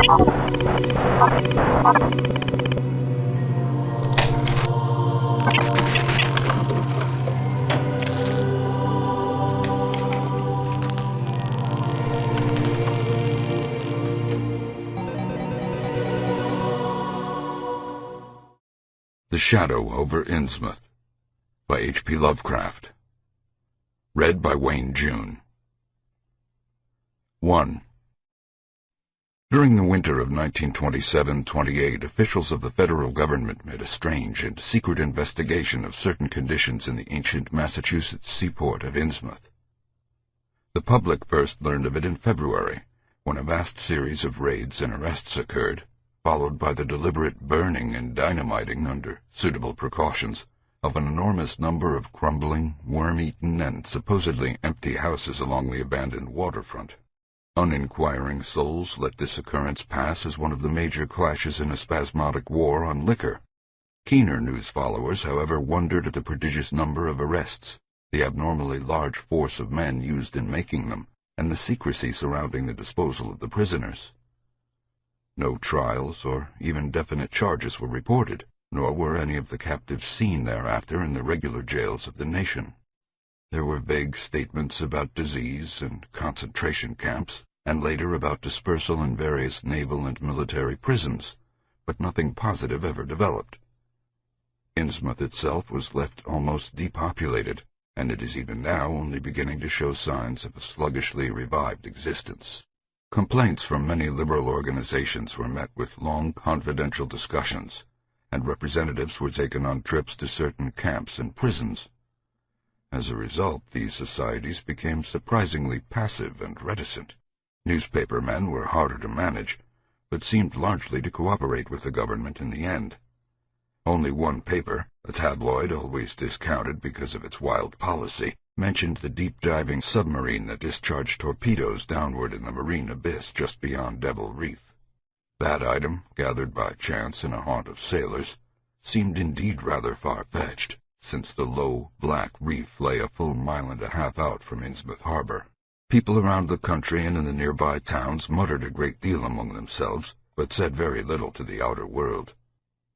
The Shadow Over Innsmouth by H.P Lovecraft. Read by Wayne June. 1. During the winter of 1927-28, officials of the federal government made a strange and secret investigation of certain conditions in the ancient Massachusetts seaport of Innsmouth. The public first learned of it in February, when a vast series of raids and arrests occurred, followed by the deliberate burning and dynamiting, under suitable precautions, of an enormous number of crumbling, worm-eaten, and supposedly empty houses along the abandoned waterfront. Uninquiring souls let this occurrence pass as one of the major clashes in a spasmodic war on liquor. Keener news followers, however, wondered at the prodigious number of arrests, the abnormally large force of men used in making them, and the secrecy surrounding the disposal of the prisoners. No trials or even definite charges were reported, nor were any of the captives seen thereafter in the regular jails of the nation. There were vague statements about disease and concentration camps, and later about dispersal in various naval and military prisons, but nothing positive ever developed. Innsmouth itself was left almost depopulated, and it is even now only beginning to show signs of a sluggishly revived existence. Complaints from many liberal organizations were met with long confidential discussions, and representatives were taken on trips to certain camps and prisons. As a result, these societies became surprisingly passive and reticent. Newspaper men were harder to manage, but seemed largely to cooperate with the government in the end. Only one paper, a tabloid always discounted because of its wild policy, mentioned the deep-diving submarine that discharged torpedoes downward in the marine abyss just beyond Devil Reef. That item, gathered by chance in a haunt of sailors, seemed indeed rather far-fetched, since the low, black reef lay a full mile and a half out from Innsmouth harbor. People around the country and in the nearby towns muttered a great deal among themselves, but said very little to the outer world.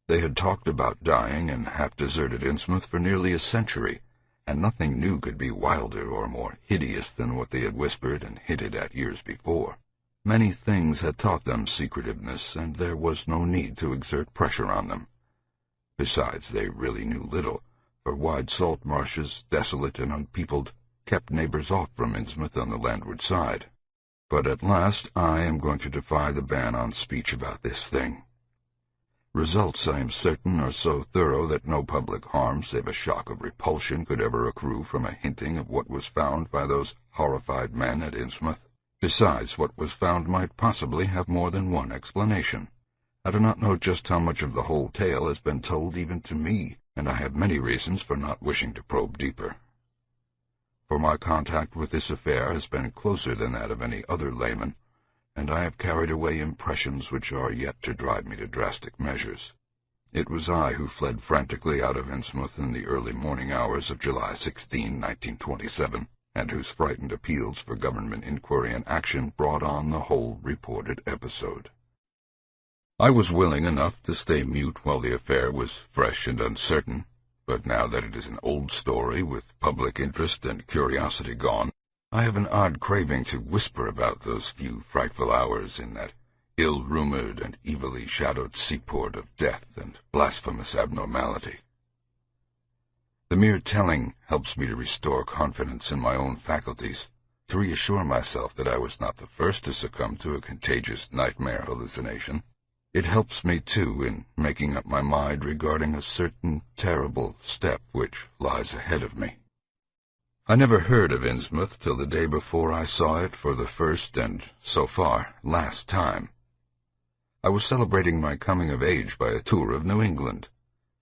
They had talked about dying and half-deserted Innsmouth for nearly a century, and nothing new could be wilder or more hideous than what they had whispered and hinted at years before. Many things had taught them secretiveness, and there was no need to exert pressure on them. Besides, they really knew little, for wide salt marshes, desolate and unpeopled, kept neighbors off from Innsmouth on the landward side. But at last I am going to defy the ban on speech about this thing. Results, I am certain, are so thorough that no public harm save a shock of repulsion could ever accrue from a hinting of what was found by those horrified men at Innsmouth. Besides, what was found might possibly have more than one explanation. I do not know just how much of the whole tale has been told even to me, and I have many reasons for not wishing to probe deeper. For my contact with this affair has been closer than that of any other layman, and I have carried away impressions which are yet to drive me to drastic measures. It was I who fled frantically out of Innsmouth in the early morning hours of July 16, 1927, and whose frightened appeals for government inquiry and action brought on the whole reported episode. I was willing enough to stay mute while the affair was fresh and uncertain, but now that it is an old story with public interest and curiosity gone, I have an odd craving to whisper about those few frightful hours in that ill-rumored and evilly shadowed seaport of death and blasphemous abnormality. The mere telling helps me to restore confidence in my own faculties, to reassure myself that I was not the first to succumb to a contagious nightmare hallucination. It helps me, too, in making up my mind regarding a certain terrible step which lies ahead of me. I never heard of Innsmouth till the day before I saw it for the first and, so far, last time. I was celebrating my coming of age by a tour of New England,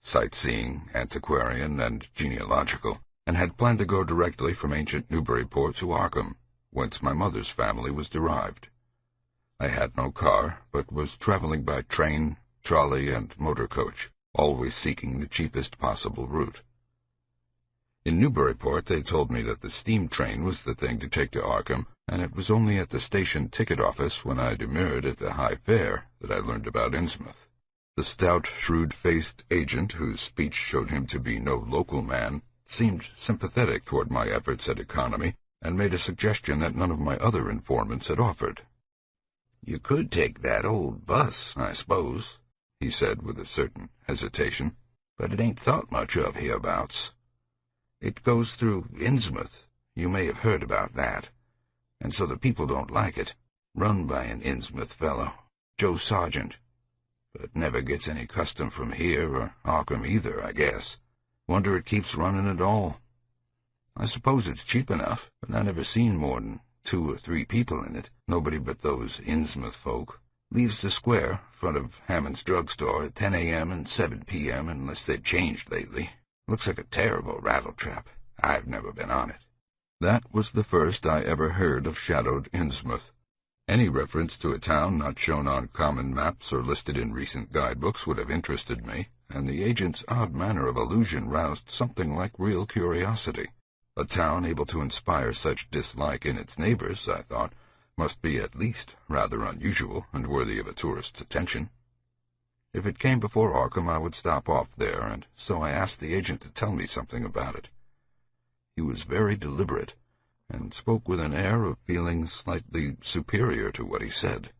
sightseeing, antiquarian, and genealogical, and had planned to go directly from ancient Newburyport to Arkham, whence my mother's family was derived. I had no car, but was traveling by train, trolley, and motor coach, always seeking the cheapest possible route. In Newburyport they told me that the steam train was the thing to take to Arkham, and it was only at the station ticket office when I demurred at the high fare that I learned about Innsmouth. The stout, shrewd-faced agent, whose speech showed him to be no local man, seemed sympathetic toward my efforts at economy, and made a suggestion that none of my other informants had offered. "You could take that old bus, I suppose," he said with a certain hesitation, "but it ain't thought much of hereabouts. It goes through Innsmouth. You may have heard about that. And so the people don't like it. Run by an Innsmouth fellow, Joe Sargent. But never gets any custom from here or Arkham either, I guess. Wonder it keeps running at all. I suppose it's cheap enough, but I never seen more than 2 or 3 people in it, nobody but those Innsmouth folk. Leaves the square, front of Hammond's drugstore, at 10 a.m. and 7 p.m. unless they've changed lately. Looks like a terrible rattletrap. I've never been on it." That was the first I ever heard of shadowed Innsmouth. Any reference to a town not shown on common maps or listed in recent guidebooks would have interested me, and the agent's odd manner of allusion roused something like real curiosity. A town able to inspire such dislike in its neighbors, I thought, must be at least rather unusual and worthy of a tourist's attention. If it came before Arkham, I would stop off there, and so I asked the agent to tell me something about it. He was very deliberate, and spoke with an air of feeling slightly superior to what he said.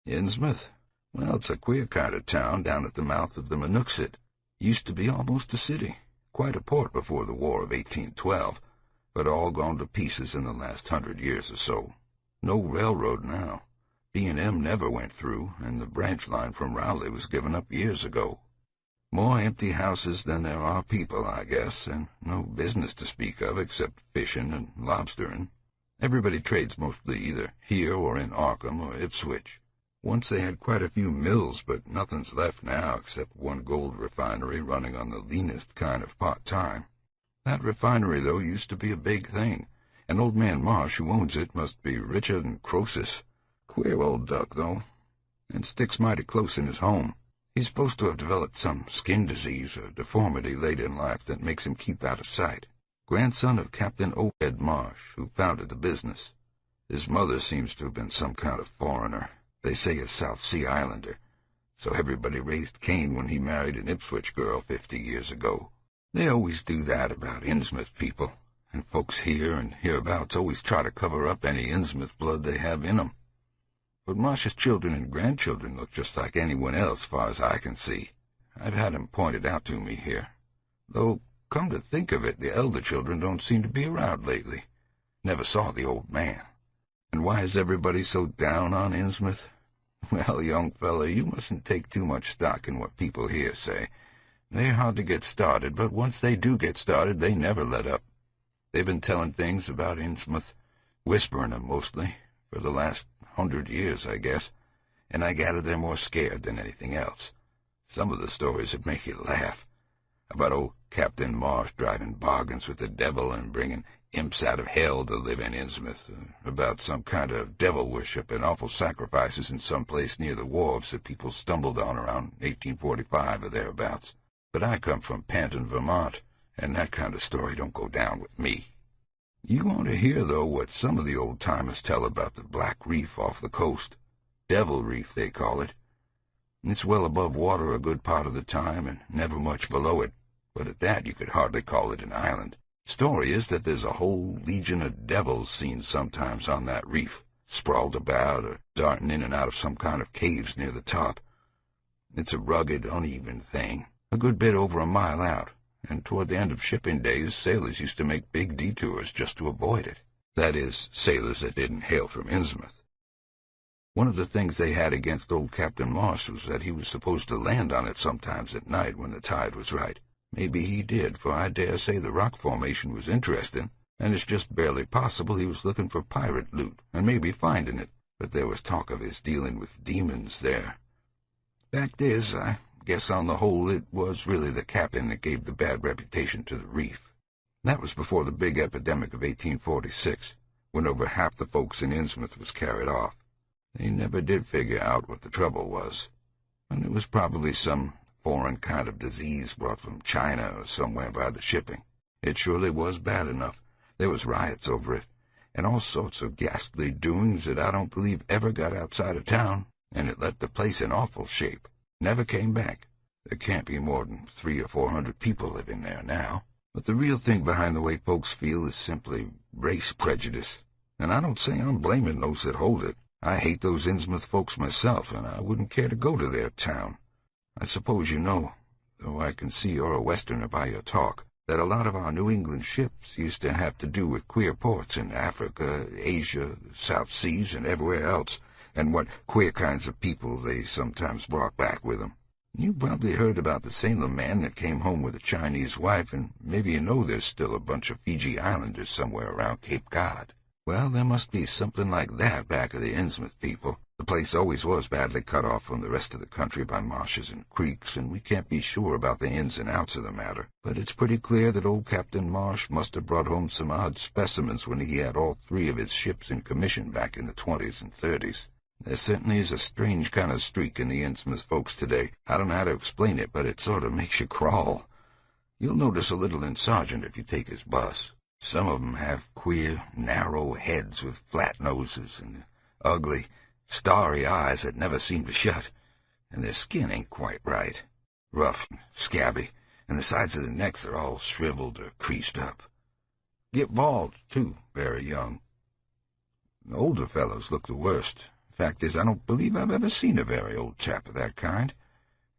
"Innsmouth? Well, it's a queer kind of town down at the mouth of the Monooksett. Used to be almost a city, quite a port before the War of 1812, but all gone to pieces in the last 100 years or so. No railroad now. B&M never went through, and the branch line from Rowley was given up years ago. More empty houses than there are people, I guess, and no business to speak of except fishing and lobstering. Everybody trades mostly either here or in Arkham or Ipswich. Once they had quite a few mills, but nothing's left now except one gold refinery running on the leanest kind of part-time. That refinery, though, used to be a big thing, and old man Marsh, who owns it, must be richer than Croesus. Queer old duck, though, and sticks mighty close in his home. He's supposed to have developed some skin disease or deformity late in life that makes him keep out of sight. Grandson of Captain Obed Marsh, who founded the business. His mother seems to have been some kind of foreigner. They say a South Sea Islander. So everybody raised Cain when he married an Ipswich girl 50 years ago. They always do that about Innsmouth people, and folks here and hereabouts always try to cover up any Innsmouth blood they have in 'em. But Marsh's children and grandchildren look just like anyone else, far as I can see. I've had 'em pointed out to me here. Though, come to think of it, the elder children don't seem to be around lately. Never saw the old man. And why is everybody so down on Innsmouth? Well, young fellow, you mustn't take too much stock in what people here say. They're hard to get started, but once they do get started, they never let up. They've been telling things about Innsmouth, whispering 'em mostly, for the last 100 years, I guess, and I gather they're more scared than anything else. Some of the stories would make you laugh. About old Captain Marsh driving bargains with the devil and bringing imps out of hell to live in Innsmouth, about some kind of devil worship and awful sacrifices in some place near the wharves that people stumbled on around 1845 or thereabouts. But I come from Panton, Vermont, and that kind of story don't go down with me. You want to hear, though, what some of the old-timers tell about the Black Reef off the coast. Devil Reef, they call it. It's well above water a good part of the time and never much below it, but at that you could hardly call it an island. Story is that there's a whole legion of devils seen sometimes on that reef, sprawled about or darting in and out of some kind of caves near the top. It's a rugged, uneven thing, a good bit over a mile out, and toward the end of shipping days sailors used to make big detours just to avoid it. That is, sailors that didn't hail from Innsmouth. One of the things they had against old Captain Marsh was that he was supposed to land on it sometimes at night when the tide was right. Maybe he did, for I dare say the rock formation was interesting, and it's just barely possible he was looking for pirate loot, and maybe finding it, but there was talk of his dealing with demons there. Fact is, I guess on the whole it was really the captain that gave the bad reputation to the reef. That was before the big epidemic of 1846, when over half the folks in Innsmouth was carried off. They never did figure out what the trouble was, and it was probably some foreign kind of disease brought from China or somewhere by the shipping. It surely was bad enough. There was riots over it, and all sorts of ghastly doings that I don't believe ever got outside of town, and it left the place in awful shape. Never came back. There can't be more than 300 or 400 people living there now. But the real thing behind the way folks feel is simply race prejudice. And I don't say I'm blaming those that hold it. I hate those Innsmouth folks myself, and I wouldn't care to go to their town. I suppose you know, though I can see you're a Westerner by your talk, that a lot of our New England ships used to have to do with queer ports in Africa, Asia, the South Seas, and everywhere else, and what queer kinds of people they sometimes brought back with them. You probably heard about the Salem man that came home with a Chinese wife, and maybe you know there's still a bunch of Fiji Islanders somewhere around Cape Cod. Well, there must be something like that back of the Innsmouth people. The place always was badly cut off from the rest of the country by marshes and creeks, and we can't be sure about the ins and outs of the matter. But it's pretty clear that old Captain Marsh must have brought home some odd specimens when he had all 3 of his ships in commission back in the 20s and 30s. There certainly is a strange kind of streak in the Innsmouth folks today. I don't know how to explain it, but it sort of makes you crawl. You'll notice a little in Sergeant if you take his bus. Some of 'em have queer, narrow heads with flat noses and ugly, starry eyes that never seem to shut, and their skin ain't quite right. Rough and scabby, and the sides of their necks are all shriveled or creased up. Get bald, too, very young. The older fellows look the worst. Fact is, I don't believe I've ever seen a very old chap of that kind.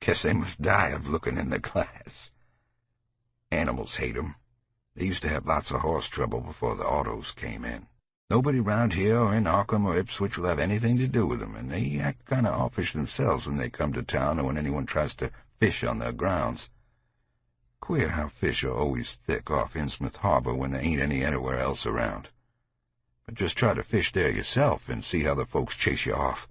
Guess they must die of looking in the glass. Animals hate 'em. They used to have lots of horse trouble before the autos came in. Nobody round here or in Arkham or Ipswich will have anything to do with 'em, and they act kind of offish themselves when they come to town or when anyone tries to fish on their grounds. Queer how fish are always thick off Innsmouth Harbor when there ain't any anywhere else around. But just try to fish there yourself and see how the folks chase you off.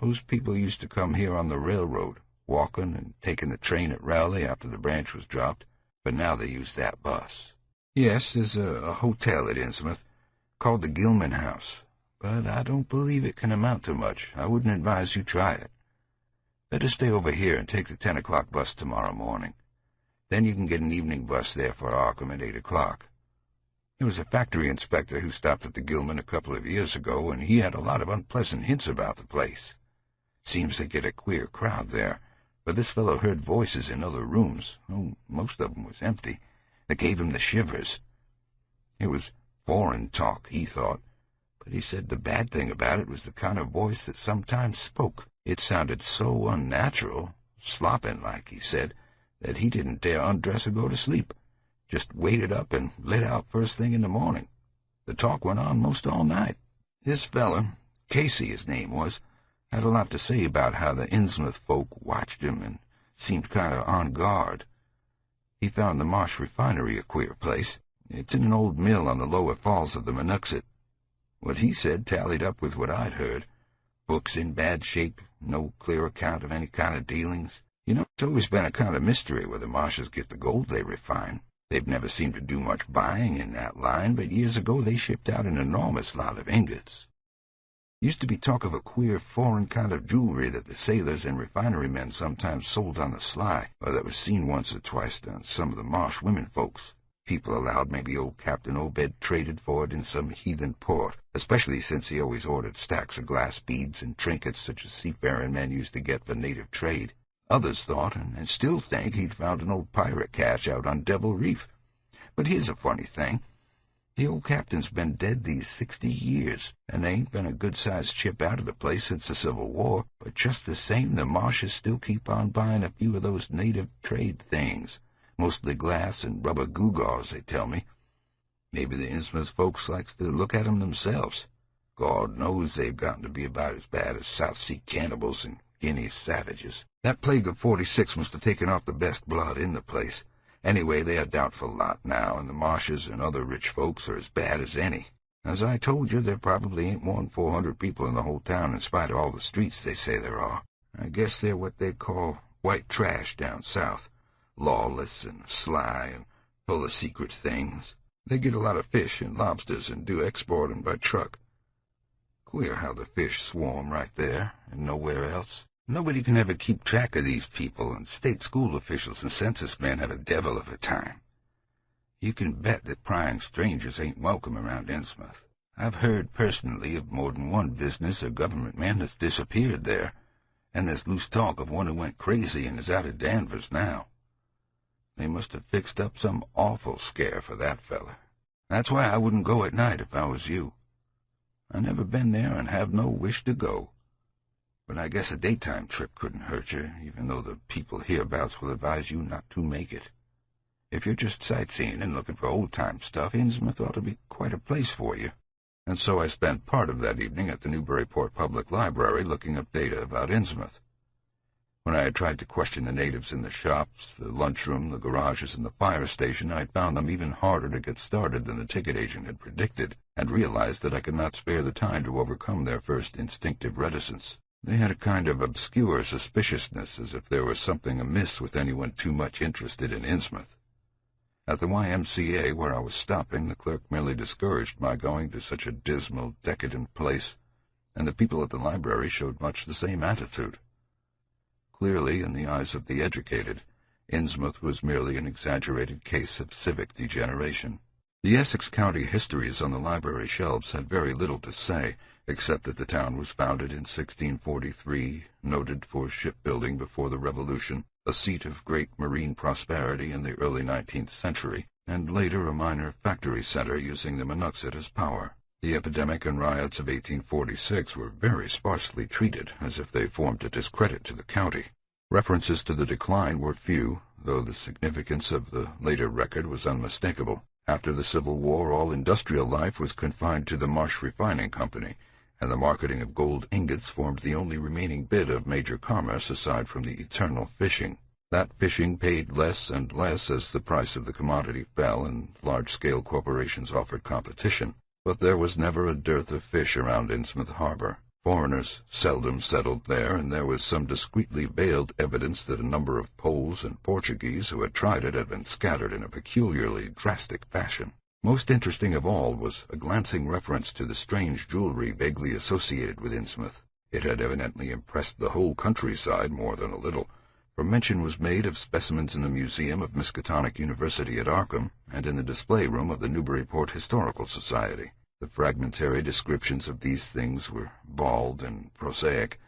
Those people used to come here on the railroad, walking and taking the train at Raleigh after the branch was dropped, but now they use that bus. Yes, there's a hotel at Innsmouth called the Gilman House, but I don't believe it can amount to much. I wouldn't advise you try it. Better stay over here and take the 10 o'clock bus tomorrow morning. Then you can get an evening bus there for Arkham at 8 o'clock. There was a factory inspector who stopped at the Gilman a couple of years ago, and he had a lot of unpleasant hints about the place. Seems they get a queer crowd there, but this fellow heard voices in other rooms, though most of them was empty, that gave him the shivers. It was foreign talk, he thought, but he said the bad thing about it was the kind of voice that sometimes spoke. It sounded so unnatural, slopping like, he said, that he didn't dare undress or go to sleep. Just waited up and lit out first thing in the morning. The talk went on most all night. This fella, Casey his name was, had a lot to say about how the Innsmouth folk watched him and seemed kind of on guard. He found the Marsh Refinery a queer place. It's in an old mill on the lower falls of the Monuxet. What he said tallied up with what I'd heard. Books in bad shape, no clear account of any kind of dealings. You know, it's always been a kind of mystery where the Marshes get the gold they refine. They've never seemed to do much buying in that line, but years ago they shipped out an enormous lot of ingots. Used to be talk of a queer foreign kind of jewelry that the sailors and refinery men sometimes sold on the sly, or that was seen once or twice on some of the Marsh women folks. People allowed maybe old Captain Obed traded for it in some heathen port, especially since he always ordered stacks of glass beads and trinkets such as seafaring men used to get for native trade. Others thought, and still think, he'd found an old pirate cache out on Devil Reef. But here's a funny thing. The old captain's been dead these 60 years, and there ain't been a good-sized ship out of the place since the Civil War, but just the same the Marshes still keep on buying a few of those native trade things, mostly glass and rubber gewgaws, they tell me. Maybe the Innsmouth folks likes to look at 'em themselves. God knows they've gotten to be about as bad as South Sea cannibals and Guinea savages. That plague of 46 must have taken off the best blood in the place. Anyway, they're a doubtful lot now, and the Marshes and other rich folks are as bad as any. As I told you, there probably ain't more than 400 people in the whole town in spite of all the streets they say there are. I guess they're what they call white trash down south, lawless and sly and full of secret things. They get a lot of fish and lobsters and do export 'em by truck. Queer how the fish swarm right there and nowhere else. Nobody can ever keep track of these people, and state school officials and census men have a devil of a time. You can bet that prying strangers ain't welcome around Innsmouth. I've heard personally of more than one business or government man that's disappeared there, and there's loose talk of one who went crazy and is out of Danvers now. They must have fixed up some awful scare for that fella. That's why I wouldn't go at night if I was you. I never been there and have no wish to go. But I guess a daytime trip couldn't hurt you, even though the people hereabouts will advise you not to make it. If you're just sightseeing and looking for old-time stuff, Innsmouth ought to be quite a place for you. And so I spent part of that evening at the Newburyport Public Library looking up data about Innsmouth. When I had tried to question the natives in the shops, the lunchroom, the garages, and the fire station, I had found them even harder to get started than the ticket agent had predicted, and realized that I could not spare the time to overcome their first instinctive reticence. They had a kind of obscure suspiciousness, as if there was something amiss with anyone too much interested in Innsmouth. At the YMCA, where I was stopping, the clerk merely discouraged my going to such a dismal, decadent place, and the people at the library showed much the same attitude. Clearly, in the eyes of the educated, Innsmouth was merely an exaggerated case of civic degeneration. The Essex County histories on the library shelves had very little to say, except that the town was founded in 1643, noted for shipbuilding before the Revolution, a seat of great marine prosperity in the early 19th century, and later a minor factory center using the Murky as power. The epidemic and riots of 1846 were very sparsely treated, as if they formed a discredit to the county. References to the decline were few, though the significance of the later record was unmistakable. After the Civil War, all industrial life was confined to the Marsh Refining Company, and the marketing of gold ingots formed the only remaining bit of major commerce aside from the eternal fishing. That fishing paid less and less as the price of the commodity fell and large-scale corporations offered competition. But there was never a dearth of fish around Innsmouth harbor. Foreigners seldom settled there, and there was some discreetly veiled evidence that a number of Poles and Portuguese who had tried it had been scattered in a peculiarly drastic fashion. Most interesting of all was a glancing reference to the strange jewelry vaguely associated with Innsmouth. It had evidently impressed the whole countryside more than a little, for mention was made of specimens in the museum of Miskatonic University at Arkham and in the display room of the Newburyport Historical Society. The fragmentary descriptions of these things were bald and prosaic,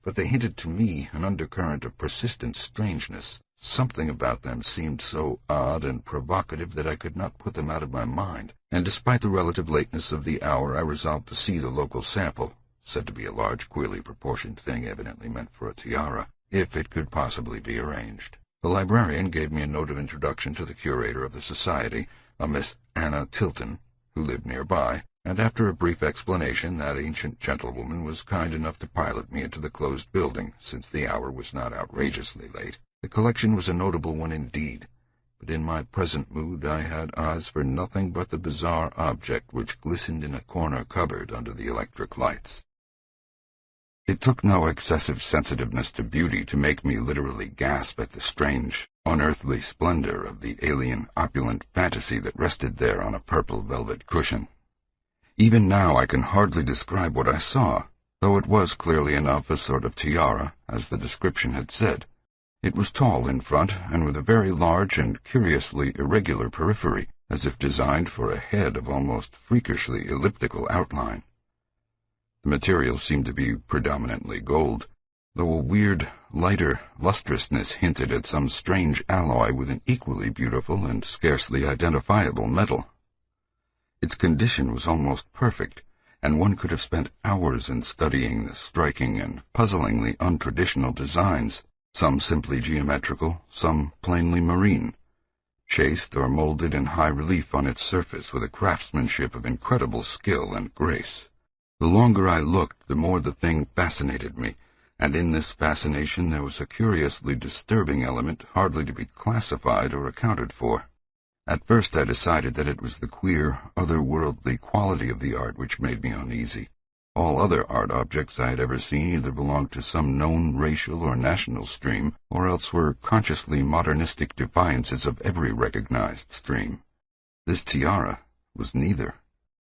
but they hinted to me an undercurrent of persistent strangeness. Something about them seemed so odd and provocative that I could not put them out of my mind, and despite the relative lateness of the hour, I resolved to see the local sample, said to be a large, queerly proportioned thing evidently meant for a tiara, if it could possibly be arranged. The librarian gave me a note of introduction to the curator of the society, a Miss Anna Tilton, who lived nearby, and after a brief explanation, that ancient gentlewoman was kind enough to pilot me into the closed building, since the hour was not outrageously late. The collection was a notable one indeed, but in my present mood I had eyes for nothing but the bizarre object which glistened in a corner cupboard under the electric lights. It took no excessive sensitiveness to beauty to make me literally gasp at the strange, unearthly splendor of the alien, opulent fantasy that rested there on a purple velvet cushion. Even now I can hardly describe what I saw, though it was clearly enough a sort of tiara, as the description had said. It was tall in front, and with a very large and curiously irregular periphery, as if designed for a head of almost freakishly elliptical outline. The material seemed to be predominantly gold, though a weird, lighter lustrousness hinted at some strange alloy with an equally beautiful and scarcely identifiable metal. Its condition was almost perfect, and one could have spent hours in studying the striking and puzzlingly untraditional designs, some simply geometrical, some plainly marine, chased or molded in high relief on its surface with a craftsmanship of incredible skill and grace. The longer I looked, the more the thing fascinated me, and in this fascination there was a curiously disturbing element hardly to be classified or accounted for. At first I decided that it was the queer, otherworldly quality of the art which made me uneasy. All other art objects I had ever seen either belonged to some known racial or national stream, or else were consciously modernistic defiances of every recognized stream. This tiara was neither.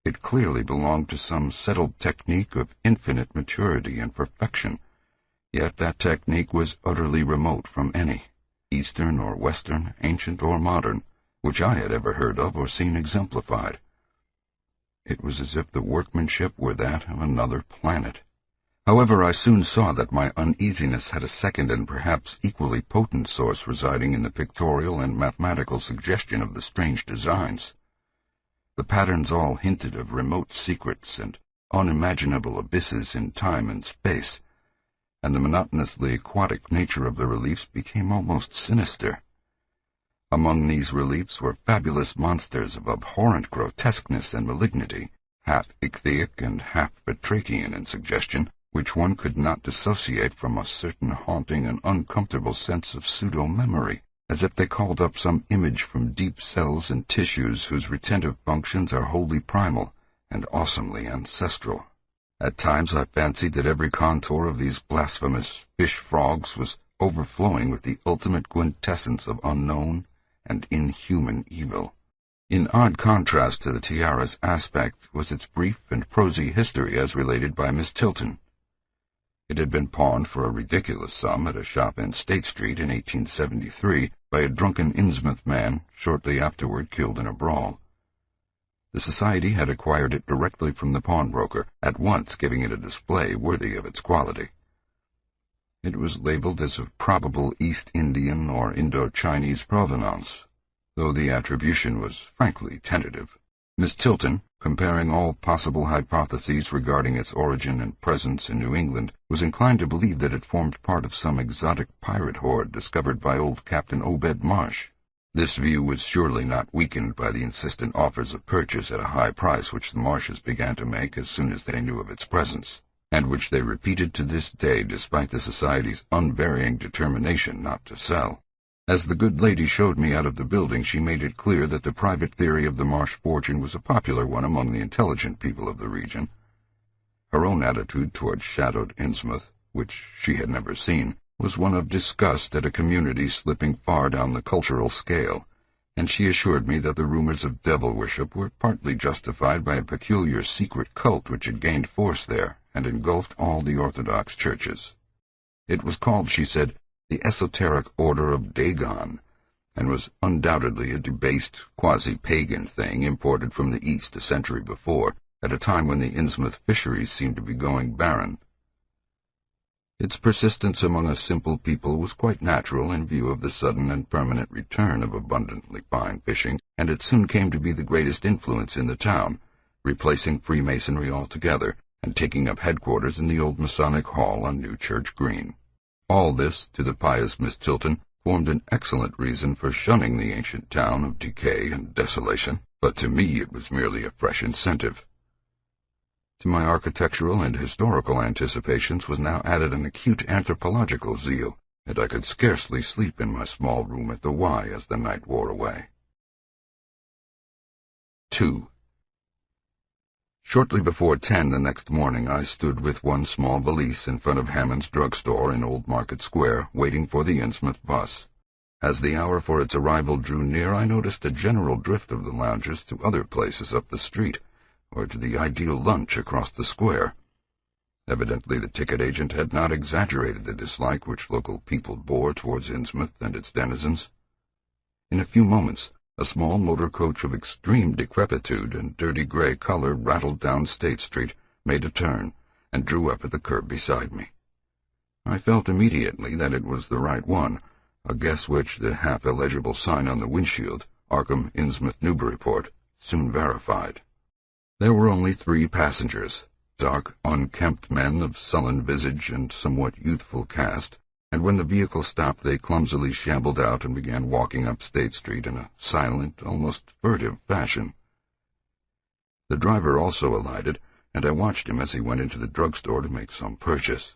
It clearly belonged to some settled technique of infinite maturity and perfection, yet that technique was utterly remote from any, Eastern or Western, ancient or modern, which I had ever heard of or seen exemplified. It was as if the workmanship were that of another planet. However, I soon saw that my uneasiness had a second and perhaps equally potent source residing in the pictorial and mathematical suggestion of the strange designs. The patterns all hinted of remote secrets and unimaginable abysses in time and space, and the monotonously aquatic nature of the reliefs became almost sinister. Among these reliefs were fabulous monsters of abhorrent grotesqueness and malignity, half ichthyaic and half batrachian in suggestion, which one could not dissociate from a certain haunting and uncomfortable sense of pseudo-memory, as if they called up some image from deep cells and tissues whose retentive functions are wholly primal and awesomely ancestral. At times I fancied that every contour of these blasphemous fish-frogs was overflowing with the ultimate quintessence of unknown and inhuman evil. In odd contrast to the tiara's aspect was its brief and prosy history as related by Miss Tilton. It had been pawned for a ridiculous sum at a shop in State Street in 1873 by a drunken Innsmouth man, shortly afterward killed in a brawl. The Society had acquired it directly from the pawnbroker, at once giving it a display worthy of its quality. It was labeled as of probable East Indian or Indo-Chinese provenance, though the attribution was frankly tentative. Miss Tilton, comparing all possible hypotheses regarding its origin and presence in New England, was inclined to believe that it formed part of some exotic pirate horde discovered by old Captain Obed Marsh. This view was surely not weakened by the insistent offers of purchase at a high price which the Marshes began to make as soon as they knew of its presence, and which they repeated to this day despite the Society's unvarying determination not to sell. As the good lady showed me out of the building, she made it clear that the private theory of the Marsh fortune was a popular one among the intelligent people of the region. Her own attitude towards Shadow Over Innsmouth, which she had never seen, was one of disgust at a community slipping far down the cultural scale, and she assured me that the rumors of devil worship were partly justified by a peculiar secret cult which had gained force there and engulfed all the Orthodox churches. It was called, she said, the Esoteric Order of Dagon, and was undoubtedly a debased, quasi-pagan thing imported from the East a century before, at a time when the Innsmouth fisheries seemed to be going barren. Its persistence among a simple people was quite natural in view of the sudden and permanent return of abundantly fine fishing, and it soon came to be the greatest influence in the town, replacing Freemasonry altogether, and taking up headquarters in the old Masonic Hall on New Church Green. All this, to the pious Miss Tilton, formed an excellent reason for shunning the ancient town of decay and desolation, but to me it was merely a fresh incentive. To my architectural and historical anticipations was now added an acute anthropological zeal, and I could scarcely sleep in my small room at the Y as the night wore away. 2. Shortly before 10 the next morning I stood with one small valise in front of Hammond's drugstore in Old Market Square, waiting for the Innsmouth bus. As the hour for its arrival drew near, I noticed a general drift of the loungers to other places up the street, or to the ideal lunch across the square. Evidently the ticket agent had not exaggerated the dislike which local people bore towards Innsmouth and its denizens. In a few moments, a small motor coach of extreme decrepitude and dirty gray color rattled down State Street, made a turn, and drew up at the curb beside me. I felt immediately that it was the right one, a guess which the half-illegible sign on the windshield, Arkham Innsmouth Newburyport, soon verified. There were only 3 passengers, dark, unkempt men of sullen visage and somewhat youthful cast, and when the vehicle stopped they clumsily shambled out and began walking up State Street in a silent, almost furtive fashion. The driver also alighted, and I watched him as he went into the drugstore to make some purchase.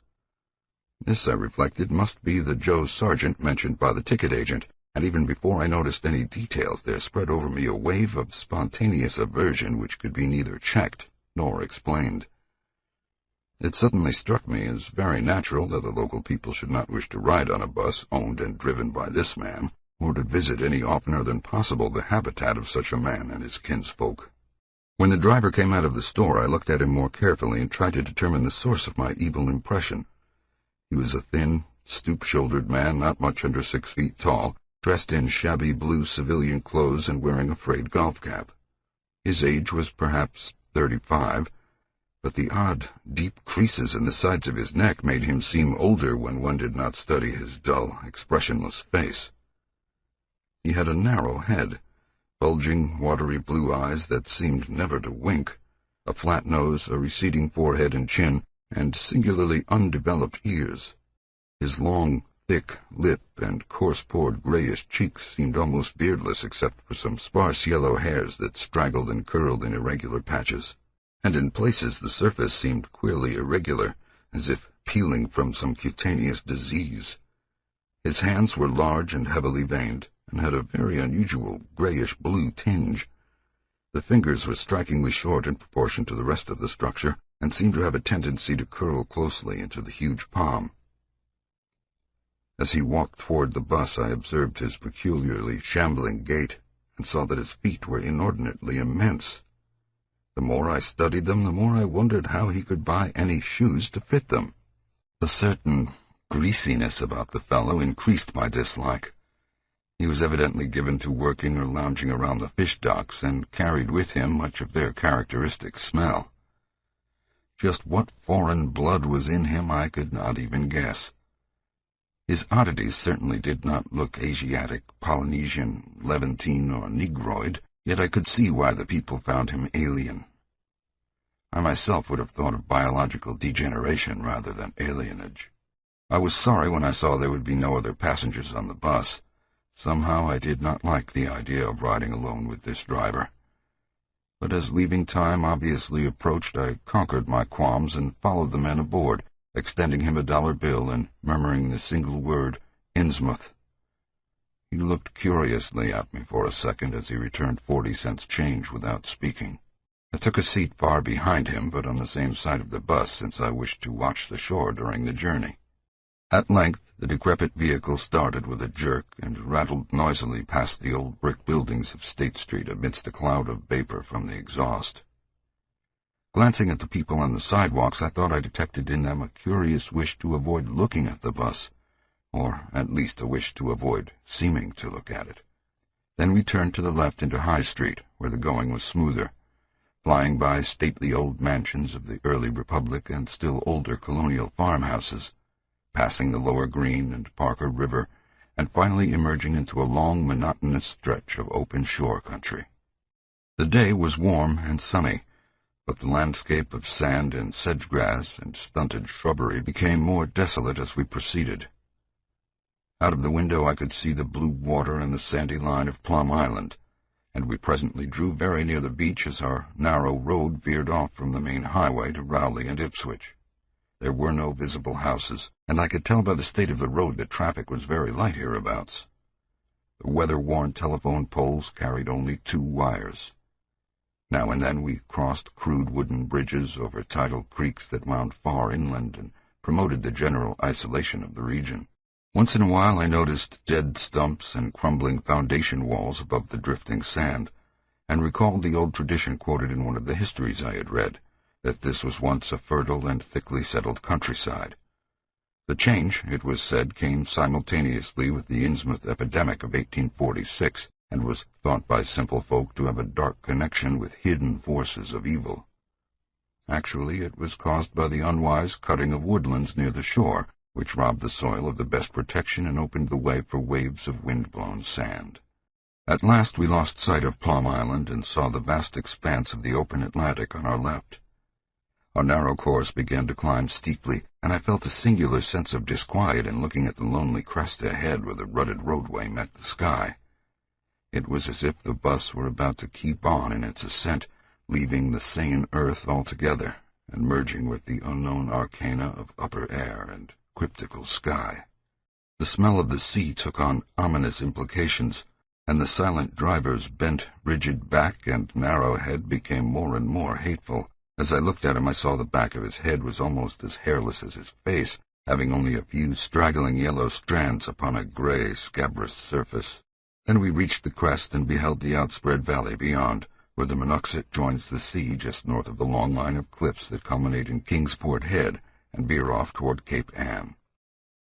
This, I reflected, must be the Joe Sargent mentioned by the ticket agent, and even before I noticed any details there spread over me a wave of spontaneous aversion which could be neither checked nor explained. It suddenly struck me as very natural that the local people should not wish to ride on a bus owned and driven by this man, or to visit any oftener than possible the habitat of such a man and his kinsfolk. When the driver came out of the store, I looked at him more carefully and tried to determine the source of my evil impression. He was a thin, stoop-shouldered man, not much under 6 feet tall, dressed in shabby blue civilian clothes and wearing a frayed golf cap. His age was perhaps 35, but the odd, deep creases in the sides of his neck made him seem older when one did not study his dull, expressionless face. He had a narrow head, bulging, watery blue eyes that seemed never to wink, a flat nose, a receding forehead and chin, and singularly undeveloped ears. His long, thick lip and coarse-pored grayish cheeks seemed almost beardless except for some sparse yellow hairs that straggled and curled in irregular patches, and in places the surface seemed queerly irregular, as if peeling from some cutaneous disease. His hands were large and heavily veined, and had a very unusual grayish-blue tinge. The fingers were strikingly short in proportion to the rest of the structure, and seemed to have a tendency to curl closely into the huge palm. As he walked toward the bus, I observed his peculiarly shambling gait, and saw that his feet were inordinately immense. The more I studied them, the more I wondered how he could buy any shoes to fit them. A certain greasiness about the fellow increased my dislike. He was evidently given to working or lounging around the fish docks, and carried with him much of their characteristic smell. Just what foreign blood was in him I could not even guess. His oddities certainly did not look Asiatic, Polynesian, Levantine, or Negroid, yet I could see why the people found him alien. I myself would have thought of biological degeneration rather than alienage. I was sorry when I saw there would be no other passengers on the bus. Somehow I did not like the idea of riding alone with this driver. But as leaving time obviously approached, I conquered my qualms and followed the man aboard, extending him a dollar bill and murmuring the single word, Innsmouth. He looked curiously at me for a second as he returned 40 cents change without speaking. I took a seat far behind him, but on the same side of the bus, since I wished to watch the shore during the journey. At length, the decrepit vehicle started with a jerk and rattled noisily past the old brick buildings of State Street amidst a cloud of vapor from the exhaust. Glancing at the people on the sidewalks, I thought I detected in them a curious wish to avoid looking at the bus, or at least a wish to avoid seeming to look at it. Then we turned to the left into High Street, where the going was smoother, flying by stately old mansions of the early Republic and still older colonial farmhouses, passing the Lower Green and Parker River, and finally emerging into a long, monotonous stretch of open shore country. The day was warm and sunny, but the landscape of sand and sedge-grass and stunted shrubbery became more desolate as we proceeded. Out of the window I could see the blue water and the sandy line of Plum Island, and we presently drew very near the beach as our narrow road veered off from the main highway to Rowley and Ipswich. There were no visible houses, and I could tell by the state of the road that traffic was very light hereabouts. The weather-worn telephone poles carried only 2 wires. Now and then we crossed crude wooden bridges over tidal creeks that wound far inland and promoted the general isolation of the region. Once in a while I noticed dead stumps and crumbling foundation walls above the drifting sand, and recalled the old tradition quoted in one of the histories I had read, that this was once a fertile and thickly settled countryside. The change, it was said, came simultaneously with the Innsmouth epidemic of 1846, and was thought by simple folk to have a dark connection with hidden forces of evil. Actually, it was caused by the unwise cutting of woodlands near the shore, which robbed the soil of the best protection and opened the way for waves of wind-blown sand. At last we lost sight of Plum Island and saw the vast expanse of the open Atlantic on our left. Our narrow course began to climb steeply, and I felt a singular sense of disquiet in looking at the lonely crest ahead where the rutted roadway met the sky. It was as if the bus were about to keep on in its ascent, leaving the sane earth altogether, and merging with the unknown arcana of upper air and cryptical sky. The smell of the sea took on ominous implications, and the silent driver's bent, rigid back and narrow head became more and more hateful. As I looked at him, I saw the back of his head was almost as hairless as his face, having only a few straggling yellow strands upon a gray, scabrous surface. Then we reached the crest and beheld the outspread valley beyond, where the Murky joins the sea just north of the long line of cliffs that culminate in Kingsport Head and veer off toward Cape Ann.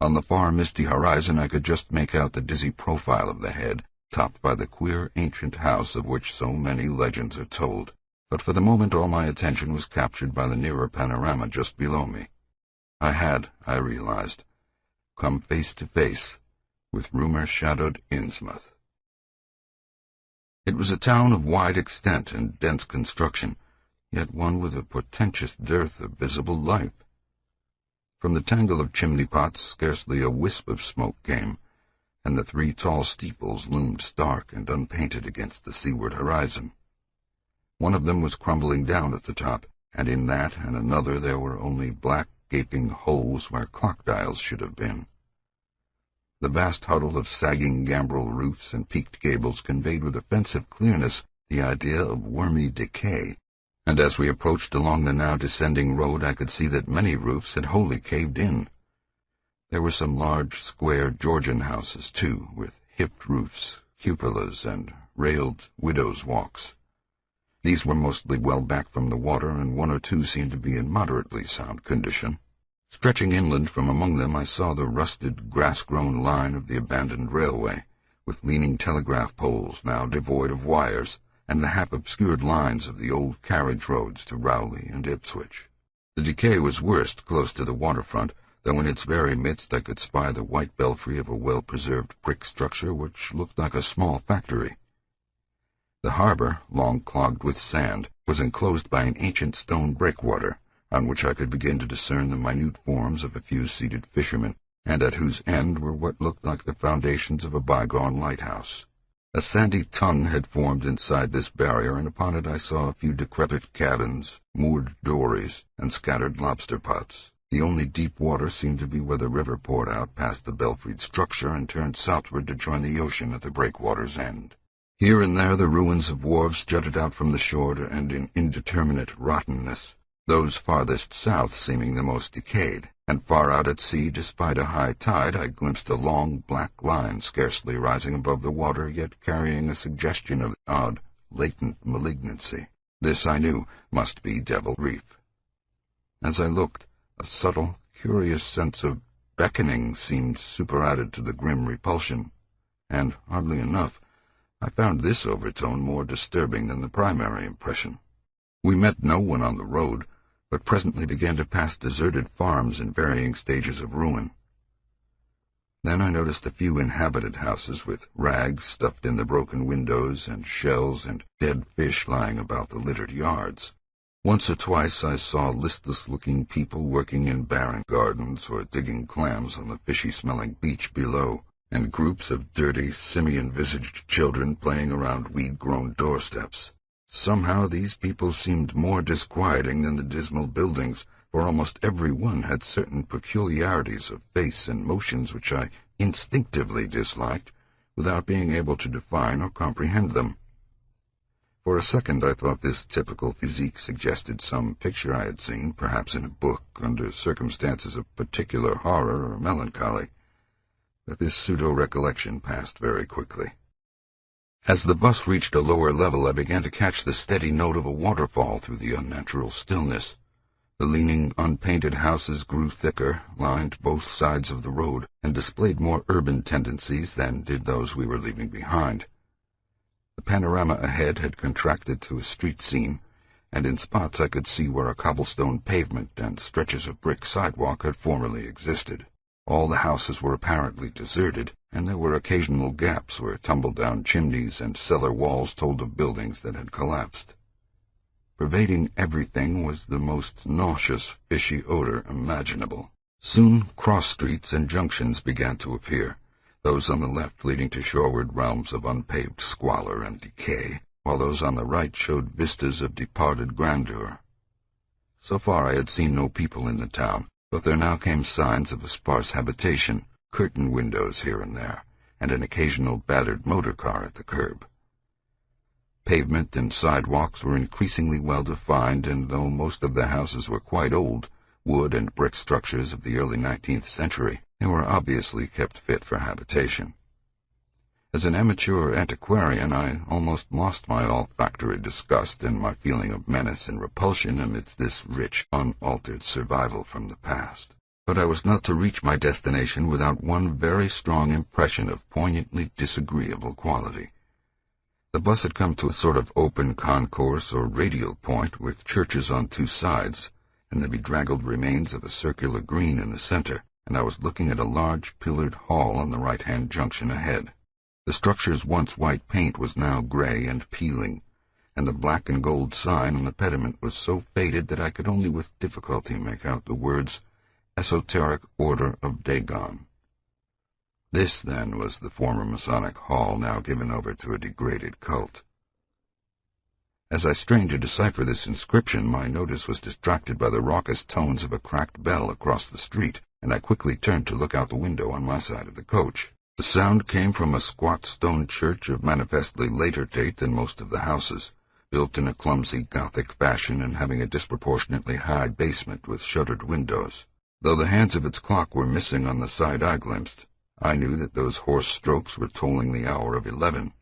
On the far misty horizon I could just make out the dizzy profile of the head, topped by the queer ancient house of which so many legends are told. But for the moment all my attention was captured by the nearer panorama just below me. I realized, come face to face with rumor-shadowed Innsmouth. It was a town of wide extent and dense construction, yet one with a portentous dearth of visible life. From the tangle of chimney-pots scarcely a wisp of smoke came, and the 3 tall steeples loomed stark and unpainted against the seaward horizon. One of them was crumbling down at the top, and in that and another there were only black, gaping holes where clock dials should have been. The vast huddle of sagging gambrel roofs and peaked gables conveyed with offensive clearness the idea of wormy decay, and as we approached along the now descending road I could see that many roofs had wholly caved in. There were some large, square Georgian houses, too, with hipped roofs, cupolas, and railed widows' walks. These were mostly well back from the water, and 1 or 2 seemed to be in moderately sound condition. Stretching inland from among them I saw the rusted, grass-grown line of the abandoned railway, with leaning telegraph poles now devoid of wires, and the half-obscured lines of the old carriage roads to Rowley and Ipswich. The decay was worst close to the waterfront, though in its very midst I could spy the white belfry of a well-preserved brick structure which looked like a small factory. The harbor, long clogged with sand, was enclosed by an ancient stone breakwater, on which I could begin to discern the minute forms of a few seated fishermen, and at whose end were what looked like the foundations of a bygone lighthouse. A sandy tongue had formed inside this barrier, and upon it I saw a few decrepit cabins, moored dories, and scattered lobster pots. The only deep water seemed to be where the river poured out past the belfried structure and turned southward to join the ocean at the breakwater's end. Here and there the ruins of wharves jutted out from the shore to end in indeterminate rottenness, those farthest south seeming the most decayed, and far out at sea, despite a high tide, I glimpsed a long black line scarcely rising above the water, yet carrying a suggestion of odd, latent malignancy. This, I knew, must be Devil Reef. As I looked, a subtle, curious sense of beckoning seemed superadded to the grim repulsion, and, oddly enough, I found this overtone more disturbing than the primary impression. We met no one on the road, but presently began to pass deserted farms in varying stages of ruin. Then I noticed a few inhabited houses with rags stuffed in the broken windows and shells and dead fish lying about the littered yards. Once or twice I saw listless-looking people working in barren gardens or digging clams on the fishy-smelling beach below, and groups of dirty, simian-visaged children playing around weed-grown doorsteps. Somehow these people seemed more disquieting than the dismal buildings, for almost every one had certain peculiarities of face and motions which I instinctively disliked, without being able to define or comprehend them. For a second I thought this typical physique suggested some picture I had seen, perhaps in a book, under circumstances of particular horror or melancholy, but this pseudo-recollection passed very quickly. As the bus reached a lower level, I began to catch the steady note of a waterfall through the unnatural stillness. The leaning, unpainted houses grew thicker, lined both sides of the road, and displayed more urban tendencies than did those we were leaving behind. The panorama ahead had contracted to a street scene, and in spots I could see where a cobblestone pavement and stretches of brick sidewalk had formerly existed. All the houses were apparently deserted, and there were occasional gaps where tumble-down chimneys and cellar walls told of buildings that had collapsed. Pervading everything was the most nauseous, fishy odor imaginable. Soon cross streets and junctions began to appear, those on the left leading to shoreward realms of unpaved squalor and decay, while those on the right showed vistas of departed grandeur. So far I had seen no people in the town, but there now came signs of a sparse habitation, curtained windows here and there, and an occasional battered motor car at the curb. Pavement and sidewalks were increasingly well-defined, and though most of the houses were quite old, wood and brick structures of the early 19th century, they were obviously kept fit for habitation. As an amateur antiquarian, I almost lost my olfactory disgust and my feeling of menace and repulsion amidst this rich, unaltered survival from the past. But I was not to reach my destination without one very strong impression of poignantly disagreeable quality. The bus had come to a sort of open concourse or radial point with churches on two sides, and the bedraggled remains of a circular green in the center, and I was looking at a large pillared hall on the right-hand junction ahead. The structure's once white paint was now gray and peeling, and the black and gold sign on the pediment was so faded that I could only with difficulty make out the words, Esoteric Order of Dagon. This, then, was the former Masonic hall now given over to a degraded cult. As I strained to decipher this inscription, my notice was distracted by the raucous tones of a cracked bell across the street, and I quickly turned to look out the window on my side of the coach. The sound came from a squat stone church of manifestly later date than most of the houses, built in a clumsy Gothic fashion and having a disproportionately high basement with shuttered windows. Though the hands of its clock were missing on the side I glimpsed, I knew that those hoarse strokes were tolling the hour of 11.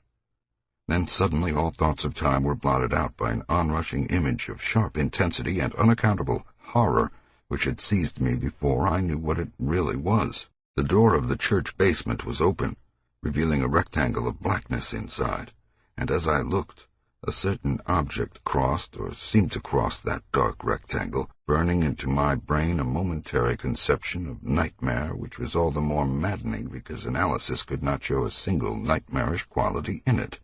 Then suddenly all thoughts of time were blotted out by an onrushing image of sharp intensity and unaccountable horror which had seized me before I knew what it really was. The door of the church basement was open, revealing a rectangle of blackness inside, and as I looked, a certain object crossed or seemed to cross that dark rectangle, burning into my brain a momentary conception of nightmare which was all the more maddening because analysis could not show a single nightmarish quality in it.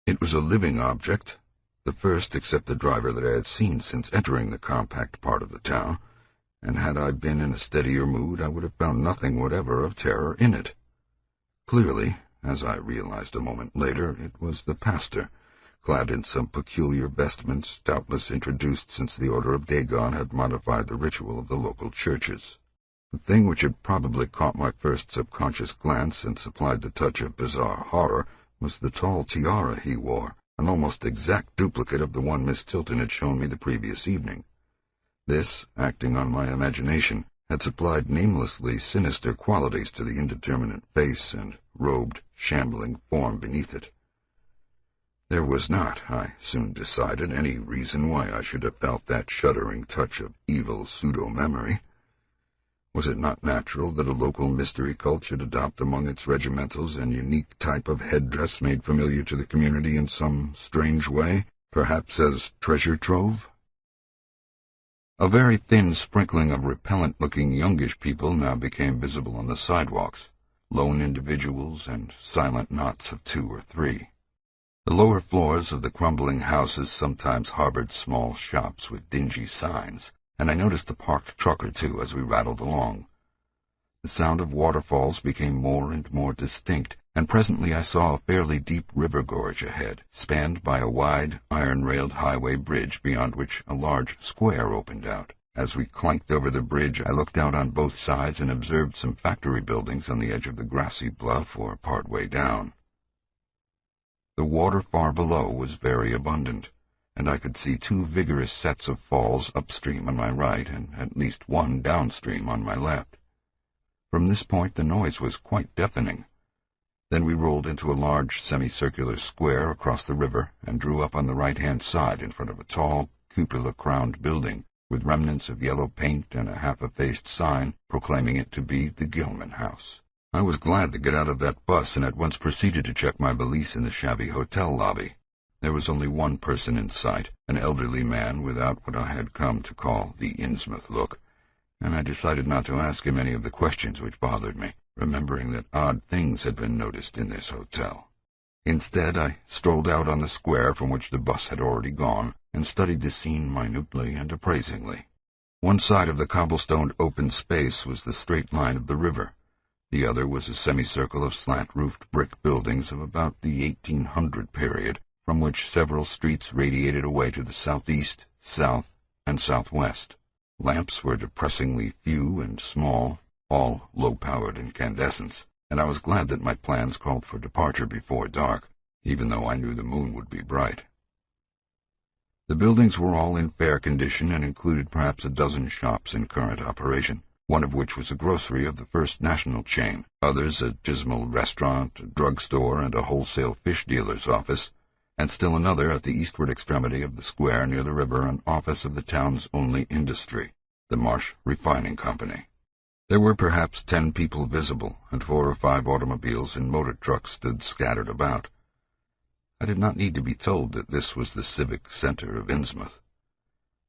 It was a living object, the first except the driver that I had seen since entering the compact part of the town, and had I been in a steadier mood I would have found nothing whatever of terror in it. Clearly, as I realized a moment later, it was the pastor, clad in some peculiar vestments, doubtless introduced since the Order of Dagon had modified the ritual of the local churches. The thing which had probably caught my first subconscious glance and supplied the touch of bizarre horror was the tall tiara he wore, an almost exact duplicate of the one Miss Tilton had shown me the previous evening. This, acting on my imagination, had supplied namelessly sinister qualities to the indeterminate face and robed, shambling form beneath it. There was not, I soon decided, any reason why I should have felt that shuddering touch of evil pseudo-memory. Was it not natural that a local mystery cult should adopt among its regimentals an unique type of headdress made familiar to the community in some strange way, perhaps as treasure trove? A very thin sprinkling of repellent-looking youngish people now became visible on the sidewalks, lone individuals and silent knots of 2 or 3. The lower floors of the crumbling houses sometimes harbored small shops with dingy signs, and I noticed a parked truck or two as we rattled along. The sound of waterfalls became more and more distinct, and presently I saw a fairly deep river gorge ahead, spanned by a wide, iron-railed highway bridge beyond which a large square opened out. As we clanked over the bridge, I looked out on both sides and observed some factory buildings on the edge of the grassy bluff or part way down. The water far below was very abundant, and I could see 2 vigorous sets of falls upstream on my right and at least 1 downstream on my left. From this point the noise was quite deafening. Then we rolled into a large semicircular square across the river and drew up on the right-hand side in front of a tall, cupola-crowned building with remnants of yellow paint and a half-effaced sign proclaiming it to be the Gilman House. I was glad to get out of that bus and at once proceeded to check my valise in the shabby hotel lobby. There was only one person in sight, an elderly man without what I had come to call the Innsmouth look, and I decided not to ask him any of the questions which bothered me, remembering that odd things had been noticed in this hotel. Instead, I strolled out on the square from which the bus had already gone and studied the scene minutely and appraisingly. One side of the cobblestoned open space was the straight line of the river. The other was a semicircle of slant-roofed brick buildings of about the 1800 period, from which several streets radiated away to the southeast, south, and southwest. Lamps were depressingly few and small, all low-powered incandescents, and I was glad that my plans called for departure before dark, even though I knew the moon would be bright. The buildings were all in fair condition and included perhaps a dozen shops in current operation, one of which was a grocery of the First National chain, others a dismal restaurant, a drugstore, and a wholesale fish dealer's office, and still another at the eastward extremity of the square near the river an office of the town's only industry, the Marsh Refining Company. There were perhaps 10 people visible, and 4 or 5 automobiles and motor trucks stood scattered about. I did not need to be told that this was the civic center of Innsmouth.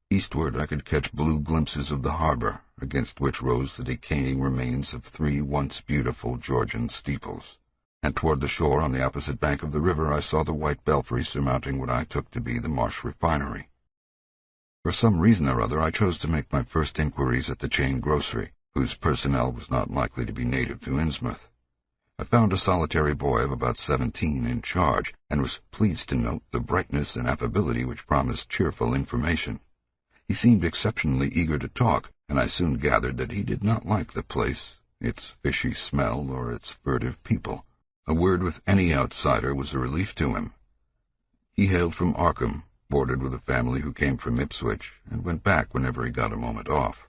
Eastward I could catch blue glimpses of the harbor, against which rose the decaying remains of 3 once beautiful Georgian steeples. And toward the shore on the opposite bank of the river I saw the white belfry surmounting what I took to be the Marsh refinery. For some reason or other I chose to make my first inquiries at the chain grocery, whose personnel was not likely to be native to Innsmouth. I found a solitary boy of about 17 in charge, and was pleased to note the brightness and affability which promised cheerful information. He seemed exceptionally eager to talk, and I soon gathered that he did not like the place, its fishy smell, or its furtive people. A word with any outsider was a relief to him. He hailed from Arkham, boarded with a family who came from Ipswich, and went back whenever he got a moment off.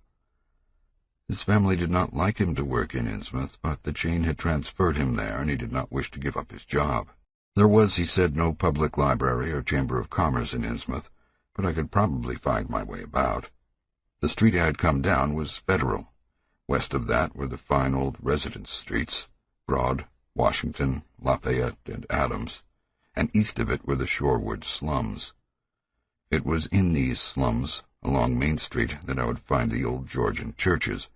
His family did not like him to work in Innsmouth, but the chain had transferred him there, and he did not wish to give up his job. There was, he said, no public library or chamber of commerce in Innsmouth, but I could probably find my way about. The street I had come down was Federal. West of that were the fine old residence streets, Broad, Washington, Lafayette, and Adams, and east of it were the shoreward slums. It was in these slums, along Main Street, that I would find the old Georgian churches,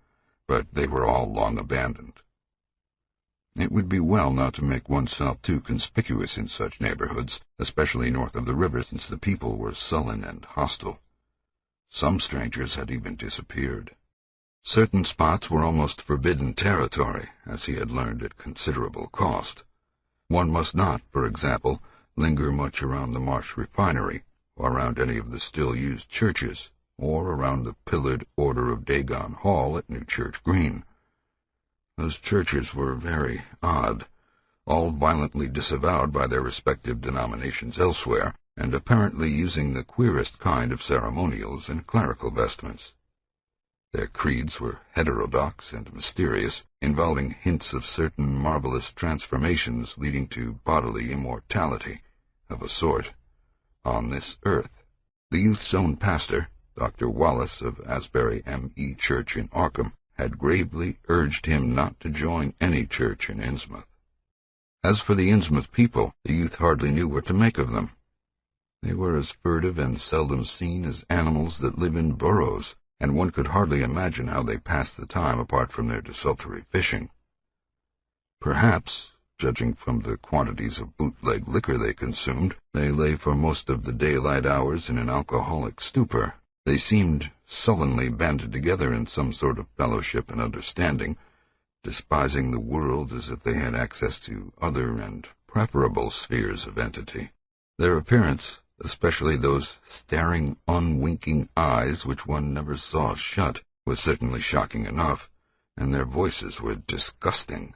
but they were all long abandoned. It would be well not to make oneself too conspicuous in such neighborhoods, especially north of the river, since the people were sullen and hostile. Some strangers had even disappeared. Certain spots were almost forbidden territory, as he had learned at considerable cost. One must not, for example, linger much around the Marsh refinery, or around any of the still-used churches, or around the pillared Order of Dagon Hall at New Church Green. Those churches were very odd, all violently disavowed by their respective denominations elsewhere, and apparently using the queerest kind of ceremonials and clerical vestments. Their creeds were heterodox and mysterious, involving hints of certain marvelous transformations leading to bodily immortality, of a sort, on this earth. The youth's own pastor, Dr. Wallace of Asbury M.E. Church in Arkham, had gravely urged him not to join any church in Innsmouth. As for the Innsmouth people, the youth hardly knew what to make of them. They were as furtive and seldom seen as animals that live in burrows, and one could hardly imagine how they passed the time apart from their desultory fishing. Perhaps, judging from the quantities of bootleg liquor they consumed, they lay for most of the daylight hours in an alcoholic stupor. They seemed sullenly banded together in some sort of fellowship and understanding, despising the world as if they had access to other and preferable spheres of entity. Their appearance, especially those staring, unwinking eyes which one never saw shut, was certainly shocking enough, and their voices were disgusting.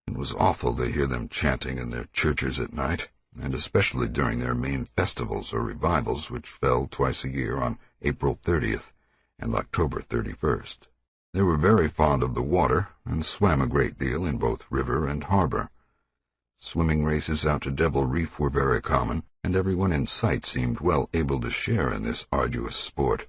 It was awful to hear them chanting in their churches at night, and especially during their main festivals or revivals, which fell twice a year on April 30th and October 31st. They were very fond of the water, and swam a great deal in both river and harbor. Swimming races out to Devil Reef were very common, and everyone in sight seemed well able to share in this arduous sport.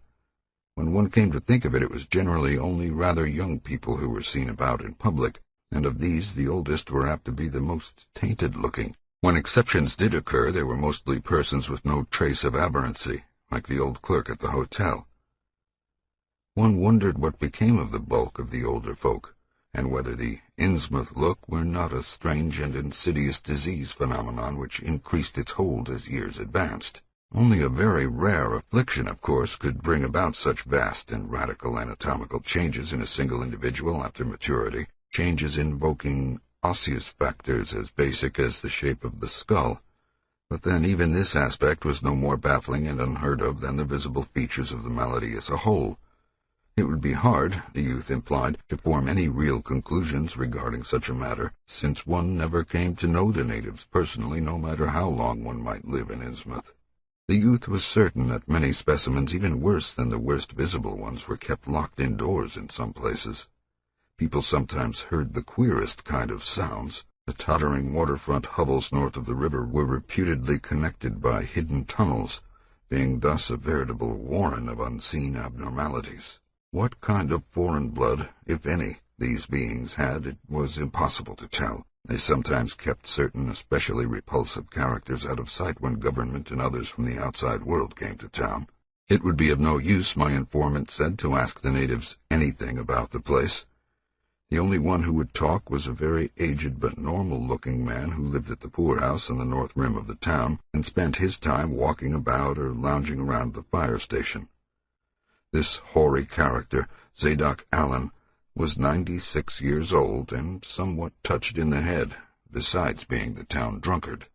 When one came to think of it, it was generally only rather young people who were seen about in public, and of these the oldest were apt to be the most tainted-looking. When exceptions did occur, they were mostly persons with no trace of aberrancy, like the old clerk at the hotel. One wondered what became of the bulk of the older folk, and whether the Innsmouth look were not a strange and insidious disease phenomenon which increased its hold as years advanced. Only a very rare affliction, of course, could bring about such vast and radical anatomical changes in a single individual after maturity, changes invoking osseous factors as basic as the shape of the skull. But then even this aspect was no more baffling and unheard of than the visible features of the malady as a whole. It would be hard, the youth implied, to form any real conclusions regarding such a matter, since one never came to know the natives personally, no matter how long one might live in Innsmouth. The youth was certain that many specimens even worse than the worst visible ones were kept locked indoors in some places. People sometimes heard the queerest kind of sounds. The tottering waterfront hovels north of the river were reputedly connected by hidden tunnels, being thus a veritable warren of unseen abnormalities. What kind of foreign blood, if any, these beings had, it was impossible to tell. They sometimes kept certain especially repulsive characters out of sight when government and others from the outside world came to town. It would be of no use, my informant said, to ask the natives anything about the place. The only one who would talk was a very aged but normal-looking man who lived at the poorhouse on the north rim of the town and spent his time walking about or lounging around the fire station. This hoary character, Zadok Allen, was 96 years old and somewhat touched in the head, besides being the town drunkard.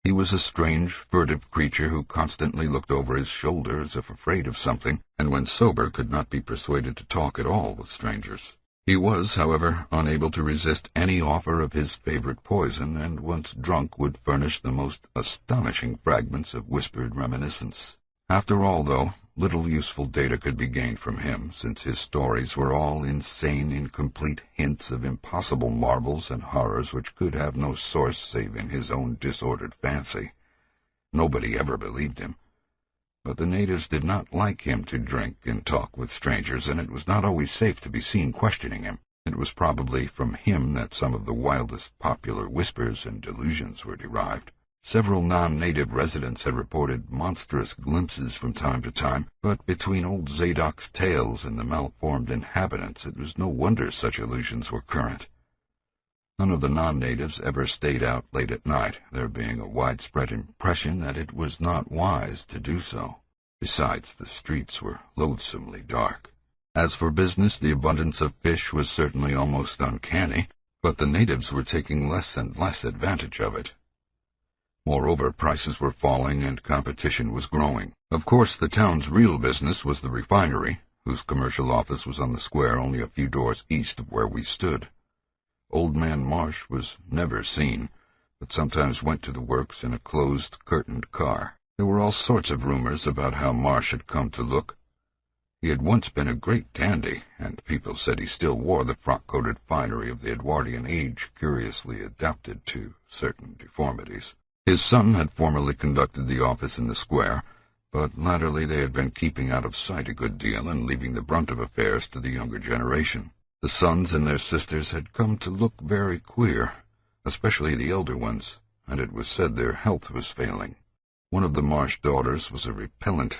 He was a strange, furtive creature who constantly looked over his shoulder as if afraid of something, and when sober could not be persuaded to talk at all with strangers. He was, however, unable to resist any offer of his favorite poison, and once drunk would furnish the most astonishing fragments of whispered reminiscence. After all, though, little useful data could be gained from him, since his stories were all insane, incomplete hints of impossible marvels and horrors which could have no source save in his own disordered fancy. Nobody ever believed him. But the natives did not like him to drink and talk with strangers, and it was not always safe to be seen questioning him. It was probably from him that some of the wildest popular whispers and delusions were derived. Several non-native residents had reported monstrous glimpses from time to time, but between old Zadok's tales and the malformed inhabitants, it was no wonder such illusions were current. None of the non-natives ever stayed out late at night, there being a widespread impression that it was not wise to do so. Besides, the streets were loathsomely dark. As for business, the abundance of fish was certainly almost uncanny, but the natives were taking less and less advantage of it. Moreover, prices were falling and competition was growing. Of course, the town's real business was the refinery, whose commercial office was on the square only a few doors east of where we stood. Old Man Marsh was never seen, but sometimes went to the works in a closed, curtained car. There were all sorts of rumors about how Marsh had come to look. He had once been a great dandy, and people said he still wore the frock-coated finery of the Edwardian age, curiously adapted to certain deformities. His son had formerly conducted the office in the square, but latterly they had been keeping out of sight a good deal and leaving the brunt of affairs to the younger generation. The sons and their sisters had come to look very queer, especially the elder ones, and it was said their health was failing. One of the Marsh daughters was a repellent,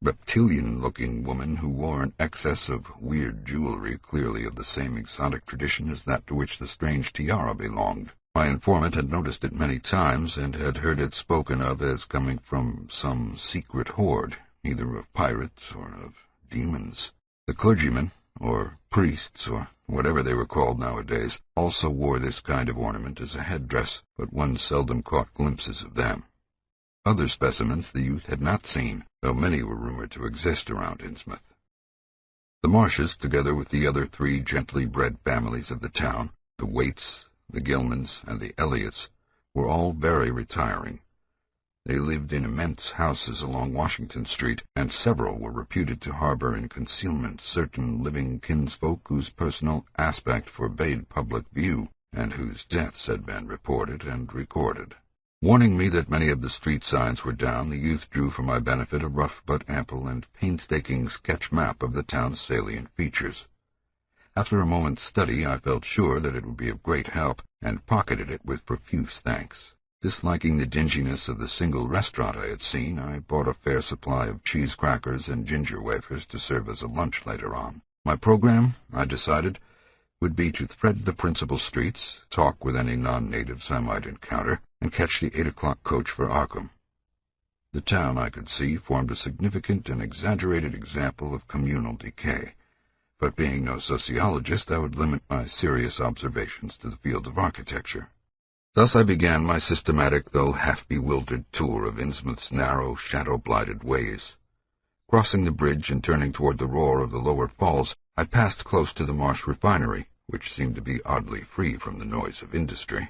reptilian-looking woman who wore an excess of weird jewelry clearly of the same exotic tradition as that to which the strange tiara belonged. My informant had noticed it many times and had heard it spoken of as coming from some secret horde, either of pirates or of demons. The clergymen, or priests, or whatever they were called nowadays, also wore this kind of ornament as a headdress, but one seldom caught glimpses of them. Other specimens the youth had not seen, though many were rumored to exist around Innsmouth. The Marshes, together with the other 3 gently bred families of the town, the Waits, the Gilmans, and the Elliots, were all very retiring. They lived in immense houses along Washington Street, and several were reputed to harbor in concealment certain living kinsfolk whose personal aspect forbade public view, and whose deaths had been reported and recorded. Warning me that many of the street signs were down, the youth drew for my benefit a rough but ample and painstaking sketch map of the town's salient features. After a moment's study, I felt sure that it would be of great help, and pocketed it with profuse thanks. Disliking the dinginess of the single restaurant I had seen, I bought a fair supply of cheese crackers and ginger wafers to serve as a lunch later on. My program, I decided, would be to thread the principal streets, talk with any non-natives I might encounter, and catch the 8 o'clock coach for Arkham. The town, I could see, formed a significant and exaggerated example of communal decay, but being no sociologist, I would limit my serious observations to the field of architecture. Thus I began my systematic, though half-bewildered tour of Innsmouth's narrow, shadow-blighted ways. Crossing the bridge and turning toward the roar of the lower falls, I passed close to the Marsh refinery, which seemed to be oddly free from the noise of industry.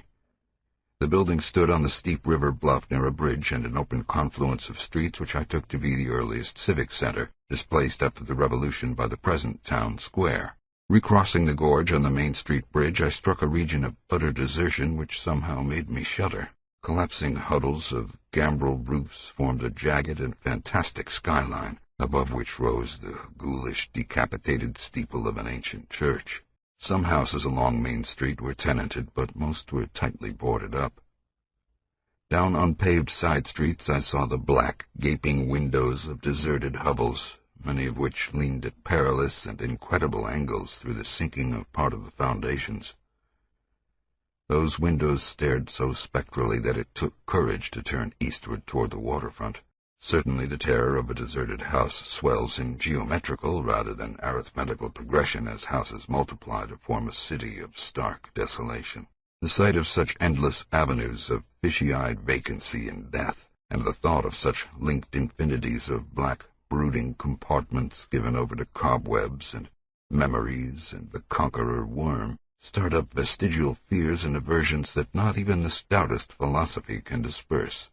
The building stood on the steep river bluff near a bridge and an open confluence of streets which I took to be the earliest civic center, displaced after the Revolution by the present town square. Recrossing the gorge on the Main Street bridge, I struck a region of utter desertion which somehow made me shudder. Collapsing huddles of gambrel roofs formed a jagged and fantastic skyline, above which rose the ghoulish, decapitated steeple of an ancient church. Some houses along Main Street were tenanted, but most were tightly boarded up. Down unpaved side streets I saw the black, gaping windows of deserted hovels, many of which leaned at perilous and incredible angles through the sinking of part of the foundations. Those windows stared so spectrally that it took courage to turn eastward toward the waterfront. Certainly the terror of a deserted house swells in geometrical rather than arithmetical progression as houses multiply to form a city of stark desolation. The sight of such endless avenues of fishy-eyed vacancy and death, and the thought of such linked infinities of black, brooding compartments given over to cobwebs and memories and the conqueror worm, start up vestigial fears and aversions that not even the stoutest philosophy can disperse.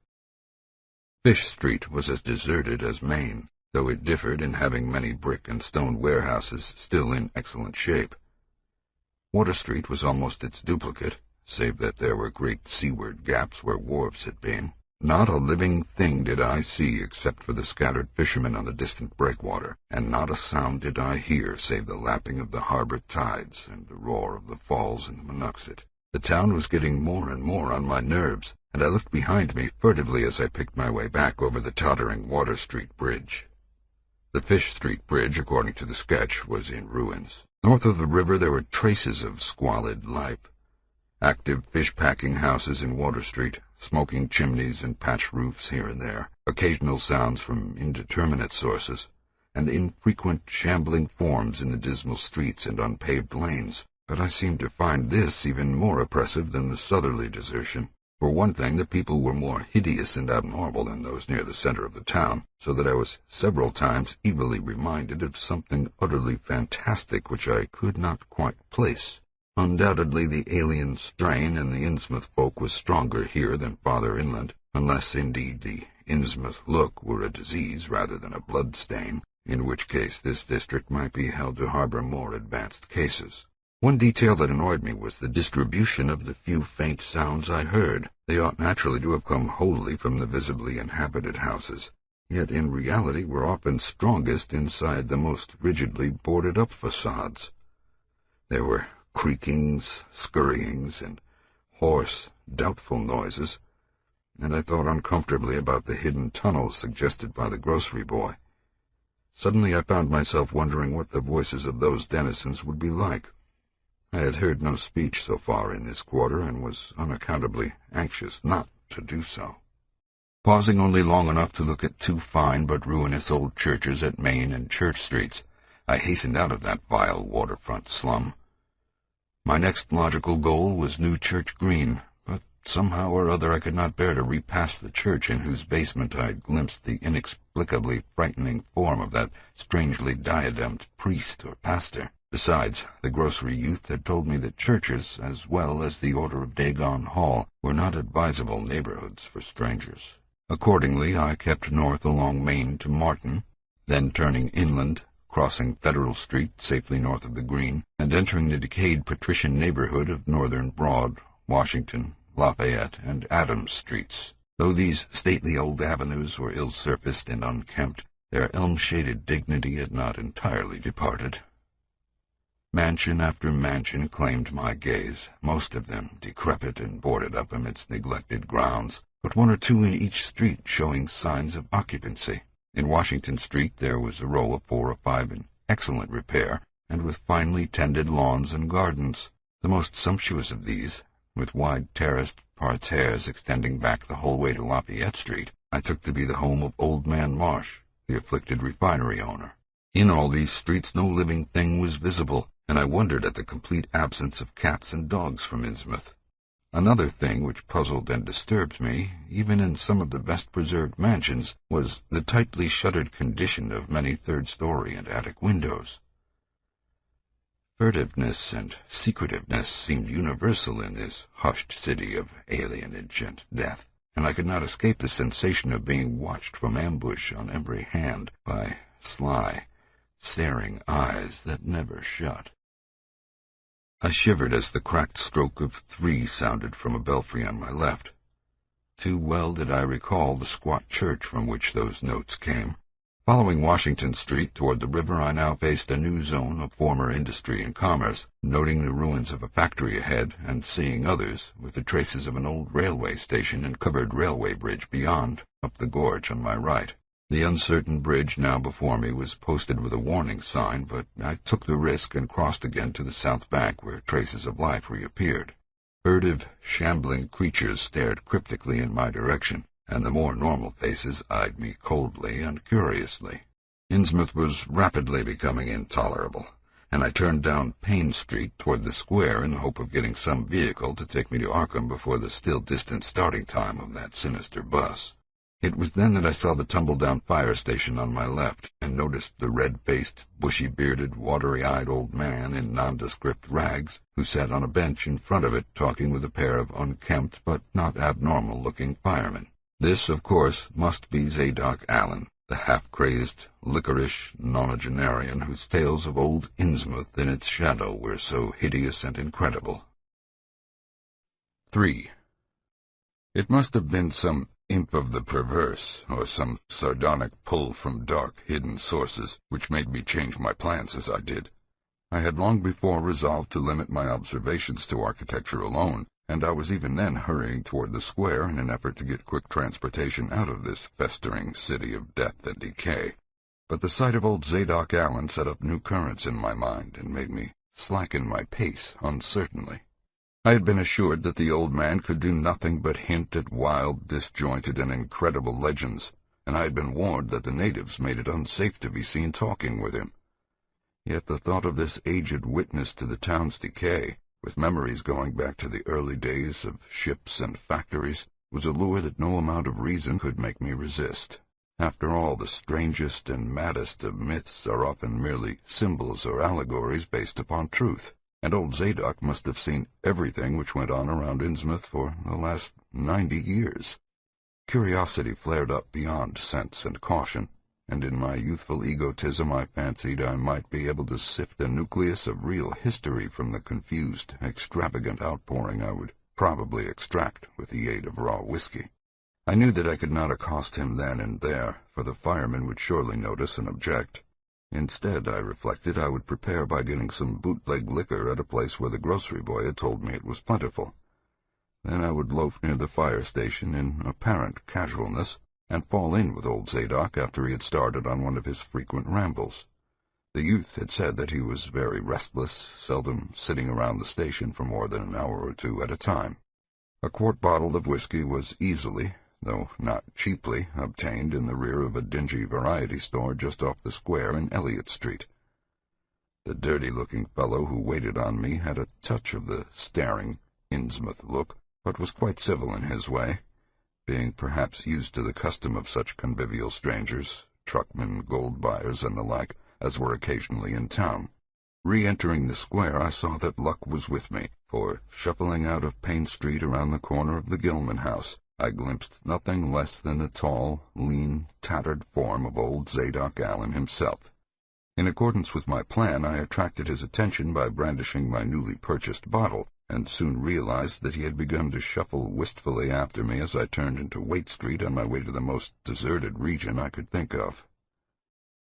Fish Street was as deserted as Main, though it differed in having many brick and stone warehouses still in excellent shape. Water Street was almost its duplicate, save that there were great seaward gaps where wharves had been. Not a living thing did I see except for the scattered fishermen on the distant breakwater, and not a sound did I hear save the lapping of the harbor tides and the roar of the falls in the Monoxet. The town was getting more and more on my nerves, and I looked behind me furtively as I picked my way back over the tottering Water Street Bridge. The Fish Street Bridge, according to the sketch, was in ruins. North of the river there were traces of squalid life. Active fish-packing houses in Water Street, smoking chimneys and patch roofs here and there, occasional sounds from indeterminate sources, and infrequent shambling forms in the dismal streets and unpaved lanes. But I seemed to find this even more oppressive than the southerly desertion. For one thing, the people were more hideous and abnormal than those near the center of the town, so that I was several times evilly reminded of something utterly fantastic which I could not quite place. Undoubtedly the alien strain in the Innsmouth folk was stronger here than farther inland, unless indeed the Innsmouth look were a disease rather than a blood stain, in which case this district might be held to harbor more advanced cases. One detail that annoyed me was the distribution of the few faint sounds I heard. They ought naturally to have come wholly from the visibly inhabited houses, yet in reality were often strongest inside the most rigidly boarded-up facades. There were creakings, scurryings, and hoarse, doubtful noises, and I thought uncomfortably about the hidden tunnels suggested by the grocery boy. Suddenly I found myself wondering what the voices of those denizens would be like. I had heard no speech so far in this quarter, and was unaccountably anxious not to do so. Pausing only long enough to look at two fine but ruinous old churches at Main and Church Streets, I hastened out of that vile waterfront slum. My next logical goal was New Church Green, but somehow or other I could not bear to repass the church in whose basement I had glimpsed the inexplicably frightening form of that strangely diademed priest or pastor. Besides, the grocery youth had told me that churches, as well as the Order of Dagon Hall, were not advisable neighborhoods for strangers. Accordingly, I kept north along Main to Martin, then turning inland, crossing Federal Street safely north of the Green, and entering the decayed patrician neighborhood of Northern Broad, Washington, Lafayette, and Adams Streets. Though these stately old avenues were ill-surfaced and unkempt, their elm-shaded dignity had not entirely departed. Mansion after mansion claimed my gaze, most of them decrepit and boarded up amidst neglected grounds, but one or two in each street showing signs of occupancy. In Washington Street there was a row of 4 or 5 in excellent repair, and with finely tended lawns and gardens. The most sumptuous of these, with wide terraced parterres extending back the whole way to Lafayette Street, I took to be the home of Old Man Marsh, the afflicted refinery owner. In all these streets no living thing was visible, and I wondered at the complete absence of cats and dogs from Innsmouth. Another thing which puzzled and disturbed me, even in some of the best-preserved mansions, was the tightly shuttered condition of many third-story and attic windows. Furtiveness and secretiveness seemed universal in this hushed city of alienage and death, and I could not escape the sensation of being watched from ambush on every hand by sly, staring eyes that never shut. I shivered as the cracked stroke of 3 sounded from a belfry on my left. Too well did I recall the squat church from which those notes came. Following Washington Street toward the river, I now faced a new zone of former industry and commerce, noting the ruins of a factory ahead and seeing others, with the traces of an old railway station and covered railway bridge beyond, up the gorge on my right. The uncertain bridge now before me was posted with a warning sign, but I took the risk and crossed again to the south bank where traces of life reappeared. Furtive, shambling creatures stared cryptically in my direction, and the more normal faces eyed me coldly and curiously. Innsmouth was rapidly becoming intolerable, and I turned down Payne Street toward the square in the hope of getting some vehicle to take me to Arkham before the still distant starting time of that sinister bus. It was then that I saw the tumble-down fire station on my left, and noticed the red-faced, bushy-bearded, watery-eyed old man in nondescript rags, who sat on a bench in front of it talking with a pair of unkempt but not abnormal-looking firemen. This, of course, must be Zadok Allen, the half-crazed, licorice nonagenarian whose tales of old Innsmouth in its shadow were so hideous and incredible. 3. It must have been some imp of the perverse, or some sardonic pull from dark, hidden sources, which made me change my plans as I did. I had long before resolved to limit my observations to architecture alone, and I was even then hurrying toward the square in an effort to get quick transportation out of this festering city of death and decay. But the sight of old Zadok Allen set up new currents in my mind and made me slacken my pace uncertainly. I had been assured that the old man could do nothing but hint at wild, disjointed, and incredible legends, and I had been warned that the natives made it unsafe to be seen talking with him. Yet the thought of this aged witness to the town's decay, with memories going back to the early days of ships and factories, was a lure that no amount of reason could make me resist. After all, the strangest and maddest of myths are often merely symbols or allegories based upon truth. And old Zadok must have seen everything which went on around Innsmouth for the last 90 years. Curiosity flared up beyond sense and caution, and in my youthful egotism I fancied I might be able to sift a nucleus of real history from the confused, extravagant outpouring I would probably extract with the aid of raw whiskey. I knew that I could not accost him then and there, for the firemen would surely notice and object. Instead, I reflected, I would prepare by getting some bootleg liquor at a place where the grocery boy had told me it was plentiful. Then I would loaf near the fire station in apparent casualness, and fall in with old Zadok after he had started on one of his frequent rambles. The youth had said that he was very restless, seldom sitting around the station for more than an hour or two at a time. A quart bottle of whiskey was easily, though not cheaply, obtained in the rear of a dingy variety store just off the square in Elliott Street. The dirty-looking fellow who waited on me had a touch of the staring Innsmouth look, but was quite civil in his way, being perhaps used to the custom of such convivial strangers, truckmen, gold buyers, and the like, as were occasionally in town. Re-entering the square, I saw that luck was with me, for, shuffling out of Payne Street around the corner of the Gilman house, I glimpsed nothing less than the tall, lean, tattered form of old Zadok Allen himself. In accordance with my plan, I attracted his attention by brandishing my newly purchased bottle, and soon realized that he had begun to shuffle wistfully after me as I turned into Waite Street on my way to the most deserted region I could think of.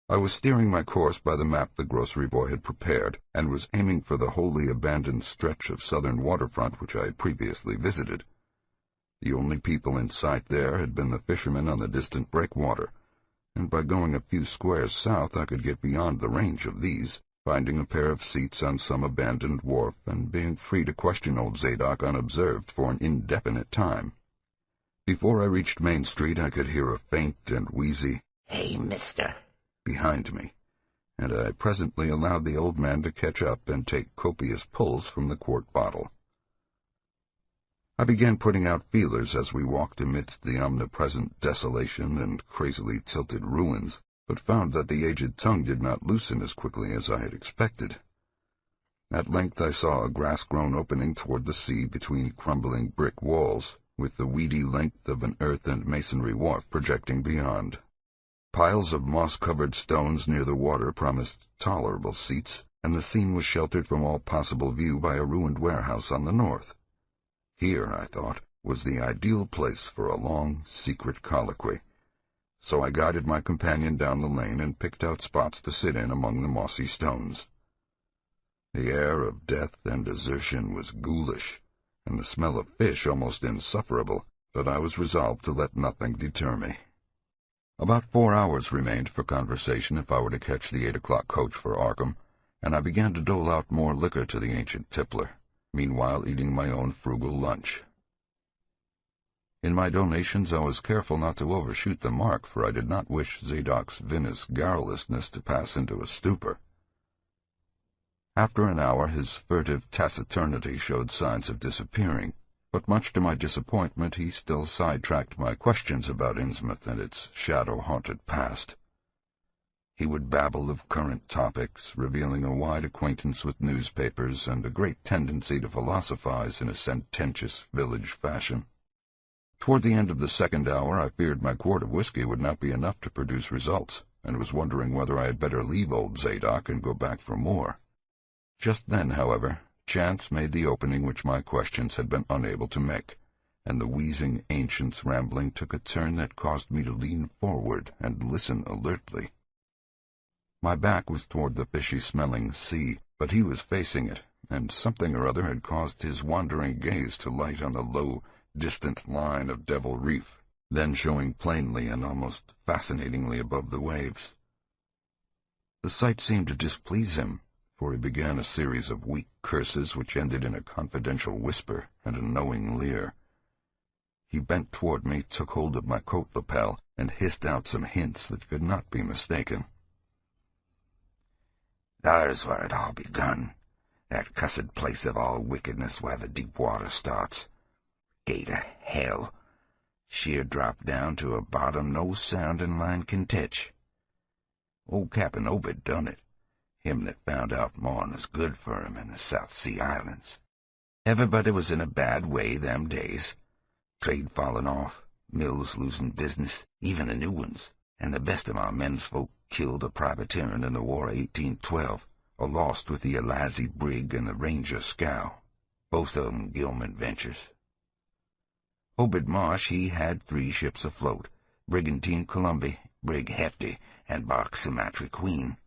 I was steering my course by the map the grocery boy had prepared, and was aiming for the wholly abandoned stretch of southern waterfront which I had previously visited. The only people in sight there had been the fishermen on the distant breakwater, and by going a few squares south I could get beyond the range of these, finding a pair of seats on some abandoned wharf and being free to question old Zadok unobserved for an indefinite time. Before I reached Main Street I could hear a faint and wheezy, "Hey, mister," behind me, and I presently allowed the old man to catch up and take copious pulls from the quart bottle. I began putting out feelers as we walked amidst the omnipresent desolation and crazily tilted ruins, but found that the aged tongue did not loosen as quickly as I had expected. At length I saw a grass-grown opening toward the sea between crumbling brick walls, with the weedy length of an earth and masonry wharf projecting beyond. Piles of moss-covered stones near the water promised tolerable seats, and the scene was sheltered from all possible view by a ruined warehouse on the north. Here, I thought, was the ideal place for a long, secret colloquy. so I guided my companion down the lane and picked out spots to sit in among the mossy stones. The air of death and desertion was ghoulish, and the smell of fish almost insufferable, but I was resolved to let nothing deter me. About 4 hours remained for conversation if I were to catch the 8 o'clock coach for Arkham, and I began to dole out more liquor to the ancient tippler, meanwhile eating my own frugal lunch. In my donations I was careful not to overshoot the mark, for I did not wish Zadok's vinous garrulousness to pass into a stupor. After an hour his furtive taciturnity showed signs of disappearing, but much to my disappointment he still sidetracked my questions about Innsmouth and its shadow-haunted past. He would babble of current topics, revealing a wide acquaintance with newspapers and a great tendency to philosophize in a sententious village fashion. Toward the end of the second hour I feared my quart of whiskey would not be enough to produce results, and was wondering whether I had better leave old Zadok and go back for more. Just then, however, chance made the opening which my questions had been unable to make, and the wheezing ancient's rambling took a turn that caused me to lean forward and listen alertly. My back was toward the fishy-smelling sea, but he was facing it, and something or other had caused his wandering gaze to light on the low, distant line of Devil Reef, then showing plainly and almost fascinatingly above the waves. The sight seemed to displease him, for he began a series of weak curses which ended in a confidential whisper and a knowing leer. He bent toward me, took hold of my coat lapel, and hissed out some hints that could not be mistaken. "There's where it all begun, that cussed place of all wickedness where the deep water starts. Gate of hell. Sheer drop down to a bottom no sound in line can touch. Old Cap'n Obed done it, him that found out more'n was good for him in the South Sea Islands. Everybody was in a bad way them days. Trade falling off, mills losing business, even the new ones, and the best of our men's folk killed or privateering in the War of 1812, or lost with the Elizy brig and the Ranger scow, both of 'em Gilman ventures. Obed Marsh, he had 3 ships afloat, Brigantine Columbia, Brig Hefty, and bark Sumatra Queen.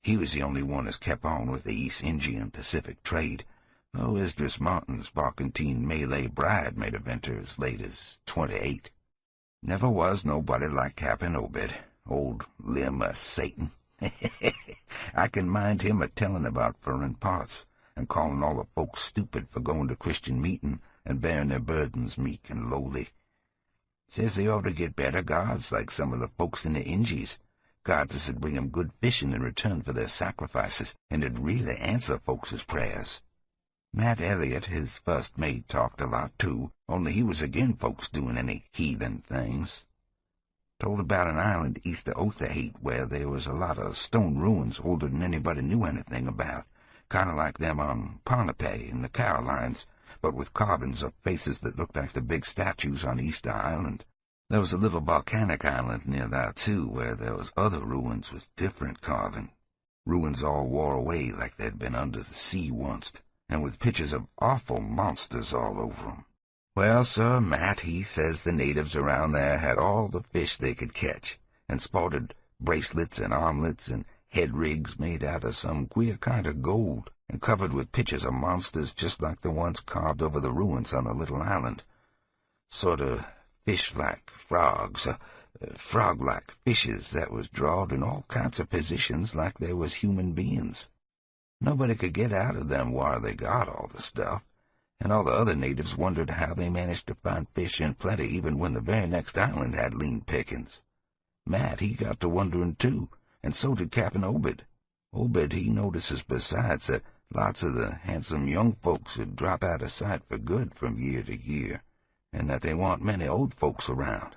He was the only one as kept on with the East Indian Pacific trade, though Esdras Martin's barkentine Malay Bride made a venture as late as 28. Never was nobody like Cap'n Obed, old limb of Satan. I can mind him a-telling about foreign parts, and calling all the folks stupid for going to Christian meeting and bearing their burdens meek and lowly. Says they ought to get better gods like some of the folks in the Injies, gods that'd bring 'em good fishing in return for their sacrifices, and 'd really answer folks' prayers. Matt Elliott, his first mate, talked a lot too, only he was agin folks doing any heathen things. Told about an island east of Otaheite where there was a lot of stone ruins older than anybody knew anything about, kind of like them on Ponape in the Carolines, but with carvings of faces that looked like the big statues on Easter Island. There was a little volcanic island near there, too, where there was other ruins with different carving. Ruins all wore away like they'd been under the sea once, and with pictures of awful monsters all over 'em. Well, sir, Matt, he says the natives around there had all the fish they could catch, and sported bracelets and armlets and head rigs made out of some queer kind of gold, and covered with pictures of monsters just like the ones carved over the ruins on the little island. Sort of fish-like frogs, frog-like fishes that was drawed in all kinds of positions like they was human beings. Nobody could get out of them where they got all the stuff, and all the other natives wondered how they managed to find fish in plenty even when the very next island had lean pickings. Matt, he got to wondering too, and so did Cap'n Obed. Obed, he notices besides that lots of the handsome young folks would drop out of sight for good from year to year, and that they want many old folks around.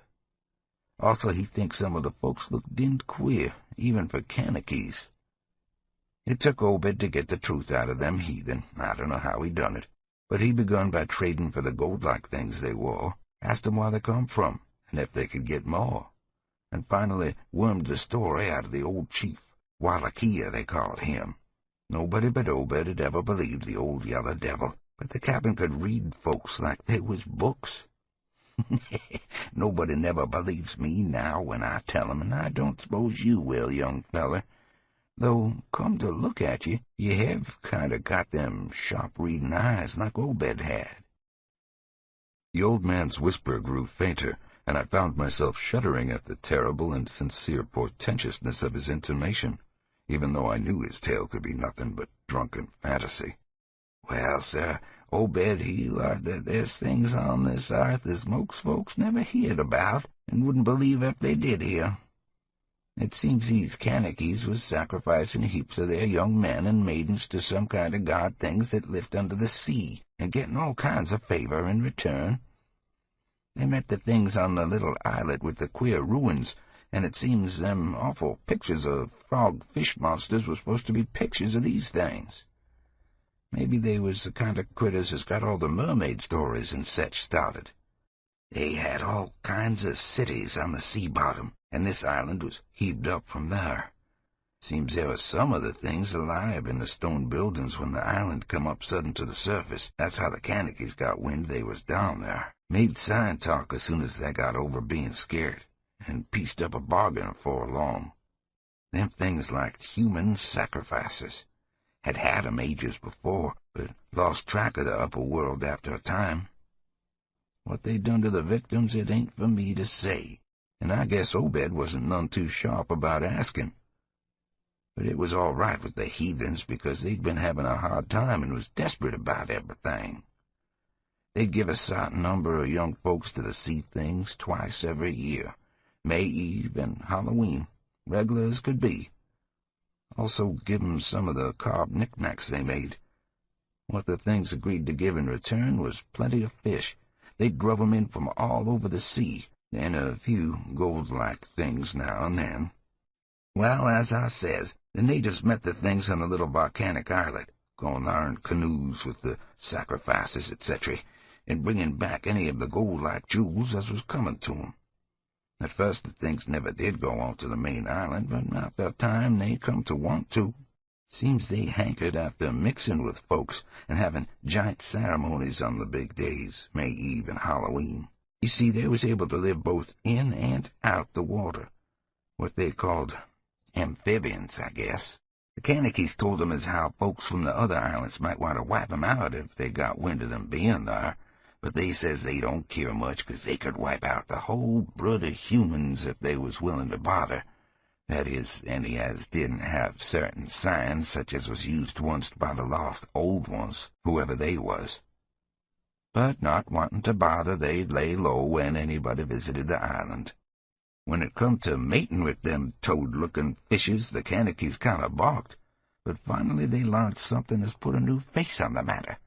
Also, he thinks some of the folks look dinned queer, even for Kanakees. It took Obed to get the truth out of them heathen. I don't know how he done it, but he begun by trading for the gold-like things they wore, asked 'em where they come from, and if they could get more, and finally wormed the story out of the old chief. Wallachia, they called him. Nobody but Obed had ever believed the old yellow devil, but the captain could read folks like they was books. Nobody never believes me now when I tell 'em, and I don't suppose you will, young feller. Though, come to look at you, you have kind got them sharp-reading eyes like Obed had." The old man's whisper grew fainter, and I found myself shuddering at the terrible and sincere portentousness of his intimation, even though I knew his tale could be nothing but drunken fantasy. "Well, sir, Obed he learned that there's things on this earth as most folks never heard about, and wouldn't believe if they did hear. It seems these Kanakys was sacrificing heaps of their young men and maidens to some kind of god things that lived under the sea, and getting all kinds of favor in return. They met the things on the little islet with the queer ruins, and it seems them awful pictures of frog-fish monsters was supposed to be pictures of these things. Maybe they was the kind of critters as got all the mermaid stories and such started. They had all kinds of cities on the sea bottom, and this island was heaved up from there. Seems there was some of the things alive in the stone buildings when the island come up sudden to the surface. That's how the Kanakys got wind they was down there. Made sign talk as soon as they got over being scared, and pieced up a bargain afore long. Them things like human sacrifices. Had 'em ages before, but lost track of the upper world after a time. What they done to the victims it ain't for me to say, and I guess Obed wasn't none too sharp about asking. But it was all right with the heathens because they'd been having a hard time and was desperate about everything. They'd give a certain number of young folks to the sea things twice every year, May Eve and Halloween, regular as could be. Also give 'em some of the carved knickknacks they made. What the things agreed to give in return was plenty of fish. They drove 'em in from all over the sea, and a few gold-like things now and then. Well, as I says, the natives met the things on a little volcanic islet, going there in canoes with the sacrifices, etc., and bringing back any of the gold-like jewels as was coming to 'em. At first the things never did go on to the main island, but after a time they come to want to. Seems they hankered after mixing with folks and having giant ceremonies on the big days, May Eve and Halloween. You see, they was able to live both in and out the water, what they called amphibians, I guess. The Kanakys told 'em as how folks from the other islands might want to wipe 'em out if they got wind of them being there, but they says they don't care much 'cause they could wipe out the whole brood of humans if they was willing to bother. That is, any as didn't have certain signs such as was used once by the lost old ones, whoever they was. But not wanting to bother, they'd lay low when anybody visited the island. When it come to mating with them toad-looking fishes, the Kanakys kind of balked, but finally they learned something as put a new face on the matter.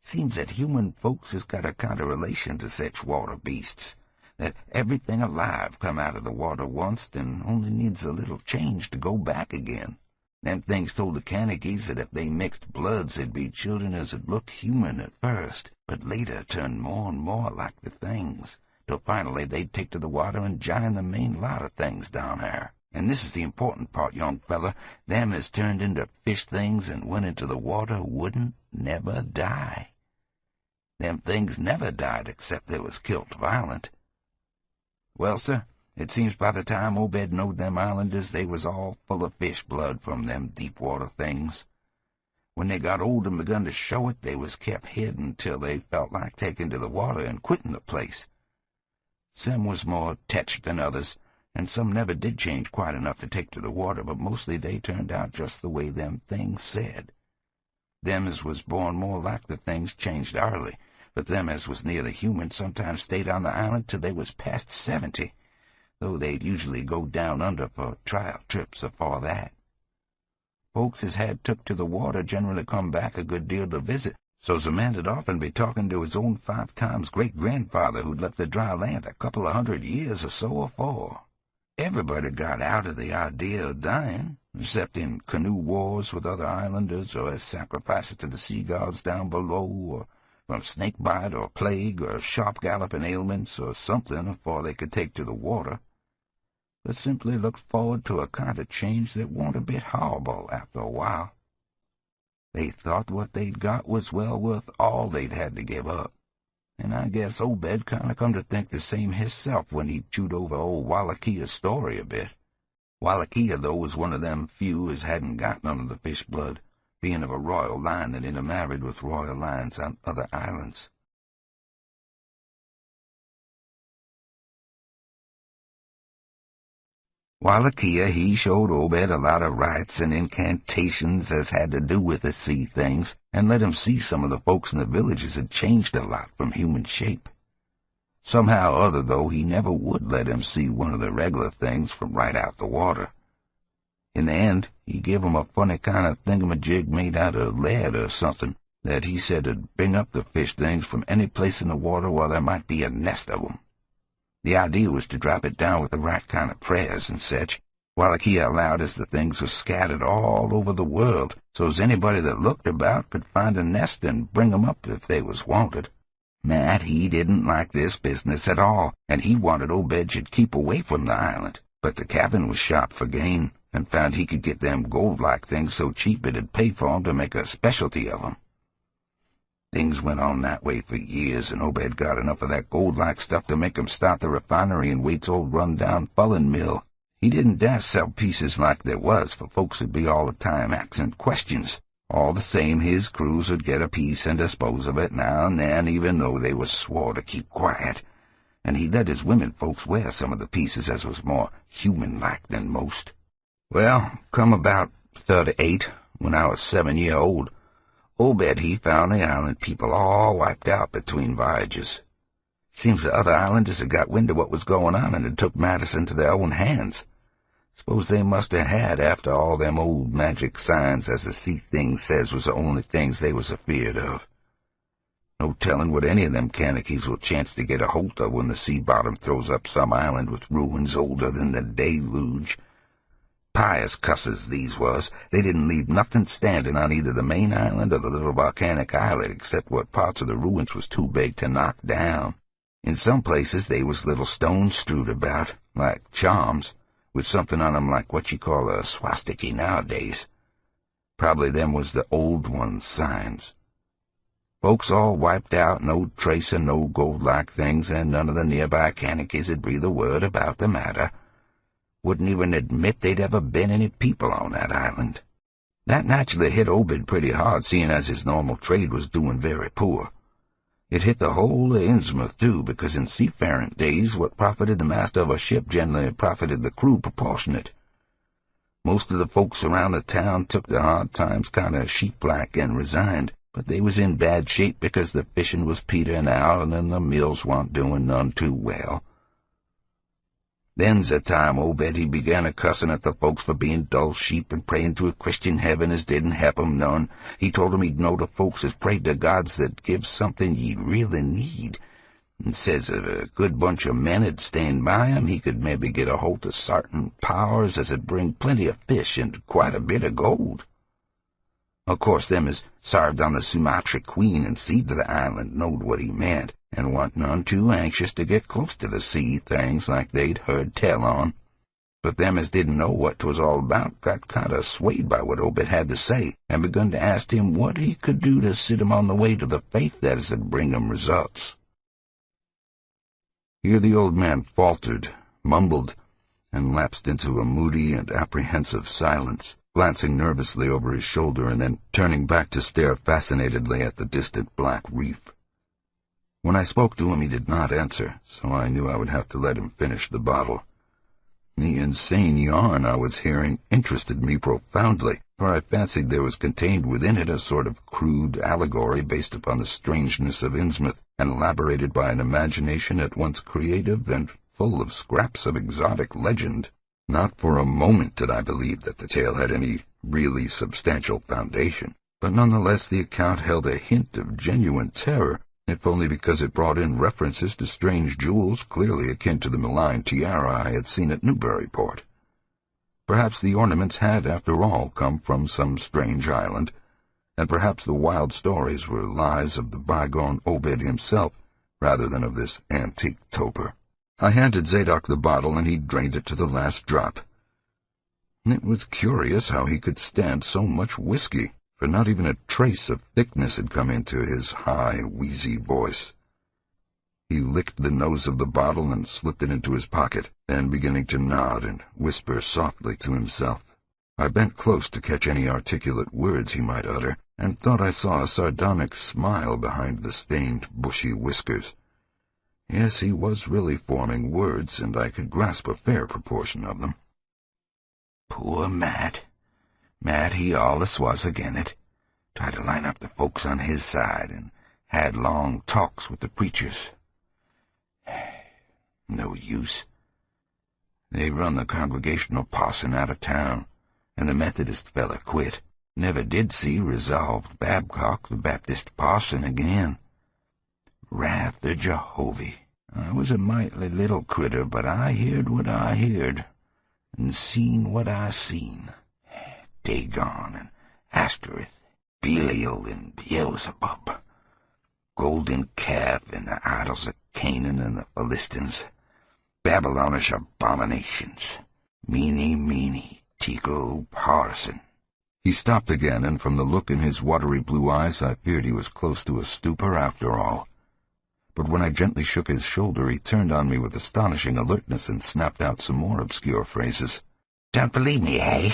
Seems that human folks has got a kind of relation to such water beasts, that everything alive come out of the water once and only needs a little change to go back again. Them things told the Kanakys that if they mixed bloods, they'd be children as'd look human at first, but later turn more and more like the things, till finally they'd take to the water and join the main lot of things down there. And this is the important part, young feller. Them as turned into fish things and went into the water wouldn't never die. Them things never died except they was killed violent. Well, sir, it seems by the time Obed knowed them islanders, they was all full of fish blood from them deep-water things. When they got old and begun to show it, they was kept hidden till they felt like taking to the water and quitting the place. Some was more tetched than others, and some never did change quite enough to take to the water, but mostly they turned out just the way them things said. Them as was born more like the things changed early, but them as was nearly human sometimes stayed on the island till they was past 70, though they'd usually go down under for trial trips afore that. Folks as had took to the water generally come back a good deal to visit, so's a man'd often be talking to his own 5 times great-grandfather who'd left the dry land a couple of 100 years or so afore. Everybody got out of the idea of dying, except in canoe wars with other islanders or as sacrifices to the sea gods down below, or from snake bite or plague or sharp galloping ailments or something afore they could take to the water, but simply looked forward to a kind of change that warn't a bit horrible after a while. They thought what they'd got was well worth all they'd had to give up. and I guess Obed kinda come to think the same hisself when he chewed over old Wallachiyah's story a bit. Wallachiyah, though, was one of them few as hadn't got none of the fish blood, being of a royal line that intermarried with royal lines on other islands. Wallachiyah, he showed Obed a lot of rites and incantations as had to do with the sea things, and let him see some of the folks in the villages had changed a lot from human shape. Somehow or other, though, he never would let him see one of the regular things from right out the water. In the end, he gave him a funny kind of thingamajig made out of lead or something that he said would bring up the fish things from any place in the water where there might be a nest of 'em. The idea was to drop it down with the right kind of prayers and such, Wallachiyah allowed as the things were scattered all over the world, so's anybody that looked about could find a nest and bring 'em up if they was wanted. Matt, he didn't like this business at all, and he wanted Obed should keep away from the island, but the captain was sharp for gain, and found he could get them gold-like things so cheap it'd pay for 'em to make a specialty of 'em. Things went on that way for years, and Obed got enough of that gold-like stuff to make him start the refinery in Waite's old run-down fulling mill. He didn't dare sell pieces like there was, for folks would be all the time asking questions. All the same, his crews would get a piece and dispose of it now and then, even though they was swore to keep quiet. And he let his women folks wear some of the pieces as was more human-like than most. Well, come about 38, when I was 7-year-old, Obed he found the island people all wiped out between voyages. Seems the other islanders had got wind of what was going on and had took matters into their own hands. Suppose they must have had after all them old magic signs as the sea things says was the only things they was afeard of. No telling what any of them Kanakies will chance to get a holt of when the sea bottom throws up some island with ruins older than the deluge. Pious cusses these was. They didn't leave nothing standing on either the main island or the little volcanic islet except what parts of the ruins was too big to knock down. In some places they was little stones strewed about, like charms, with something on 'em like what you call a swastika nowadays. Probably them was the old ones' signs. Folks all wiped out, no trace of no gold-like things, and none of the nearby Kanakies would breathe a word about the matter. Wouldn't even admit they'd ever been any people on that island. That naturally hit Obed pretty hard, seeing as his normal trade was doing very poor. It hit the whole of Innsmouth, too, because in seafaring days what profited the master of a ship generally profited the crew proportionate. Most of the folks around the town took the hard times kind of sheep-like and resigned, but they was in bad shape because the fishing was petering out and the mills warn't doing none too well. Then's the time Obed he began a-cussin' at the folks for being dull sheep and praying to a Christian heaven as didn't help 'em none. He told 'em he'd know the folks as prayed to gods that give something ye'd really need, and says if a good bunch of men had stand by him, he could maybe get a holt of sartain powers as'd bring plenty of fish and quite a bit of gold. Of course, them as sarved on the Sumatry Queen and seed to the island knowed what he meant, and wa'n't none too anxious to get close to the sea things like they'd heard tell on. But them as didn't know what 'twas all about got kind of swayed by what Obed had to say, and begun to ask him what he could do to set him on the way to the faith that is'd bring him results. Here the old man faltered, mumbled, and lapsed into a moody and apprehensive silence, glancing nervously over his shoulder and then turning back to stare fascinatedly at the distant black reef. When I spoke to him, he did not answer, so I knew I would have to let him finish the bottle. The insane yarn I was hearing interested me profoundly, for I fancied there was contained within it a sort of crude allegory based upon the strangeness of Innsmouth, and elaborated by an imagination at once creative and full of scraps of exotic legend. Not for a moment did I believe that the tale had any really substantial foundation, but nonetheless the account held a hint of genuine terror, if only because it brought in references to strange jewels clearly akin to the malign tiara I had seen at Newburyport. Perhaps the ornaments had, after all, come from some strange island, and perhaps the wild stories were lies of the bygone Obed himself, rather than of this antique toper. I handed Zadok the bottle, and he drained it to the last drop. It was curious how he could stand so much whiskey, for not even a trace of thickness had come into his high, wheezy voice. He licked the nose of the bottle and slipped it into his pocket, then beginning to nod and whisper softly to himself. I bent close to catch any articulate words he might utter, and thought I saw a sardonic smile behind the stained, bushy whiskers. Yes, he was really forming words, and I could grasp a fair proportion of them. Poor Matt. Matt, he allus was agin it. Tried to line up the folks on his side, and had long talks with the preachers. No use. They run the Congregational parson out of town, and the Methodist fella quit. Never did see resolved Babcock, the Baptist parson, again. Wrath of Jehovah. I was a mighty little critter, but I heard what I heard, and seen what I seen. Dagon and Ashtoreth, Belial and Beelzebub, golden calf and the idols of Canaan and the Philistines, Babylonish abominations, meeny, tickle, parson. He stopped again, and from the look in his watery blue eyes I feared he was close to a stupor after all. But when I gently shook his shoulder, he turned on me with astonishing alertness and snapped out some more obscure phrases. Don't believe me, eh?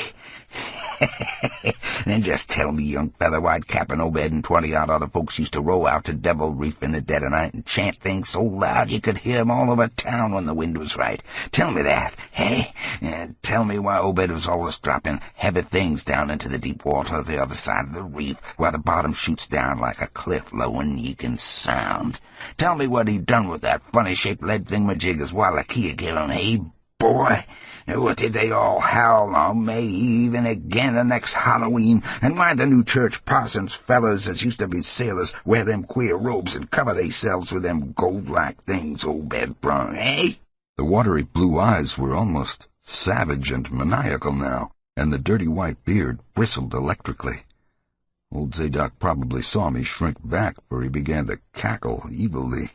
Then just tell me, young feller, why'd Cap'n Obed and 20-odd other folks used to row out to Devil Reef in the dead of night and chant things so loud you could hear 'em all over town when the wind was right. Tell me that, eh? And tell me why Obed was always dropping heavy things down into the deep water the other side of the reef, where the bottom shoots down like a cliff low and ye can sound. Tell me what he done with that funny-shaped lead thingamajig as Wallachia gave him, eh, boy? What did they all howl on May Eve and again the next Halloween? And why the new church parsons fellers as used to be sailors wear them queer robes and cover theyselves with them gold-like things Obed brung, eh? The watery blue eyes were almost savage and maniacal now, and the dirty white beard bristled electrically. Old Zadok probably saw me shrink back, for he began to cackle evilly.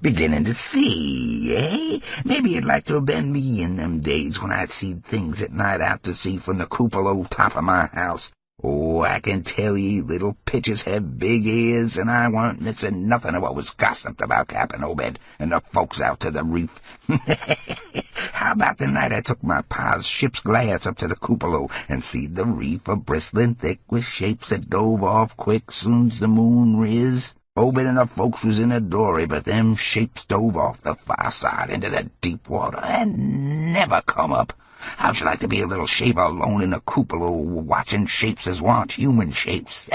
Beginning to see, eh? Maybe you'd like to have been me in them days when I'd seen things at night out to sea from the cupola top of my house. Oh, I can tell ye, little pitchers have big ears, and I warn't missing nothing of what was gossiped about Cap'n Obed and the folks out to the reef. How about the night I took my pa's ship's glass up to the cupola and seed the reef a-bristling thick with shapes that dove off quick soon's the moon riz? Obed and the folks was in a dory, but them shapes dove off the far side into the deep water and never come up. How'd you like to be a little shaver alone in a cupola watching shapes as warn't human shapes?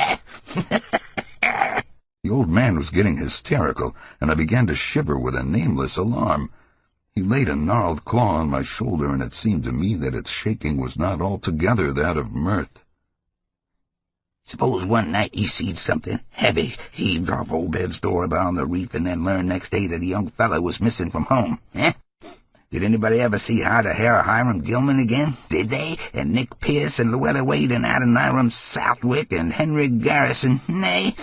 The old man was getting hysterical, and I began to shiver with a nameless alarm. He laid a gnarled claw on my shoulder, and it seemed to me that its shaking was not altogether that of mirth. Suppose one night he seed something heavy heaved off Obed's door on the reef and then learned next day that a young fellow was missing from home, eh? Did anybody ever see Hide of Hiram Gilman again? Did they? And Nick Pierce and Llewellyn Wade and Adoniram Southwick and Henry Garrison? Nay.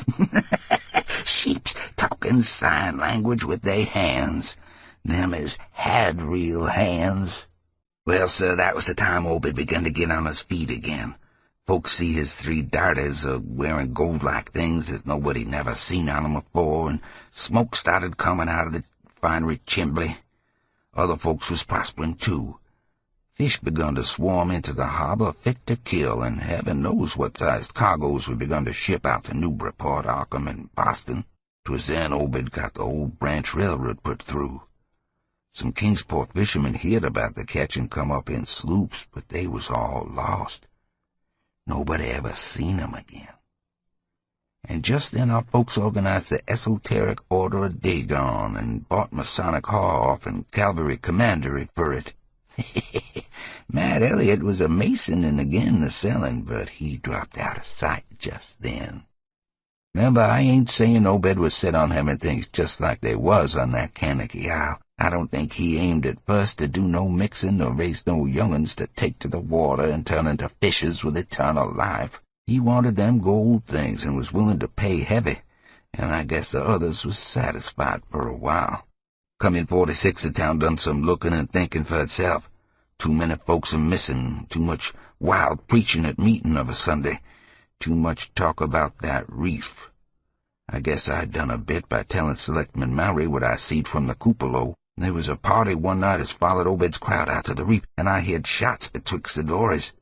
Sheeps talking sign language with their hands. Them as had real hands. Well, sir, that was the time Obed begun to get on his feet again. Folks see his 3 darters wearing gold-like things that nobody never seen on 'em before, and smoke started coming out of the finery chimbley. Other folks was prospering, too. Fish begun to swarm into the harbor fit to kill, and heaven knows what sized cargoes we begun to ship out to Newburyport, Arkham, and Boston. 'Twas then Obed got the Old Branch Railroad put through. Some Kingsport fishermen heard about the catch and come up in sloops, but they was all lost. Nobody ever seen 'em again. And just then our folks organized the Esoteric Order of Dagon and bought Masonic Haw and Cavalry Commandery for it. Matt Elliott was a mason and again the selling, but he dropped out of sight just then. Remember, I ain't saying Obed was set on having things just like they was on that Kanaki Isle. I don't think he aimed at first to do no mixing or raise no young'uns to take to the water and turn into fishes with eternal life. He wanted them gold things and was willing to pay heavy, and I guess the others was satisfied for a while. Come in 46, the town done some looking and thinking for itself. Too many folks are missing, too much wild preaching at meeting of a Sunday, too much talk about that reef. I guess I'd done a bit by telling Selectman Mowry what I seed from the cupola. There was a party one night as followed Obed's crowd out to the reap, and I heard shots betwixt the doors.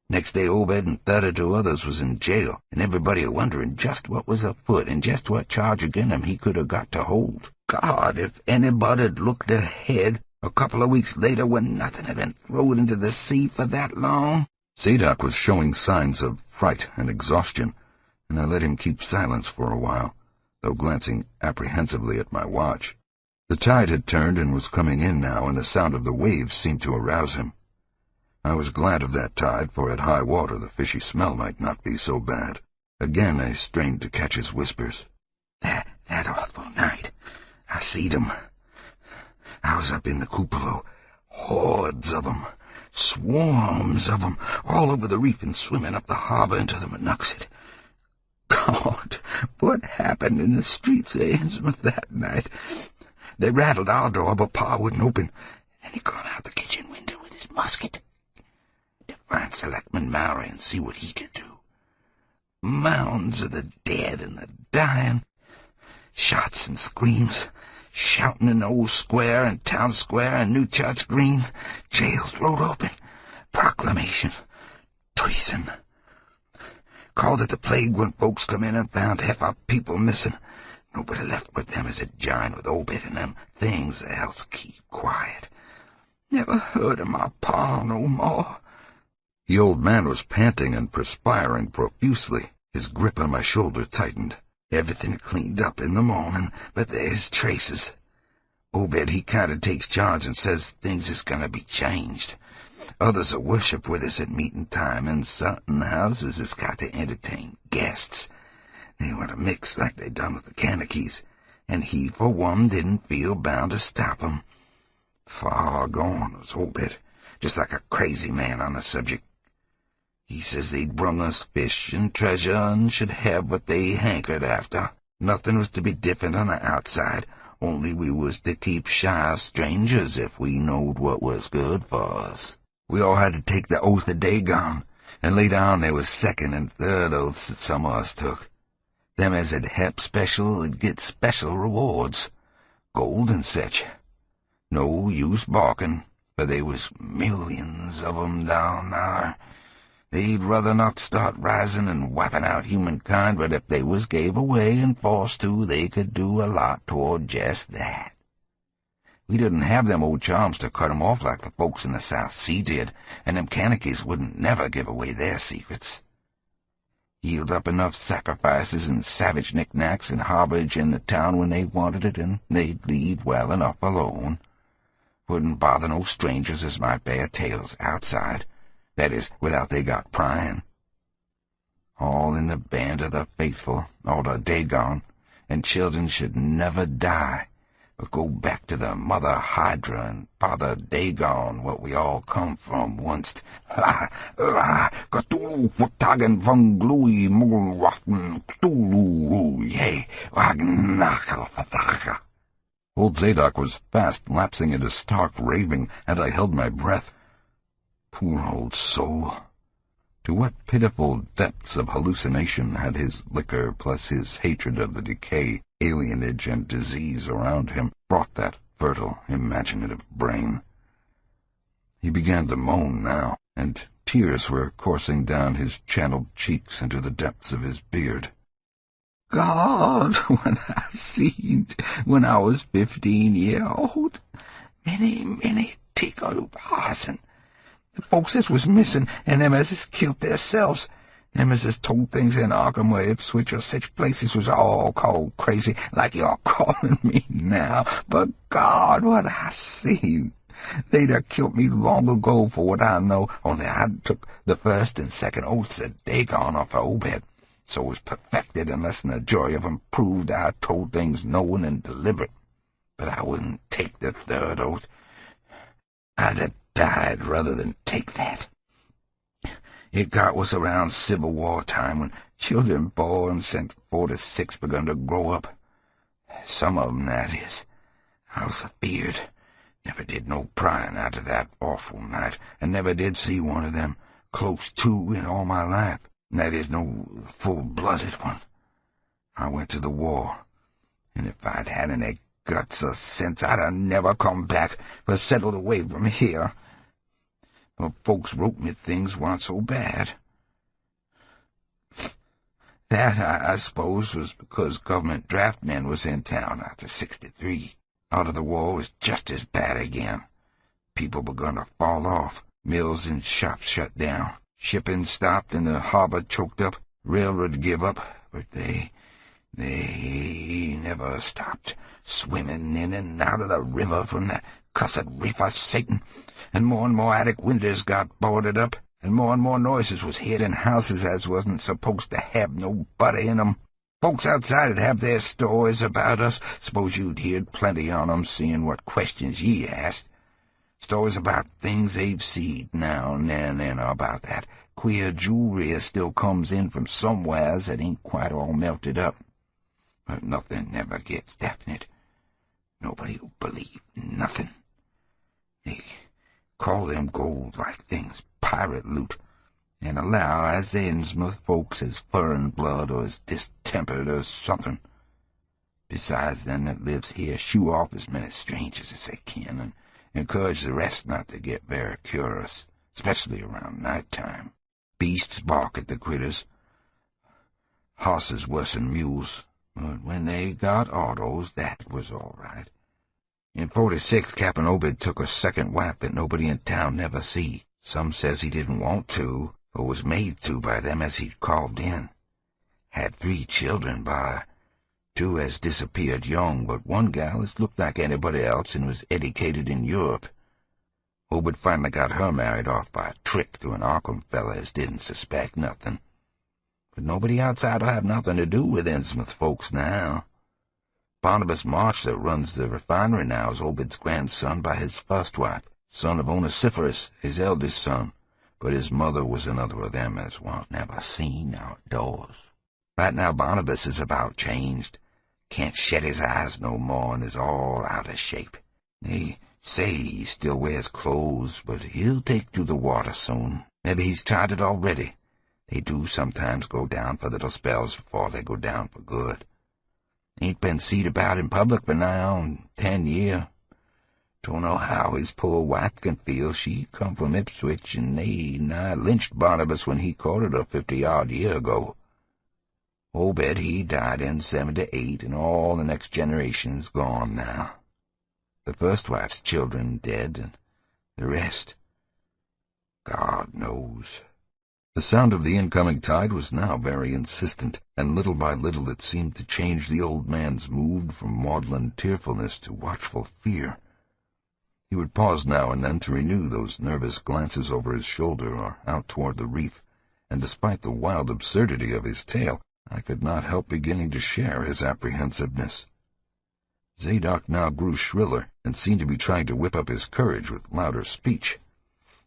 Next day Obed and 32 others was in jail, and everybody a-wondering just what was afoot and just what charge agin him he could have got to hold. God, if anybody'd looked ahead a couple of weeks later when nothing had been thrown into the sea for that long. Zadok was showing signs of fright and exhaustion, and I let him keep silence for a while, though glancing apprehensively at my watch. The tide had turned and was coming in now, and the sound of the waves seemed to arouse him. I was glad of that tide, for at high water the fishy smell might not be so bad. Again I strained to catch his whispers. That awful night, I seed 'em. I was up in the cupola, hordes of 'em, swarms of 'em, all over the reef and swimming up the harbor into the Monuxet. God, what happened in the streets of Innsmouth that night? They rattled our door, but Pa wouldn't open, and he come out the kitchen window with his musket to find Selectman Mowry and see what he could do. Mounds of the dead and the dying, shots and screams, shouting in the old square and town square and New Church Green, jails rolled open, proclamation, treason. Called it the plague when folks come in and found half our people missing. Nobody left but them as had jined with Obed and them things that else keep quiet. Never heard of my pa no more. The old man was panting and perspiring profusely. His grip on my shoulder tightened. Everything cleaned up in the morning, but there's traces. Obed, he kind of takes charge and says things is gonna be changed. Others will worship with us at meeting time, and certain houses has got to entertain guests. They want to mix like they done with the Kanakys, and he, for one, didn't feel bound to stop 'em. Far gone was Obed, just like a crazy man on the subject. He says they'd brung us fish and treasure and should have what they hankered after. Nothing was to be different on the outside, only we was to keep shy of strangers if we knowed what was good for us. We all had to take the oath of Dagon, and later on there was second and third oaths that some of us took. Them as had helped special would get special rewards, gold and such. No use balking, for they was millions of 'em down there. They'd rather not start rising and wiping out humankind, but if they was gave away and forced to, they could do a lot toward just that. We didn't have them old charms to cut 'em off like the folks in the South Sea did, and them Kanakys wouldn't never give away their secrets. Yield up enough sacrifices and savage knickknacks and harborage in the town when they wanted it, and they'd leave well enough alone. Wouldn't bother no strangers as might bear tales outside, that is, without they got prying. All in the band of the faithful, or the Dagon, and children should never die, but go back to the Mother Hydra and Father Dagon, what we all come from once. Cthulhu Watagan von Glui Mulwaffen Cthulhu Ye Wagnaka. Old Zadok was fast lapsing into stark raving, and I held my breath. Poor old soul! To what pitiful depths of hallucination had his liquor plus his hatred of the decay, alienage, and disease around him brought that fertile, imaginative brain? He began to moan now, and tears were coursing down his channeled cheeks into the depths of his beard. God, what I seed when I was 15 year old. Many tickle parson. The folks as was missing, and them as has killed theirselves. Them as has told things in Arkham or Ipswich or such places was all called crazy, like you're calling me now. But God, what I seen. They'd have killed me long ago for what I know, only I took the first and second oaths of Dagon off of Obed. So it was perfected unless the majority of 'em proved I told things knowing and deliberate. But I wouldn't take the third oath. I'd have died rather than take that. It was around Civil War time when children born sent 4 to 6 begun to grow up. Some of 'em, that is. I was afeard. Never did no prying out of that awful night, and never did see one of them close to in all my life. That is, no full-blooded one. I went to the war, and if I'd had any guts or sense, I'd have never come back, but settled away from here. But folks wrote me things weren't so bad. That, I suppose, was because government draft men was in town after '63. Out of the war was just as bad again. People begun to fall off. Mills and shops shut down. Shipping stopped and the harbor choked up. Railroad give up, but they never stopped swimming in and out of the river from that cussed reef of Satan. And more attic windows got boarded up, and more noises was heard in houses as wasn't supposed to have nobody in 'em. Folks outside'd have their stories about us. Suppose you'd heard plenty on 'em, seeing what questions ye asked. Stories about things they've seed now and then, and about that queer jewelry as still comes in from somewheres that ain't quite all melted up. But nothing never gets definite. Nobody'll believe nothing. They call them gold-like things pirate loot, and allow as the Innsmouth folks is furrin blood or is distempered or something. Besides them that lives here shoo off as many strangers as they can, and encourage the rest not to get very curious, especially around night time. Beasts bark at the critters. Horses worse than mules, but when they got autos, that was all right. In '46, Captain Obed took a second wife that nobody in town never see. Some says he didn't want to, or was made to by them as he'd called in. Had 3 children by her. 2 has disappeared young, but one gal has looked like anybody else and was educated in Europe. Obed finally got her married off by a trick to an Arkham fella as didn't suspect nothing. But nobody outside'll have nothing to do with Innsmouth folks now. Barnabas March that runs the refinery now is Obed's grandson by his first wife, son of Onesiphorus, his eldest son, but his mother was another of them as wa'n't never seen outdoors. Right now Barnabas is about changed. Can't shed his eyes no more and is all out of shape. They say he still wears clothes, but he'll take to the water soon. Maybe he's tried it already. They do sometimes go down for little spells before they go down for good. Ain't been seed about in public for now 10 year. Don't know how his poor wife can feel. She come from Ipswich, and they nigh lynched Barnabas when he courted her 50-odd year ago. Obed, he died in '78, and all the next generation's gone now. The first wife's children dead, and the rest, God knows. The sound of the incoming tide was now very insistent, and little by little it seemed to change the old man's mood from maudlin tearfulness to watchful fear. He would pause now and then to renew those nervous glances over his shoulder or out toward the reef, and despite the wild absurdity of his tale, I could not help beginning to share his apprehensiveness. Zadok now grew shriller, and seemed to be trying to whip up his courage with louder speech.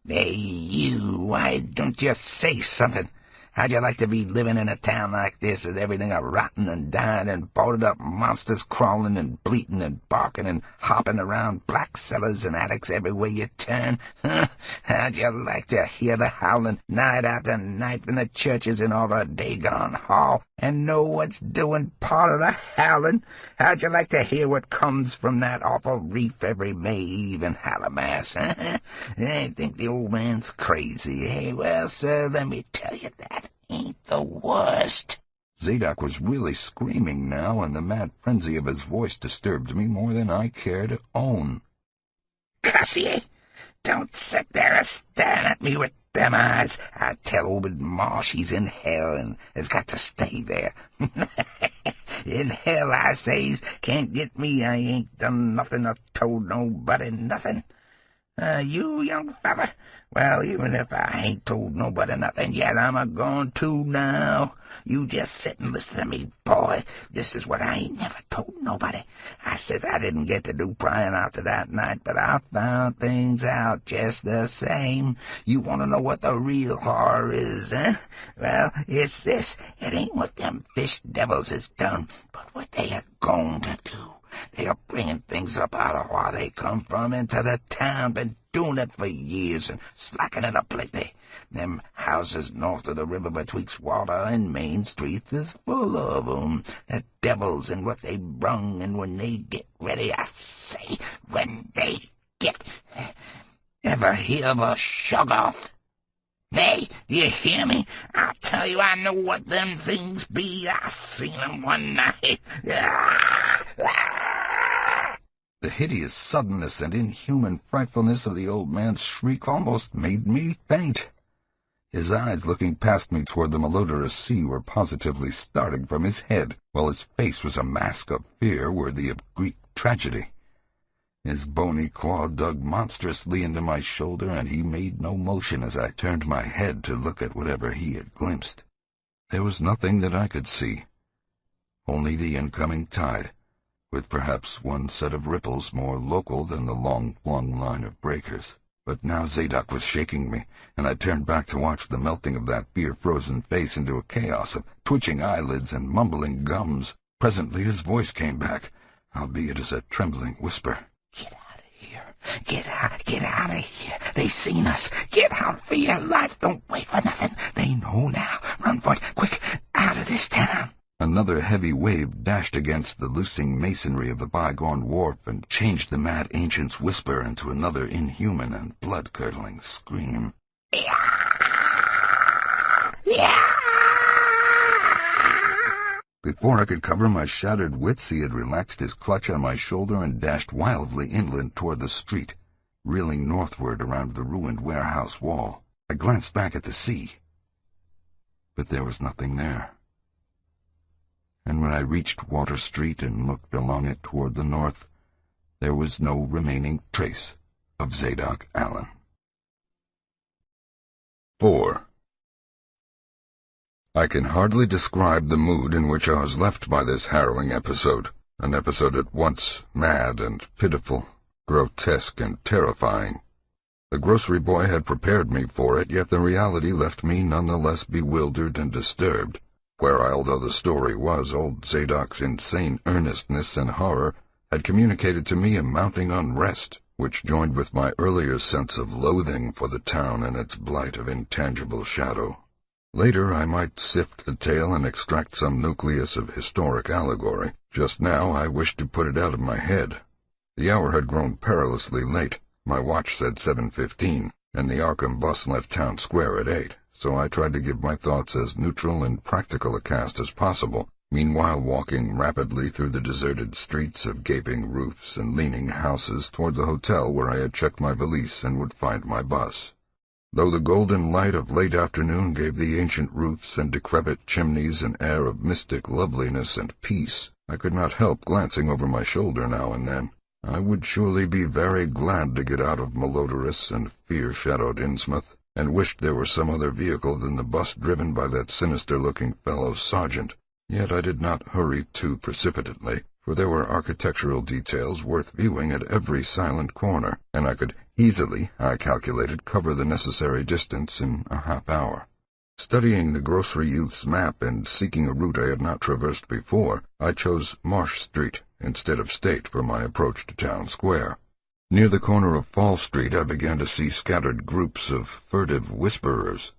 "Hey, you, why don't you say something? How'd you like to be living in a town like this with everything a-rotting and dying and boarded-up monsters crawling and bleating and barking and hopping around black cellars and attics everywhere you turn? Huh? How'd you like to hear the howling night after night from the churches in all the Dagon Hall and know what's doing part of the howling? How'd you like to hear what comes from that awful reef every May Eve and Hallowmass? Huh? I think the old man's crazy, eh? Well, sir, let me tell you that ain't the worst." Zadok was really screaming now, and the mad frenzy of his voice disturbed me more than I care to own. "Cuss ye! Don't sit there a-staring at me with them eyes. I tell Obed Marsh he's in hell and has got to stay there. In hell, I says, can't get me. I ain't done nothing or told nobody nothing. You, young feller? Well, even if I ain't told nobody nothing yet, I'm a-goin' to now. You just sit and listen to me, boy. This is what I ain't never told nobody. I says I didn't get to do pryin' after that night, but I found things out just the same. You want to know what the real horror is, eh? Well, it's this. It ain't what them fish devils has done, but what they are going to do. They are bringing things up out of where they come from into the town, been doing it for years and slacking it up lately. Them houses north of the river betwixt Water and Main Streets is full of 'em. The devil's in what they brung, and when they get ready, I say, when they get... Ever hear of a shoggoth? Hey, do you hear me? I tell you, I know what them things be. I seen 'em one night. The hideous suddenness and inhuman frightfulness of the old man's shriek almost made me faint. His eyes looking past me toward the malodorous sea were positively starting from his head, while his face was a mask of fear worthy of Greek tragedy. His bony claw dug monstrously into my shoulder, and he made no motion as I turned my head to look at whatever he had glimpsed. There was nothing that I could see, only the incoming tide, with perhaps one set of ripples more local than the long-flung line of breakers. But now Zadok was shaking me, and I turned back to watch the melting of that fear-frozen face into a chaos of twitching eyelids and mumbling gums. Presently his voice came back, albeit as a trembling whisper. Get out of here. Get out of here. They seen us. Get out for your life. Don't wait for nothing. They know now. Run for it. Quick, out of this town. Another heavy wave dashed against the loosing masonry of the bygone wharf and changed the mad ancient's whisper into another inhuman and blood-curdling scream. Before I could cover my shattered wits, he had relaxed his clutch on my shoulder and dashed wildly inland toward the street, reeling northward around the ruined warehouse wall. I glanced back at the sea, but there was nothing there. And when I reached Water Street and looked along it toward the north, there was no remaining trace of Zadok Allen. 4. I can hardly describe the mood in which I was left by this harrowing episode, an episode at once mad and pitiful, grotesque and terrifying. The grocery boy had prepared me for it, yet the reality left me none the less bewildered and disturbed. Puerile though the story was, old Zadok's insane earnestness and horror had communicated to me a mounting unrest, which joined with my earlier sense of loathing for the town and its blight of intangible shadow. Later I might sift the tale and extract some nucleus of historic allegory. Just now I wished to put it out of my head. The hour had grown perilously late. My watch said 7:15, and the Arkham bus left town square at 8, so I tried to give my thoughts as neutral and practical a cast as possible, meanwhile walking rapidly through the deserted streets of gaping roofs and leaning houses toward the hotel where I had checked my valise and would find my bus. Though the golden light of late afternoon gave the ancient roofs and decrepit chimneys an air of mystic loveliness and peace, I could not help glancing over my shoulder now and then. I would surely be very glad to get out of malodorous and fear-shadowed Innsmouth, and wished there were some other vehicle than the bus driven by that sinister-looking fellow sergeant. Yet I did not hurry too precipitately, for there were architectural details worth viewing at every silent corner, and I could easily, I calculated, cover the necessary distance in a half-hour. Studying the grocery youth's map and seeking a route I had not traversed before, I chose Marsh Street instead of State for my approach to Town Square. Near the corner of Fall Street I began to see scattered groups of furtive whisperers,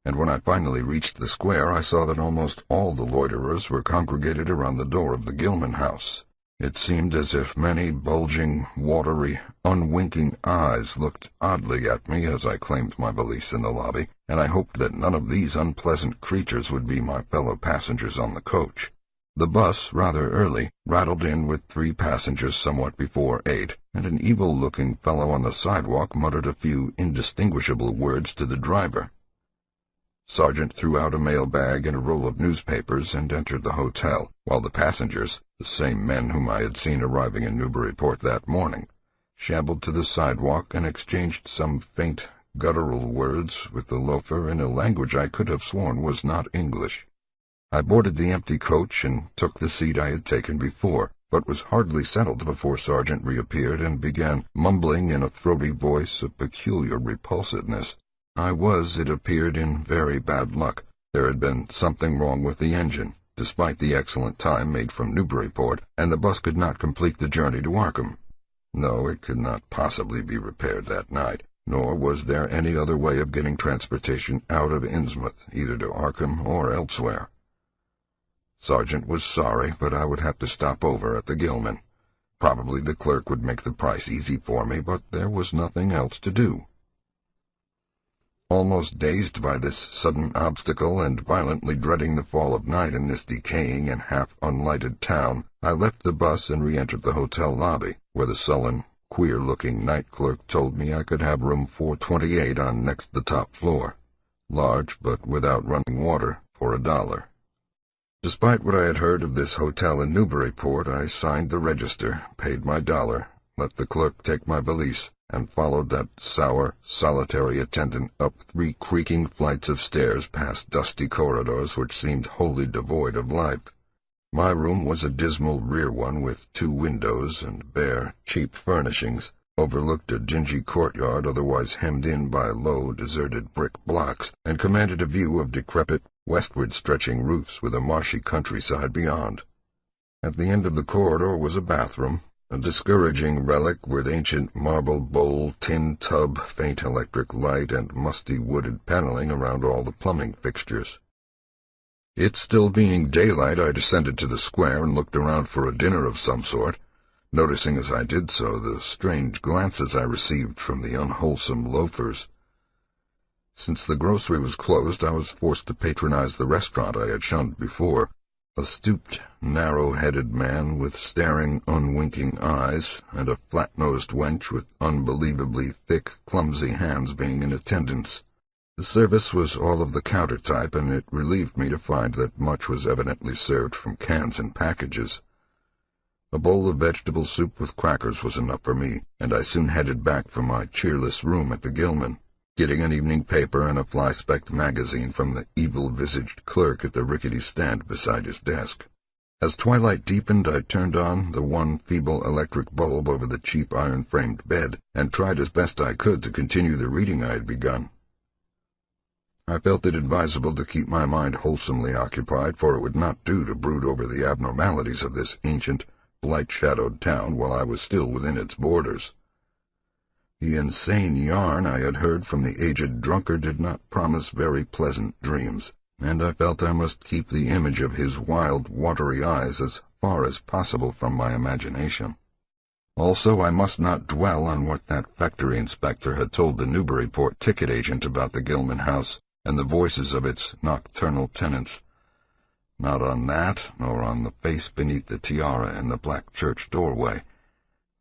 and when I finally reached the square I saw that almost all the loiterers were congregated around the door of the Gilman house. It seemed as if many bulging, watery, unwinking eyes looked oddly at me as I claimed my valise in the lobby, and I hoped that none of these unpleasant creatures would be my fellow passengers on the coach. The bus, rather early, rattled in with 3 passengers somewhat before 8, and an evil-looking fellow on the sidewalk muttered a few indistinguishable words to the driver. Sergeant threw out a mail bag and a roll of newspapers and entered the hotel, while the passengers, the same men whom I had seen arriving in Newburyport that morning, shambled to the sidewalk and exchanged some faint, guttural words with the loafer in a language I could have sworn was not English. I boarded the empty coach and took the seat I had taken before, but was hardly settled before Sergeant reappeared and began mumbling in a throaty voice of peculiar repulsiveness. I was, it appeared, in very bad luck. There had been something wrong with the engine, despite the excellent time made from Newburyport, and the bus could not complete the journey to Arkham. No, it could not possibly be repaired that night, nor was there any other way of getting transportation out of Innsmouth, either to Arkham or elsewhere. Sergeant was sorry, but I would have to stop over at the Gilman. Probably the clerk would make the price easy for me, but there was nothing else to do. Almost dazed by this sudden obstacle and violently dreading the fall of night in this decaying and half-unlighted town, I left the bus and re-entered the hotel lobby, where the sullen, queer-looking night clerk told me I could have room 428 on next the top floor. Large, but without running water, for $1. Despite what I had heard of this hotel in Newburyport, I signed the register, paid my $1, let the clerk take my valise, and followed that sour, solitary attendant up 3 creaking flights of stairs past dusty corridors which seemed wholly devoid of life. My room was a dismal rear one with 2 windows and bare, cheap furnishings, overlooked a dingy courtyard otherwise hemmed in by low, deserted brick blocks, and commanded a view of decrepit, westward-stretching roofs with a marshy countryside beyond. At the end of the corridor was a bathroom, a discouraging relic with ancient marble bowl, tin tub, faint electric light, and musty wooded paneling around all the plumbing fixtures. It still being daylight, I descended to the square and looked around for a dinner of some sort, noticing as I did so the strange glances I received from the unwholesome loafers. Since the grocery was closed, I was forced to patronize the restaurant I had shunned before, a stooped, narrow-headed man with staring, unwinking eyes, and a flat-nosed wench with unbelievably thick, clumsy hands being in attendance. The service was all of the counter type, and it relieved me to find that much was evidently served from cans and packages. A bowl of vegetable soup with crackers was enough for me, and I soon headed back for my cheerless room at the Gilman, getting an evening paper and a fly-specked magazine from the evil-visaged clerk at the rickety stand beside his desk. As twilight deepened, I turned on the one feeble electric bulb over the cheap iron-framed bed, and tried as best I could to continue the reading I had begun. I felt it advisable to keep my mind wholesomely occupied, for it would not do to brood over the abnormalities of this ancient, blight-shadowed town while I was still within its borders. The insane yarn I had heard from the aged drunkard did not promise very pleasant dreams, and I felt I must keep the image of his wild, watery eyes as far as possible from my imagination. Also, I must not dwell on what that factory inspector had told the Newburyport ticket agent about the Gilman house and the voices of its nocturnal tenants. Not on that, nor on the face beneath the tiara in the black church doorway,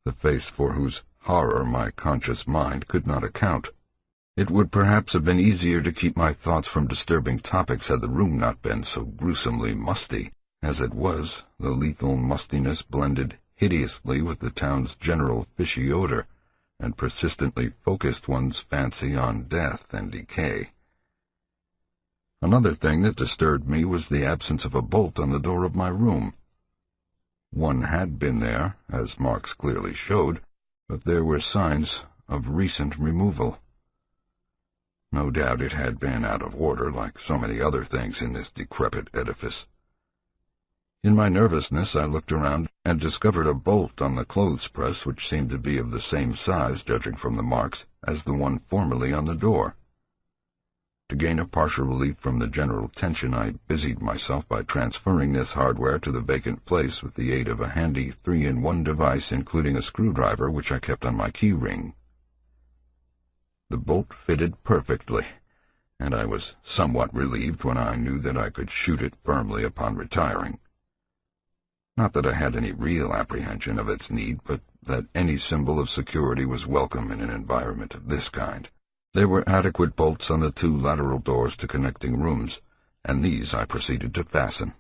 the face for whose horror my conscious mind could not account. It would perhaps have been easier to keep my thoughts from disturbing topics had the room not been so gruesomely musty. As it was, the lethal mustiness blended hideously with the town's general fishy odor, and persistently focused one's fancy on death and decay. Another thing that disturbed me was the absence of a bolt on the door of my room. One had been there, as marks clearly showed, but there were signs of recent removal. No doubt it had been out of order, like so many other things in this decrepit edifice. In my nervousness I looked around and discovered a bolt on the clothes press which seemed to be of the same size, judging from the marks, as the one formerly on the door. To gain a partial relief from the general tension, I busied myself by transferring this hardware to the vacant place with the aid of a handy 3-in-1 device including a screwdriver which I kept on my key ring. The bolt fitted perfectly, and I was somewhat relieved when I knew that I could shoot it firmly upon retiring. Not that I had any real apprehension of its need, but that any symbol of security was welcome in an environment of this kind. There were adequate bolts on the 2 lateral doors to connecting rooms, and these I proceeded to fasten.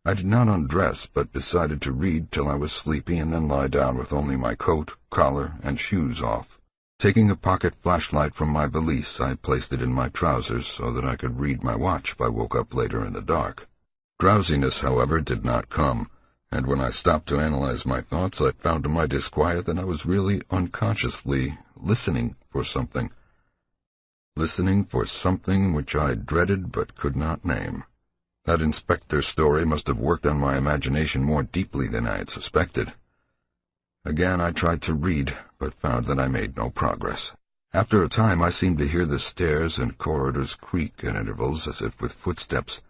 I did not undress, but decided to read till I was sleepy and then lie down with only my coat, collar, and shoes off. Taking a pocket flashlight from my valise, I placed it in my trousers so that I could read my watch if I woke up later in the dark. Drowsiness, however, did not come, and when I stopped to analyze my thoughts, I found to my disquiet that I was really unconsciously listening for something. Listening for something which I dreaded but could not name. That inspector's story must have worked on my imagination more deeply than I had suspected. Again I tried to read, but found that I made no progress. After a time I seemed to hear the stairs and corridors creak at intervals as if with footsteps,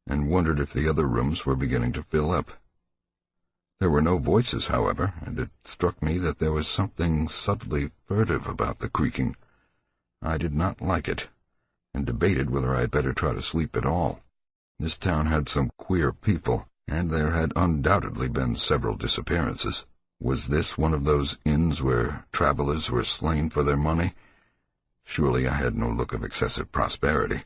and wondered if the other rooms were beginning to fill up. There were no voices, however, and it struck me that there was something subtly furtive about the creaking. I did not like it, and debated whether I had better try to sleep at all. This town had some queer people, and there had undoubtedly been several disappearances. Was this one of those inns where travelers were slain for their money? Surely I had no look of excessive prosperity.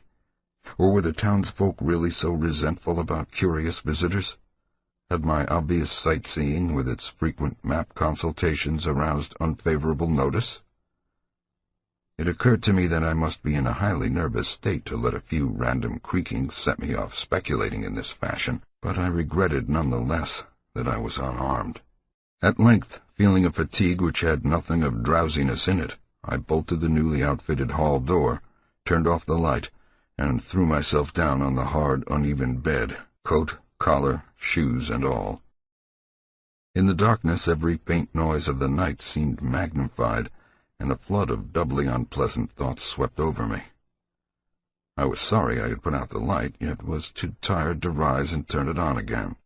Or were the townsfolk really so resentful about curious visitors? Had my obvious sightseeing with its frequent map consultations aroused unfavorable notice? It occurred to me that I must be in a highly nervous state to let a few random creakings set me off speculating in this fashion, but I regretted none the less that I was unarmed. At length, feeling a fatigue which had nothing of drowsiness in it, I bolted the newly outfitted hall door, turned off the light, and threw myself down on the hard, uneven bed, coat, collar, shoes, and all. In the darkness every faint noise of the night seemed magnified, and a flood of doubly unpleasant thoughts swept over me. I was sorry I had put out the light, yet was too tired to rise and turn it on again.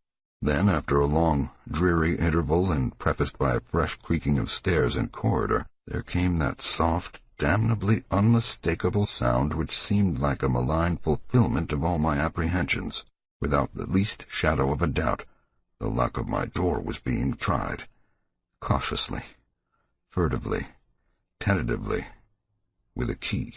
Then, after a long, dreary interval, and prefaced by a fresh creaking of stairs and corridor, there came that soft, damnably unmistakable sound which seemed like a malign fulfillment of all my apprehensions. Without the least shadow of a doubt, the lock of my door was being tried. Cautiously, furtively, tentatively, with a key.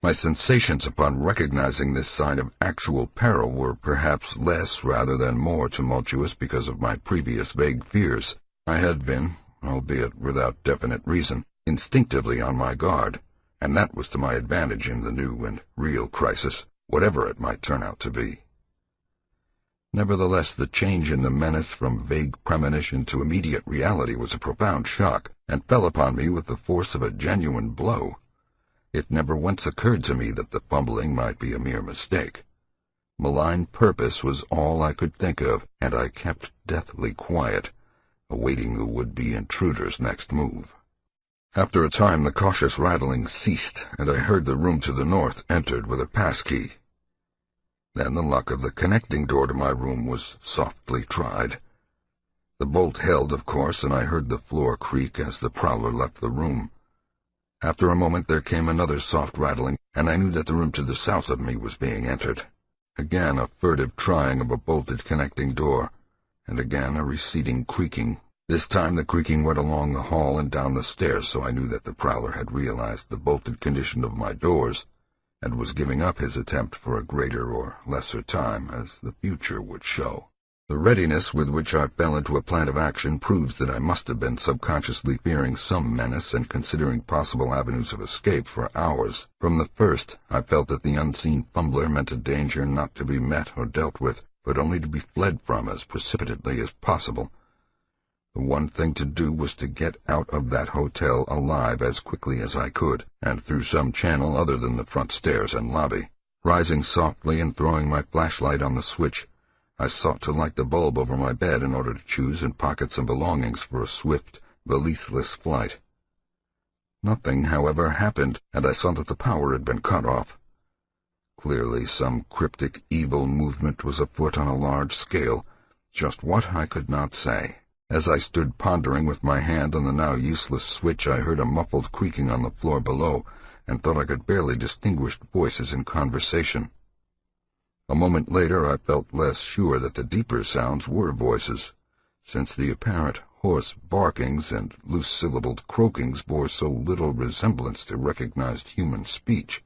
My sensations upon recognizing this sign of actual peril were perhaps less rather than more tumultuous because of my previous vague fears. I had been, albeit without definite reason, instinctively on my guard, and that was to my advantage in the new and real crisis, whatever it might turn out to be. Nevertheless, the change in the menace from vague premonition to immediate reality was a profound shock, and fell upon me with the force of a genuine blow. It never once occurred to me that the fumbling might be a mere mistake. Malign purpose was all I could think of, and I kept deathly quiet, awaiting the would-be intruder's next move. After a time the cautious rattling ceased, and I heard the room to the north entered with a pass-key. Then the lock of the connecting door to my room was softly tried. The bolt held, of course, and I heard the floor creak as the prowler left the room. After a moment there came another soft rattling, and I knew that the room to the south of me was being entered. Again a furtive trying of a bolted connecting door, and again a receding creaking. This time the creaking went along the hall and down the stairs, so I knew that the prowler had realized the bolted condition of my doors, and was giving up his attempt for a greater or lesser time, as the future would show. The readiness with which I fell into a plan of action proves that I must have been subconsciously fearing some menace and considering possible avenues of escape for hours. From the first, I felt that the unseen fumbler meant a danger not to be met or dealt with, but only to be fled from as precipitately as possible. The one thing to do was to get out of that hotel alive as quickly as I could, and through some channel other than the front stairs and lobby. Rising softly and throwing my flashlight on the switch, I sought to light the bulb over my bed in order to choose and pocket some belongings for a swift, valiseless flight. Nothing, however, happened, and I saw that the power had been cut off. Clearly some cryptic evil movement was afoot on a large scale, just what I could not say. As I stood pondering with my hand on the now useless switch, I heard a muffled creaking on the floor below, and thought I could barely distinguish voices in conversation. A moment later I felt less sure that the deeper sounds were voices, since the apparent hoarse barkings and loose-syllabled croakings bore so little resemblance to recognized human speech.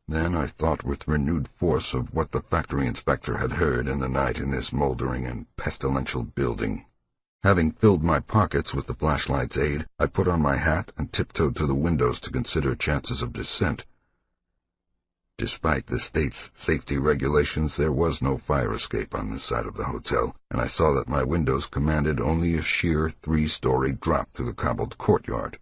Then I thought with renewed force of what the factory inspector had heard in the night in this moldering and pestilential building. Having filled my pockets with the flashlight's aid, I put on my hat and tiptoed to the windows to consider chances of descent. Despite the state's safety regulations, there was no fire escape on this side of the hotel, and I saw that my windows commanded only a sheer 3-story drop to the cobbled courtyard.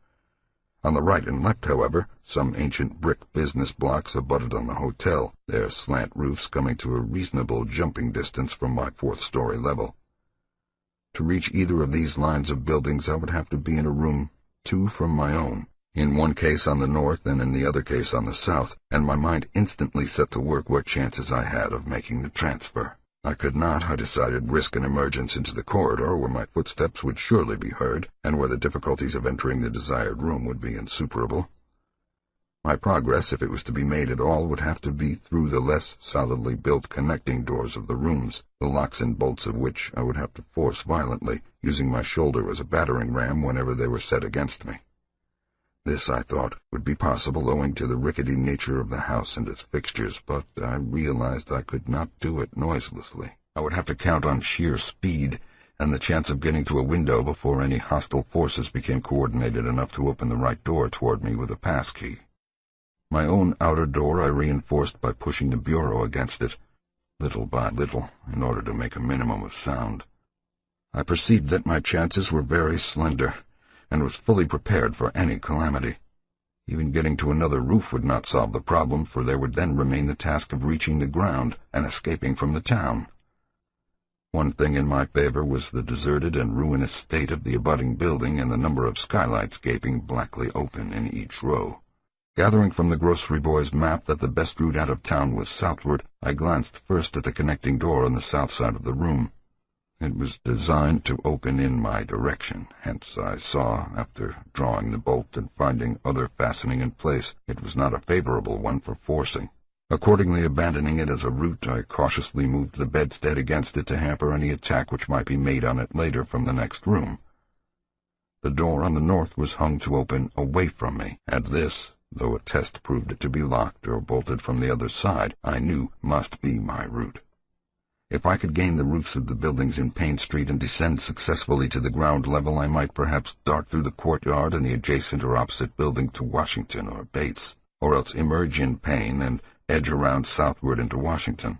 On the right and left, however, some ancient brick business blocks abutted on the hotel, their slant roofs coming to a reasonable jumping distance from my 4th-story level. To reach either of these lines of buildings, I would have to be in a room 2 from my own, in one case on the north and in the other case on the south, and my mind instantly set to work what chances I had of making the transfer. I could not, I decided, risk an emergence into the corridor where my footsteps would surely be heard, and where the difficulties of entering the desired room would be insuperable. My progress, if it was to be made at all, would have to be through the less solidly built connecting doors of the rooms, the locks and bolts of which I would have to force violently, using my shoulder as a battering ram whenever they were set against me. This, I thought, would be possible owing to the rickety nature of the house and its fixtures, but I realized I could not do it noiselessly. I would have to count on sheer speed, and the chance of getting to a window before any hostile forces became coordinated enough to open the right door toward me with a passkey. My own outer door I reinforced by pushing the bureau against it, little by little, in order to make a minimum of sound. I perceived that my chances were very slender, and was fully prepared for any calamity. Even getting to another roof would not solve the problem, for there would then remain the task of reaching the ground and escaping from the town. One thing in my favor was the deserted and ruinous state of the abutting building and the number of skylights gaping blackly open in each row. Gathering from the grocery boy's map that the best route out of town was southward, I glanced first at the connecting door on the south side of the room. It was designed to open in my direction, hence I saw, after drawing the bolt and finding other fastening in place, it was not a favorable one for forcing. Accordingly, abandoning it as a route, I cautiously moved the bedstead against it to hamper any attack which might be made on it later from the next room. The door on the north was hung to open away from me, and this, though a test proved it to be locked or bolted from the other side, I knew must be my route. If I could gain the roofs of the buildings in Payne Street and descend successfully to the ground level, I might perhaps dart through the courtyard and the adjacent or opposite building to Washington or Bates, or else emerge in Payne and edge around southward into Washington.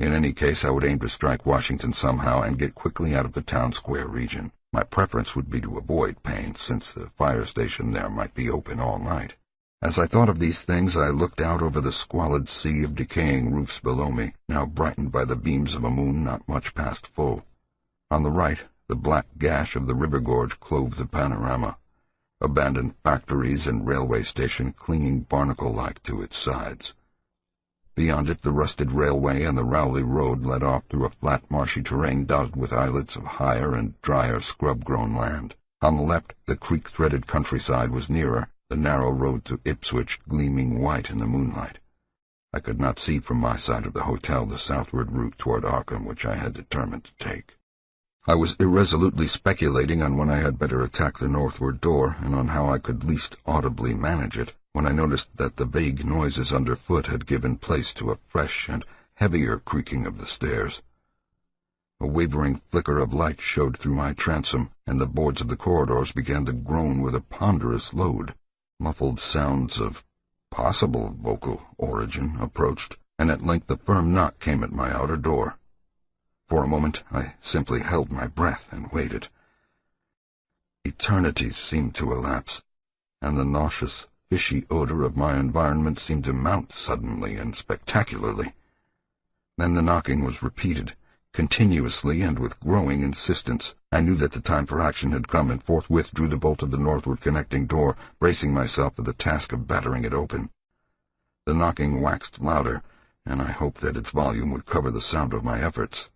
In any case, I would aim to strike Washington somehow and get quickly out of the town square region. My preference would be to avoid Payne, since the fire station there might be open all night. As I thought of these things, I looked out over the squalid sea of decaying roofs below me, now brightened by the beams of a moon not much past full. On the right, the black gash of the river gorge clove the panorama, abandoned factories and railway station clinging barnacle-like to its sides. Beyond it, the rusted railway and the Rowley Road led off through a flat marshy terrain dotted with islets of higher and drier scrub-grown land. On the left, the creek-threaded countryside was nearer, the narrow road to Ipswich gleaming white in the moonlight. I could not see from my side of the hotel the southward route toward Arkham which I had determined to take. I was irresolutely speculating on when I had better attack the northward door, and on how I could least audibly manage it, when I noticed that the vague noises underfoot had given place to a fresh and heavier creaking of the stairs. A wavering flicker of light showed through my transom, and the boards of the corridors began to groan with a ponderous load. Muffled sounds of possible vocal origin approached, and at length a firm knock came at my outer door. For a moment I simply held my breath and waited. Eternities seemed to elapse, and the nauseous, fishy odor of my environment seemed to mount suddenly and spectacularly. Then the knocking was repeated, continuously and with growing insistence. I knew that the time for action had come, and forthwith drew the bolt of the northward connecting door, bracing myself for the task of battering it open. The knocking waxed louder, and I hoped that its volume would cover the sound of my efforts.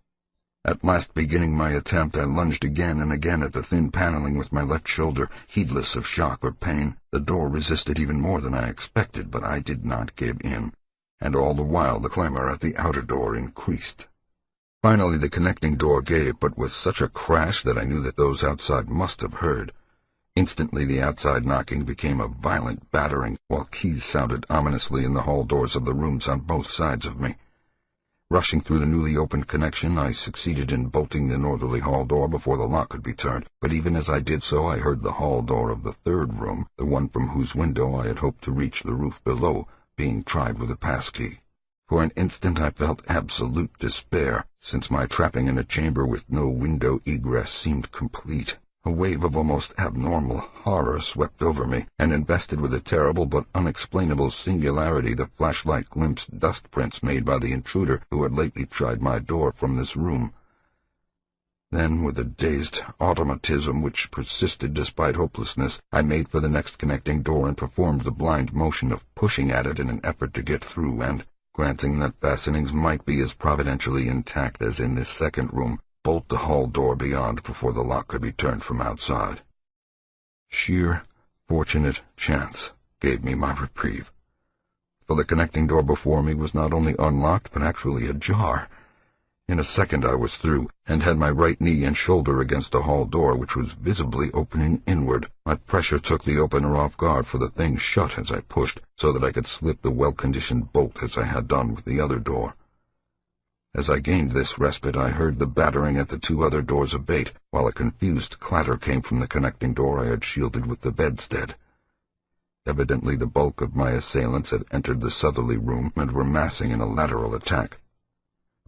At last, beginning my attempt, I lunged again and again at the thin paneling with my left shoulder, heedless of shock or pain. The door resisted even more than I expected, but I did not give in, and all the while the clamor at the outer door increased. Finally the connecting door gave, but with such a crash that I knew that those outside must have heard. Instantly the outside knocking became a violent battering, while keys sounded ominously in the hall doors of the rooms on both sides of me. Rushing through the newly opened connection, I succeeded in bolting the northerly hall door before the lock could be turned, but even as I did so I heard the hall door of the third room, the one from whose window I had hoped to reach the roof below, being tried with a passkey. For an instant I felt absolute despair, since my trapping in a chamber with no window egress seemed complete. A wave of almost abnormal horror swept over me, and invested with a terrible but unexplainable singularity the flashlight glimpsed dust prints made by the intruder who had lately tried my door from this room. Then, with a dazed automatism which persisted despite hopelessness, I made for the next connecting door and performed the blind motion of pushing at it in an effort to get through, and, granting that fastenings might be as providentially intact as in this second room, bolt the hall door beyond before the lock could be turned from outside. Sheer, fortunate chance gave me my reprieve, for the connecting door before me was not only unlocked but actually ajar. In a second I was through, and had my right knee and shoulder against a hall door which was visibly opening inward. My pressure took the opener off guard, for the thing shut as I pushed, so that I could slip the well-conditioned bolt as I had done with the other door. As I gained this respite, I heard the battering at the two other doors abate, while a confused clatter came from the connecting door I had shielded with the bedstead. Evidently the bulk of my assailants had entered the southerly room and were massing in a lateral attack.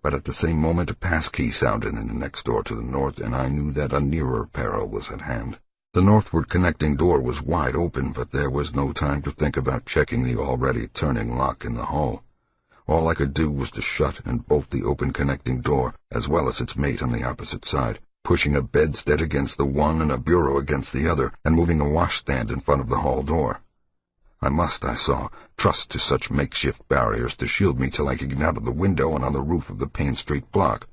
But at the same moment a passkey sounded in the next door to the north, and I knew that a nearer peril was at hand. The northward connecting door was wide open, but there was no time to think about checking the already turning lock in the hall. All I could do was to shut and bolt the open connecting door, as well as its mate on the opposite side, pushing a bedstead against the one and a bureau against the other, and moving a washstand in front of the hall door. I must, I saw, trust to such makeshift barriers to shield me till I could get out of the window and on the roof of the Payne Street block.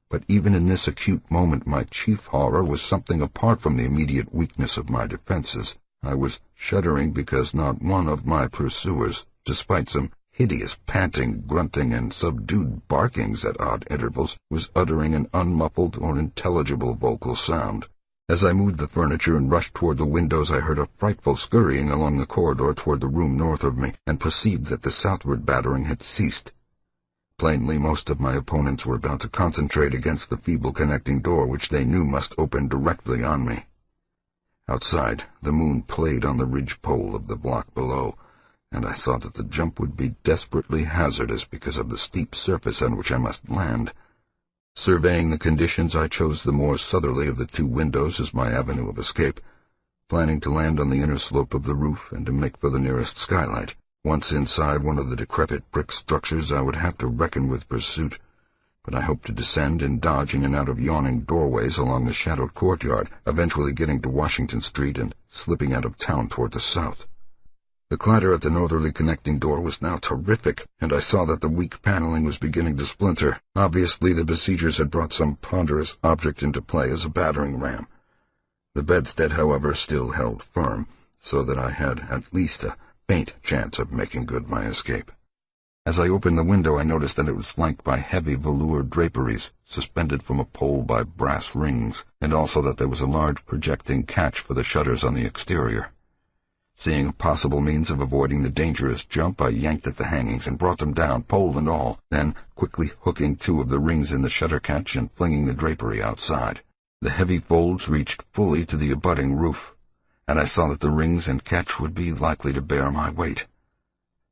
But even in this acute moment my chief horror was something apart from the immediate weakness of my defenses. I was shuddering because not one of my pursuers, despite some hideous panting, grunting, and subdued barkings at odd intervals, was uttering an unmuffled or intelligible vocal sound. As I moved the furniture and rushed toward the windows, I heard a frightful scurrying along the corridor toward the room north of me, and perceived that the southward battering had ceased. Plainly, most of my opponents were about to concentrate against the feeble connecting door which they knew must open directly on me. Outside, the moon played on the ridge-pole of the block below, and I saw that the jump would be desperately hazardous because of the steep surface on which I must land. Surveying the conditions, I chose the more southerly of the two windows as my avenue of escape, planning to land on the inner slope of the roof and to make for the nearest skylight. Once inside one of the decrepit brick structures, I would have to reckon with pursuit, but I hoped to descend and dodge in and out of yawning doorways along the shadowed courtyard, eventually getting to Washington Street and slipping out of town toward the south. The clatter at the northerly connecting door was now terrific, and I saw that the weak paneling was beginning to splinter. Obviously the besiegers had brought some ponderous object into play as a battering ram. The bedstead, however, still held firm, so that I had at least a faint chance of making good my escape. As I opened the window, I noticed that it was flanked by heavy velour draperies, suspended from a pole by brass rings, and also that there was a large projecting catch for the shutters on the exterior. Seeing a possible means of avoiding the dangerous jump, I yanked at the hangings and brought them down, pole and all, then quickly hooking two of the rings in the shutter catch and flinging the drapery outside. The heavy folds reached fully to the abutting roof, and I saw that the rings and catch would be likely to bear my weight.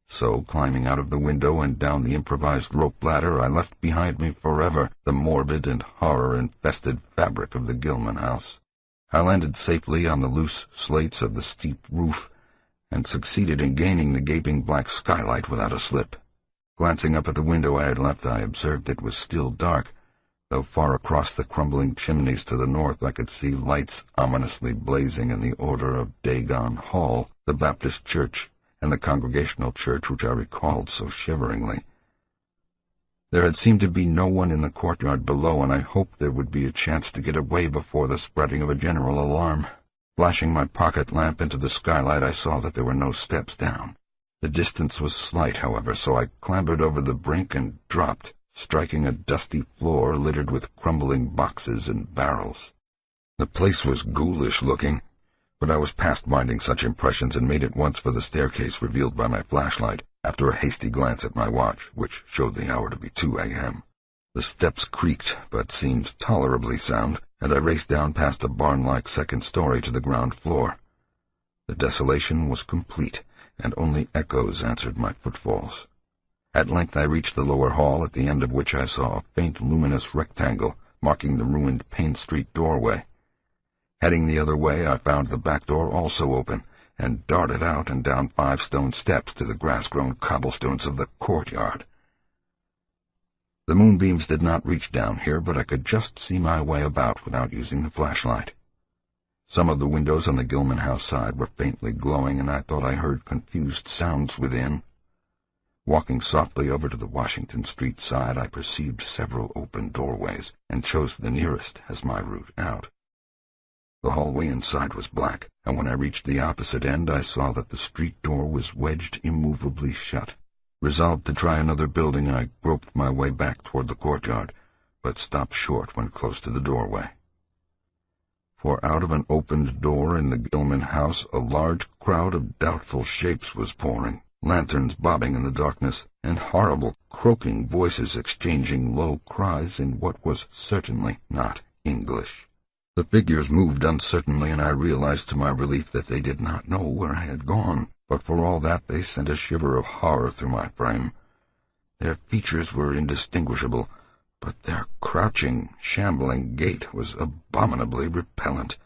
So, climbing out of the window and down the improvised rope ladder, I left behind me forever the morbid and horror-infested fabric of the Gilman house. I landed safely on the loose slates of the steep roof, and succeeded in gaining the gaping black skylight without a slip. Glancing up at the window I had left, I observed it was still dark, though far across the crumbling chimneys to the north I could see lights ominously blazing in the Order of Dagon Hall, the Baptist church, and the Congregational church which I recalled so shiveringly. There had seemed to be no one in the courtyard below, and I hoped there would be a chance to get away before the spreading of a general alarm. Flashing my pocket lamp into the skylight, I saw that there were no steps down. The distance was slight, however, so I clambered over the brink and dropped, striking a dusty floor littered with crumbling boxes and barrels. The place was ghoulish-looking, but I was past minding such impressions and made at once for the staircase revealed by my flashlight, after a hasty glance at my watch, which showed the hour to be 2 a.m. The steps creaked, but seemed tolerably sound, and I raced down past a barn-like second story to the ground floor. The desolation was complete, and only echoes answered my footfalls. At length I reached the lower hall, at the end of which I saw a faint luminous rectangle marking the ruined Payne Street doorway. Heading the other way, I found the back door also open, and darted out and down 5 stone steps to the grass-grown cobblestones of the courtyard. The moonbeams did not reach down here, but I could just see my way about without using the flashlight. Some of the windows on the Gilman house side were faintly glowing, and I thought I heard confused sounds within. Walking softly over to the Washington Street side, I perceived several open doorways, and chose the nearest as my route out. The hallway inside was black, and when I reached the opposite end, I saw that the street door was wedged immovably shut. Resolved to try another building, I groped my way back toward the courtyard, but stopped short when close to the doorway. For out of an opened door in the Gilman house, a large crowd of doubtful shapes was pouring, lanterns bobbing in the darkness, and horrible, croaking voices exchanging low cries in what was certainly not English. The figures moved uncertainly, and I realized to my relief that they did not know where I had gone, but for all that they sent a shiver of horror through my frame. Their features were indistinguishable, but their crouching, shambling gait was abominably repellent.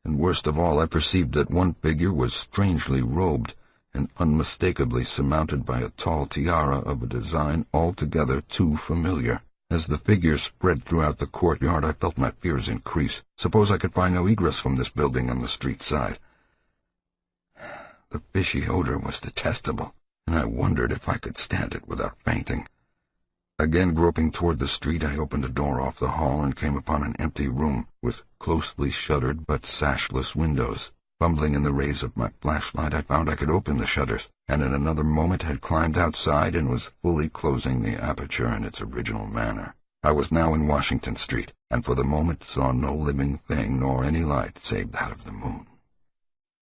And worst of all, I perceived that one figure was strangely robed, and unmistakably surmounted by a tall tiara of a design altogether too familiar. As the figures spread throughout the courtyard, I felt my fears increase. Suppose I could find no egress from this building on the street side. The fishy odor was detestable, and I wondered if I could stand it without fainting. Again groping toward the street, I opened a door off the hall and came upon an empty room with closely shuttered but sashless windows. Fumbling in the rays of my flashlight, I found I could open the shutters, and in another moment had climbed outside and was fully closing the aperture in its original manner. I was now in Washington Street, and for the moment saw no living thing nor any light save that of the moon.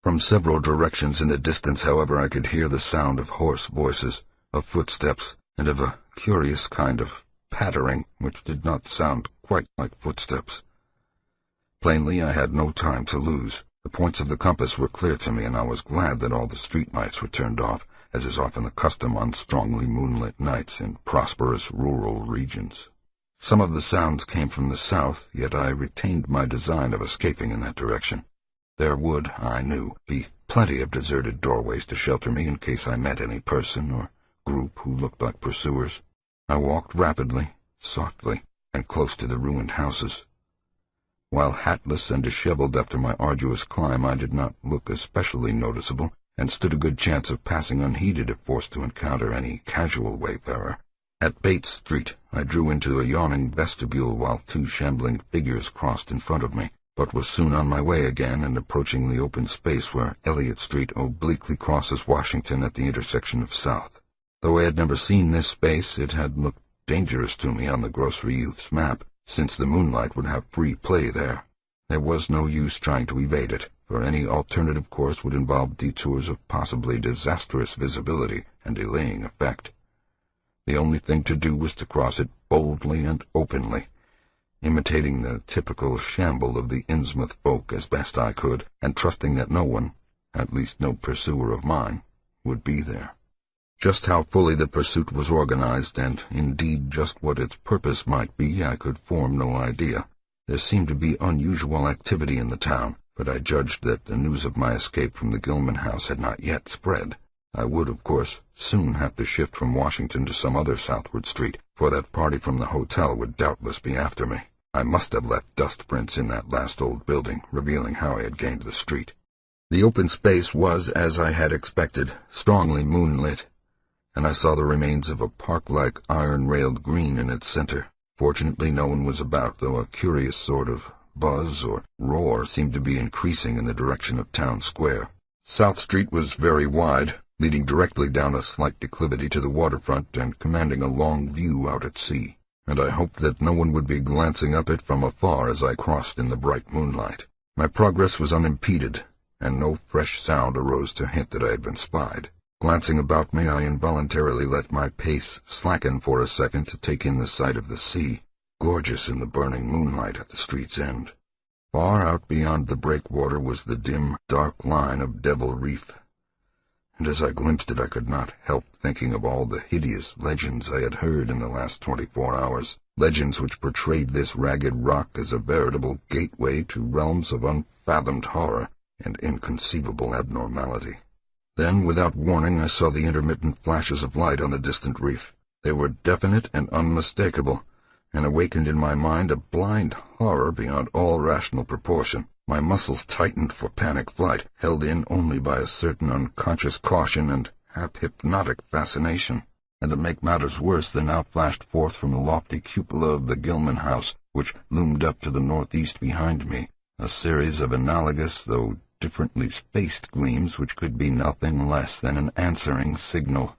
From several directions in the distance, however, I could hear the sound of hoarse voices, of footsteps, and of a curious kind of pattering which did not sound quite like footsteps. Plainly, I had no time to lose. The points of the compass were clear to me, and I was glad that all the street lights were turned off, as is often the custom on strongly moonlit nights in prosperous rural regions. Some of the sounds came from the south, yet I retained my design of escaping in that direction. There would, I knew, be plenty of deserted doorways to shelter me in case I met any person or group who looked like pursuers. I walked rapidly, softly, and close to the ruined houses. While hatless and disheveled after my arduous climb, I did not look especially noticeable, and stood a good chance of passing unheeded if forced to encounter any casual wayfarer. At Bates Street, I drew into a yawning vestibule while two shambling figures crossed in front of me, but was soon on my way again and approaching the open space where Elliott Street obliquely crosses Washington at the intersection of South. Though I had never seen this space, it had looked dangerous to me on the grocery youth's map, since the moonlight would have free play there. There was no use trying to evade it, for any alternative course would involve detours of possibly disastrous visibility and delaying effect. The only thing to do was to cross it boldly and openly, imitating the typical shamble of the Innsmouth folk as best I could, and trusting that no one, at least no pursuer of mine, would be there. Just how fully the pursuit was organized, and indeed just what its purpose might be, I could form no idea. There seemed to be unusual activity in the town, but I judged that the news of my escape from the Gilman house had not yet spread. I would, of course, soon have to shift from Washington to some other southward street, for that party from the hotel would doubtless be after me. I must have left dust prints in that last old building, revealing how I had gained the street. The open space was, as I had expected, strongly moonlit, and I saw the remains of a park-like iron-railed green in its center. Fortunately, no one was about, though a curious sort of buzz or roar seemed to be increasing in the direction of Town Square. South Street was very wide, leading directly down a slight declivity to the waterfront and commanding a long view out at sea, and I hoped that no one would be glancing up it from afar as I crossed in the bright moonlight. My progress was unimpeded, and no fresh sound arose to hint that I had been spied. Glancing about me, I involuntarily let my pace slacken for a second to take in the sight of the sea, gorgeous in the burning moonlight at the street's end. Far out beyond the breakwater was the dim, dark line of Devil Reef, and as I glimpsed it I could not help thinking of all the hideous legends I had heard in the last 24 hours, legends which portrayed this ragged rock as a veritable gateway to realms of unfathomed horror and inconceivable abnormality. Then, without warning, I saw the intermittent flashes of light on the distant reef. They were definite and unmistakable, and awakened in my mind a blind horror beyond all rational proportion. My muscles tightened for panic flight, held in only by a certain unconscious caution and half-hypnotic fascination. And to make matters worse, there now flashed forth from the lofty cupola of the Gilman house, which loomed up to the northeast behind me, a series of analogous, though differently spaced gleams which could be nothing less than an answering signal.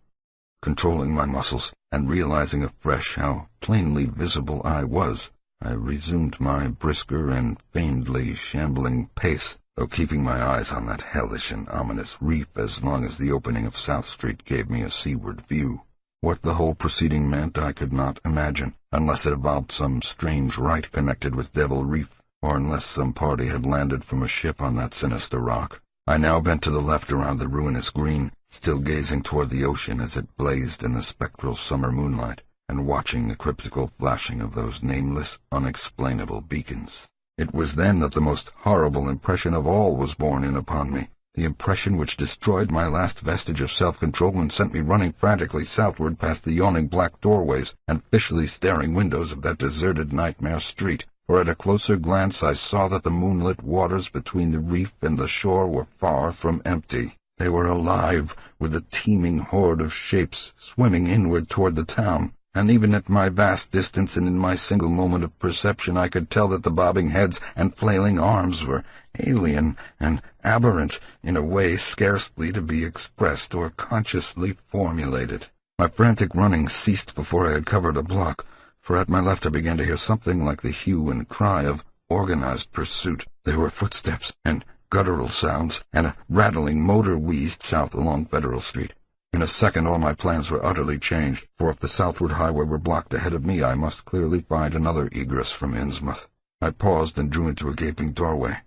Controlling my muscles, and realizing afresh how plainly visible I was, I resumed my brisker and feignedly shambling pace, though keeping my eyes on that hellish and ominous reef as long as the opening of South Street gave me a seaward view. What the whole proceeding meant I could not imagine, unless it involved some strange rite connected with Devil Reef, or unless some party had landed from a ship on that sinister rock. I now bent to the left around the ruinous green, still gazing toward the ocean as it blazed in the spectral summer moonlight, and watching the cryptical flashing of those nameless, unexplainable beacons. It was then that the most horrible impression of all was borne in upon me, the impression which destroyed my last vestige of self-control and sent me running frantically southward past the yawning black doorways and fishily staring windows of that deserted nightmare street. For at a closer glance I saw that the moonlit waters between the reef and the shore were far from empty. They were alive with a teeming horde of shapes swimming inward toward the town, and even at my vast distance and in my single moment of perception I could tell that the bobbing heads and flailing arms were alien and aberrant in a way scarcely to be expressed or consciously formulated. My frantic running ceased before I had covered a block, for at my left I began to hear something like the hue and cry of organized pursuit. There were footsteps and guttural sounds, and a rattling motor wheezed south along Federal Street. In a second all my plans were utterly changed, for if the southward highway were blocked ahead of me I must clearly find another egress from Innsmouth. I paused and drew into a gaping doorway,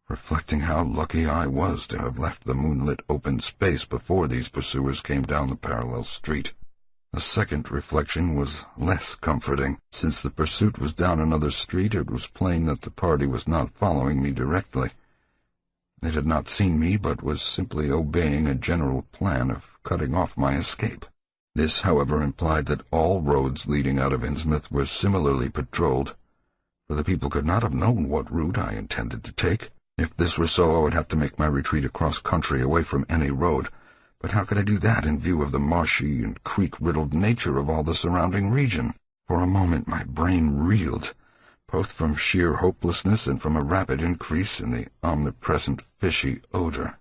reflecting how lucky I was to have left the moonlit open space before these pursuers came down the parallel street. A second reflection was less comforting. Since the pursuit was down another street, it was plain that the party was not following me directly. It had not seen me, but was simply obeying a general plan of cutting off my escape. This, however, implied that all roads leading out of Innsmouth were similarly patrolled, for the people could not have known what route I intended to take. If this were so, I would have to make my retreat across country away from any road. But how could I do that in view of the marshy and creek-riddled nature of all the surrounding region? For a moment my brain reeled, both from sheer hopelessness and from a rapid increase in the omnipresent fishy odor.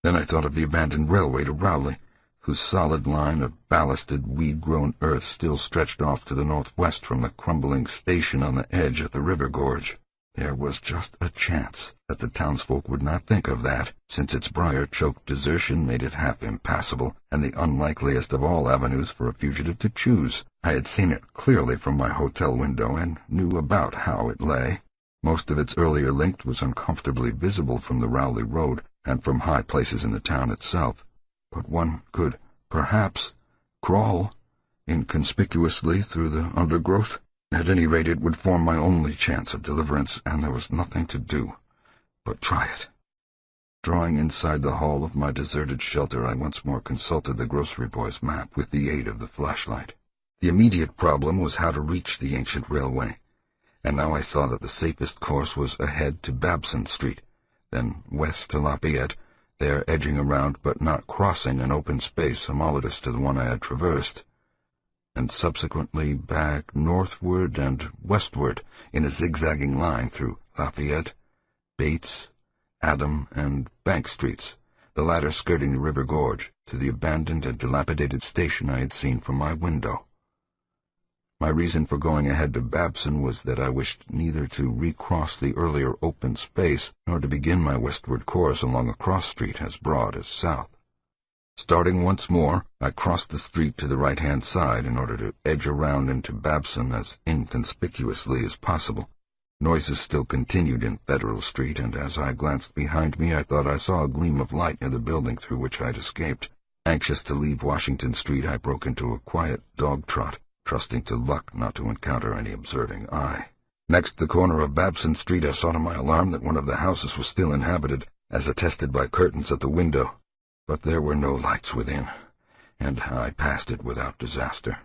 Then I thought of the abandoned railway to Rowley, whose solid line of ballasted, weed-grown earth still stretched off to the northwest from the crumbling station on the edge of the river gorge. There was just a chance that the townsfolk would not think of that, since its briar-choked desertion made it half impassable, and the unlikeliest of all avenues for a fugitive to choose. I had seen it clearly from my hotel window, and knew about how it lay. Most of its earlier length was uncomfortably visible from the Rowley Road, and from high places in the town itself. But one could, perhaps, crawl inconspicuously through the undergrowth. At any rate, it would form my only chance of deliverance, and there was nothing to do but try it. Drawing inside the hall of my deserted shelter, I once more consulted the grocery boy's map with the aid of the flashlight. The immediate problem was how to reach the ancient railway, and now I saw that the safest course was ahead to Babson Street, then west to Lafayette, there edging around but not crossing an open space homologous to the one I had traversed, and subsequently back northward and westward in a zigzagging line through Lafayette, Bates, Adam, and Bank Streets, the latter skirting the river gorge, to the abandoned and dilapidated station I had seen from my window. My reason for going ahead to Babson was that I wished neither to recross the earlier open space nor to begin my westward course along a cross street as broad as south. Starting once more, I crossed the street to the right-hand side in order to edge around into Babson as inconspicuously as possible. Noises still continued in Federal Street, and as I glanced behind me I thought I saw a gleam of light near the building through which I had escaped. Anxious to leave Washington Street, I broke into a quiet dog trot, trusting to luck not to encounter any observing eye. Next the corner of Babson Street I saw to my alarm that one of the houses was still inhabited, as attested by curtains at the window. But there were no lights within, and I passed it without disaster.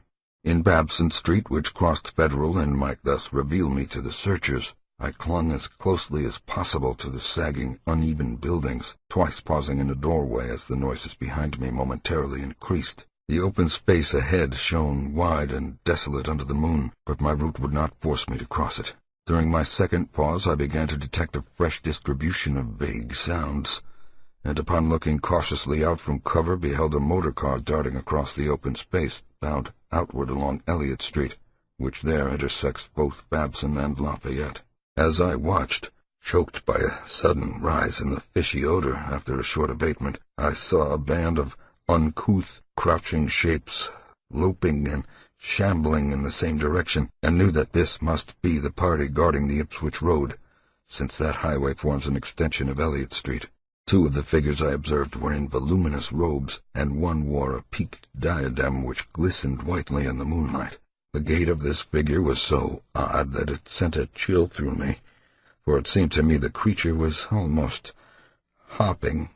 In Babson Street, which crossed Federal and might thus reveal me to the searchers, I clung as closely as possible to the sagging, uneven buildings, twice pausing in a doorway as the noises behind me momentarily increased. The open space ahead shone wide and desolate under the moon, but my route would not force me to cross it. During my second pause I began to detect a fresh distribution of vague sounds, and upon looking cautiously out from cover beheld a motor car darting across the open space, bound outward along Elliott Street, which there intersects both Babson and Lafayette. As I watched, choked by a sudden rise in the fishy odor after a short abatement, I saw a band of uncouth, crouching shapes loping and shambling in the same direction, and knew that this must be the party guarding the Ipswich Road, since that highway forms an extension of Elliott Street. Two of the figures I observed were in voluminous robes, and one wore a peaked diadem which glistened whitely in the moonlight. The gait of this figure was so odd that it sent a chill through me, for it seemed to me the creature was almost hopping.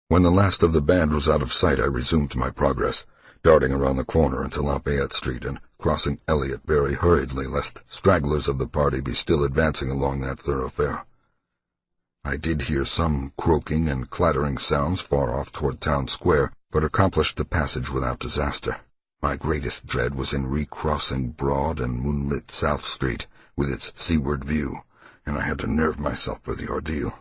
When the last of the band was out of sight, I resumed my progress, darting around the corner into Lafayette Street and crossing Elliott very hurriedly, lest stragglers of the party be still advancing along that thoroughfare. I did hear some croaking and clattering sounds far off toward Town Square, but accomplished the passage without disaster. My greatest dread was in recrossing broad and moonlit South Street, with its seaward view, and I had to nerve myself for the ordeal.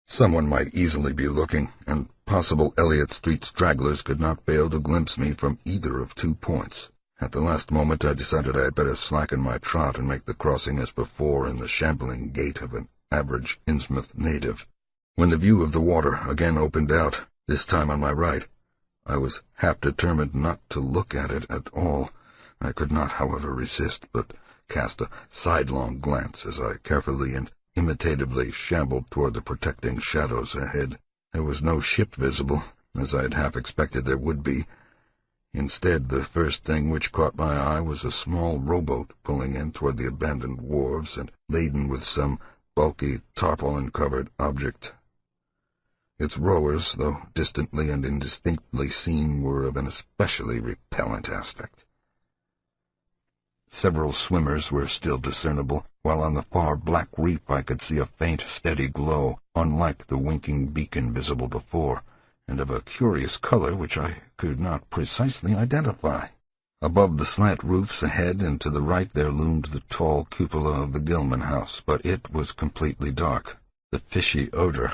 Someone might easily be looking, and possible Elliott Street stragglers could not fail to glimpse me from either of 2 points. At the last moment I decided I had better slacken my trot and make the crossing as before in the shambling gait of an average Innsmouth native. When the view of the water again opened out, this time on my right, I was half determined not to look at it at all. I could not, however, resist, but cast a sidelong glance as I carefully and imitatively shambled toward the protecting shadows ahead. There was no ship visible, as I had half expected there would be. Instead, the first thing which caught my eye was a small rowboat pulling in toward the abandoned wharves and laden with some bulky, tarpaulin-covered object. Its rowers, though distantly and indistinctly seen, were of an especially repellent aspect. Several swimmers were still discernible, while on the far black reef I could see a faint, steady glow, unlike the winking beacon visible before, and of a curious color which I could not precisely identify. Above the slant roofs ahead and to the right there loomed the tall cupola of the Gilman house, but it was completely dark. The fishy odor,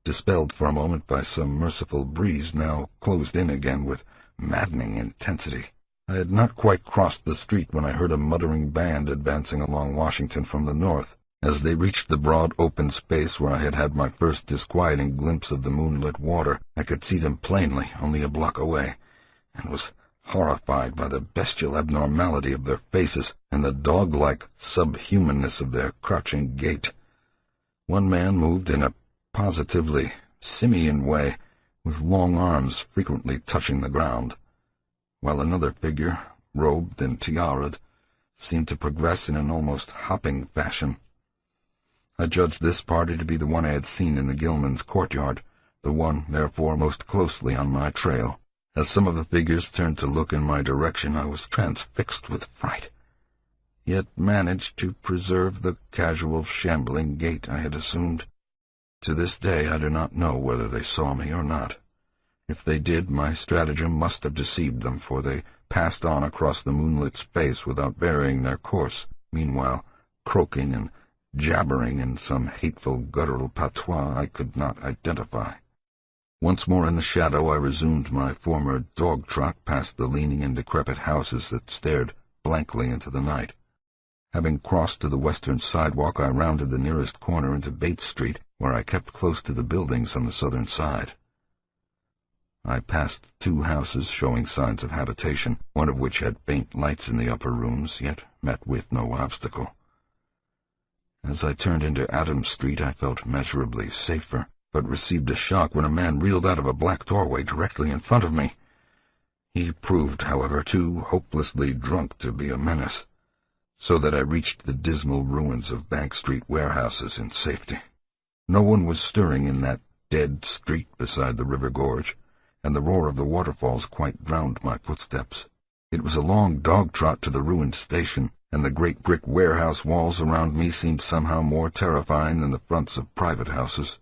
dispelled for a moment by some merciful breeze, now closed in again with maddening intensity. I had not quite crossed the street when I heard a muttering band advancing along Washington from the north. As they reached the broad open space where I had had my first disquieting glimpse of the moonlit water, I could see them plainly only a block away, and was horrified by the bestial abnormality of their faces and the dog-like subhumanness of their crouching gait. One man moved in a positively simian way, with long arms frequently touching the ground, while another figure, robed and tiara'd, seemed to progress in an almost hopping fashion. I judged this party to be the one I had seen in the Gilman's courtyard, the one, therefore, most closely on my trail. As some of the figures turned to look in my direction, I was transfixed with fright, yet managed to preserve the casual, shambling gait I had assumed. To this day I do not know whether they saw me or not. If they did, my stratagem must have deceived them, for they passed on across the moonlit space without varying their course, meanwhile croaking and jabbering in some hateful guttural patois I could not identify. Once more in the shadow, I resumed my former dog trot past the leaning and decrepit houses that stared blankly into the night. Having crossed to the western sidewalk, I rounded the nearest corner into Bates Street, where I kept close to the buildings on the southern side. I passed 2 houses showing signs of habitation, one of which had faint lights in the upper rooms, yet met with no obstacle. As I turned into Adams Street, I felt measurably safer, but received a shock when a man reeled out of a black doorway directly in front of me. He proved, however, too hopelessly drunk to be a menace, so that I reached the dismal ruins of Bank Street warehouses in safety. No one was stirring in that dead street beside the river gorge, and the roar of the waterfalls quite drowned my footsteps. It was a long dog-trot to the ruined station, and the great brick warehouse walls around me seemed somehow more terrifying than the fronts of private houses.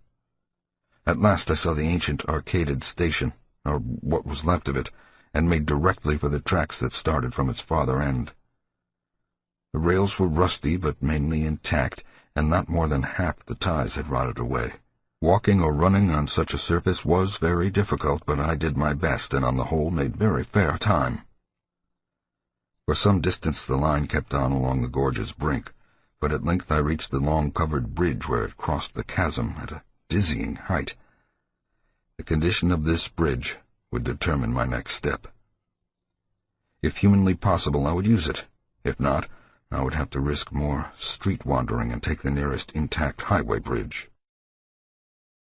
At last I saw the ancient arcaded station, or what was left of it, and made directly for the tracks that started from its farther end. The rails were rusty but mainly intact, and not more than half the ties had rotted away. Walking or running on such a surface was very difficult, but I did my best and on the whole made very fair time. For some distance the line kept on along the gorge's brink, but at length I reached the long covered bridge where it crossed the chasm at a dizzying height. The condition of this bridge would determine my next step. If humanly possible, I would use it. If not, I would have to risk more street wandering and take the nearest intact highway bridge.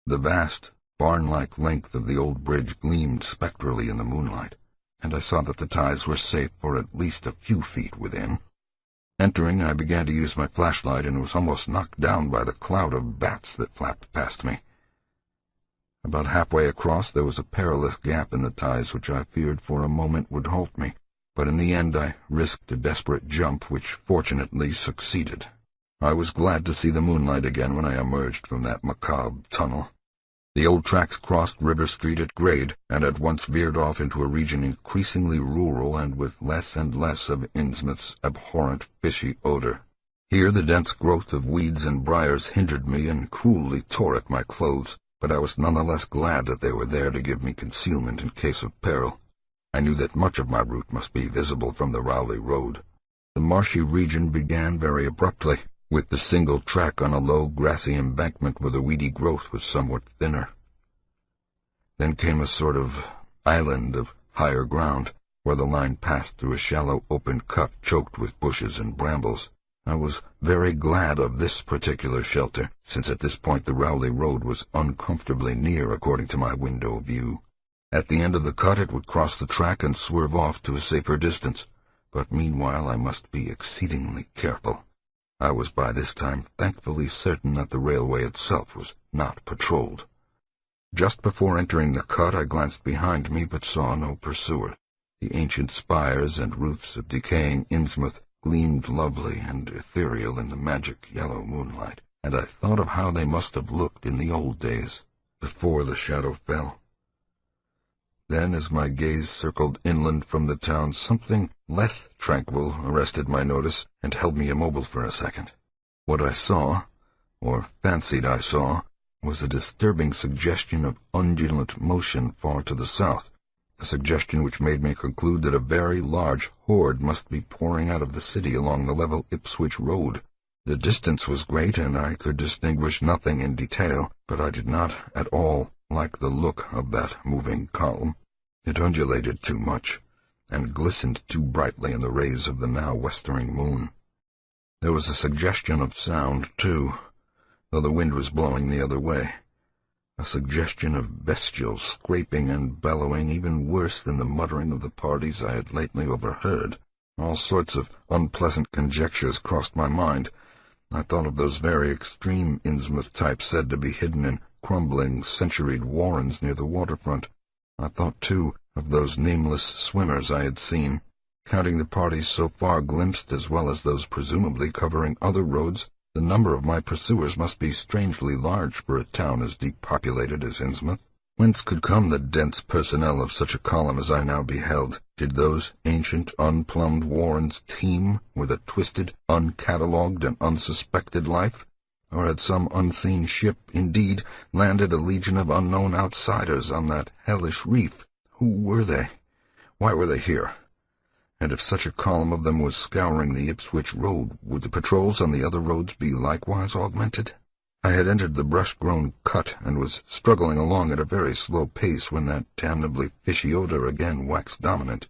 The vast, barn-like length of the old bridge gleamed spectrally in the moonlight, and I saw that the ties were safe for at least a few feet within. Entering, I began to use my flashlight and was almost knocked down by the cloud of bats that flapped past me. About halfway across there was a perilous gap in the ties which I feared for a moment would halt me, but in the end I risked a desperate jump which fortunately succeeded. I was glad to see the moonlight again when I emerged from that macabre tunnel. The old tracks crossed River Street at grade, and at once veered off into a region increasingly rural and with less and less of Innsmouth's abhorrent fishy odor. Here the dense growth of weeds and briars hindered me and cruelly tore at my clothes, but I was none the less glad that they were there to give me concealment in case of peril. I knew that much of my route must be visible from the Rowley Road. The marshy region began very abruptly, with the single track on a low, grassy embankment where the weedy growth was somewhat thinner. Then came a sort of island of higher ground, where the line passed through a shallow open cut choked with bushes and brambles. I was very glad of this particular shelter, since at this point the Rowley Road was uncomfortably near according to my window view. At the end of the cut it would cross the track and swerve off to a safer distance, but meanwhile I must be exceedingly careful. I was by this time thankfully certain that the railway itself was not patrolled. Just before entering the cut I glanced behind me but saw no pursuer. The ancient spires and roofs of decaying Innsmouth gleamed lovely and ethereal in the magic yellow moonlight, and I thought of how they must have looked in the old days, before the shadow fell. Then, as my gaze circled inland from the town, something less tranquil arrested my notice and held me immobile for a second. What I saw, or fancied I saw, was a disturbing suggestion of undulant motion far to the south, a suggestion which made me conclude that a very large horde must be pouring out of the city along the level Ipswich Road. The distance was great, and I could distinguish nothing in detail, but I did not at all like the look of that moving column. It undulated too much, and glistened too brightly in the rays of the now westering moon. There was a suggestion of sound, too, though the wind was blowing the other way. A suggestion of bestial scraping and bellowing, even worse than the muttering of the parties I had lately overheard. All sorts of unpleasant conjectures crossed my mind. I thought of those very extreme Innsmouth types said to be hidden in crumbling, centuried warrens near the waterfront. I thought, too, of those nameless swimmers I had seen. Counting the parties so far glimpsed as well as those presumably covering other roads, the number of my pursuers must be strangely large for a town as deep-populated as Innsmouth. Whence could come the dense personnel of such a column as I now beheld? Did those ancient, unplumbed warrens teem with a twisted, uncatalogued, and unsuspected life? Or had some unseen ship, indeed, landed a legion of unknown outsiders on that hellish reef? Who were they? Why were they here? And if such a column of them was scouring the Ipswich Road, would the patrols on the other roads be likewise augmented? I had entered the brush-grown cut and was struggling along at a very slow pace when that damnably fishy odor again waxed dominant.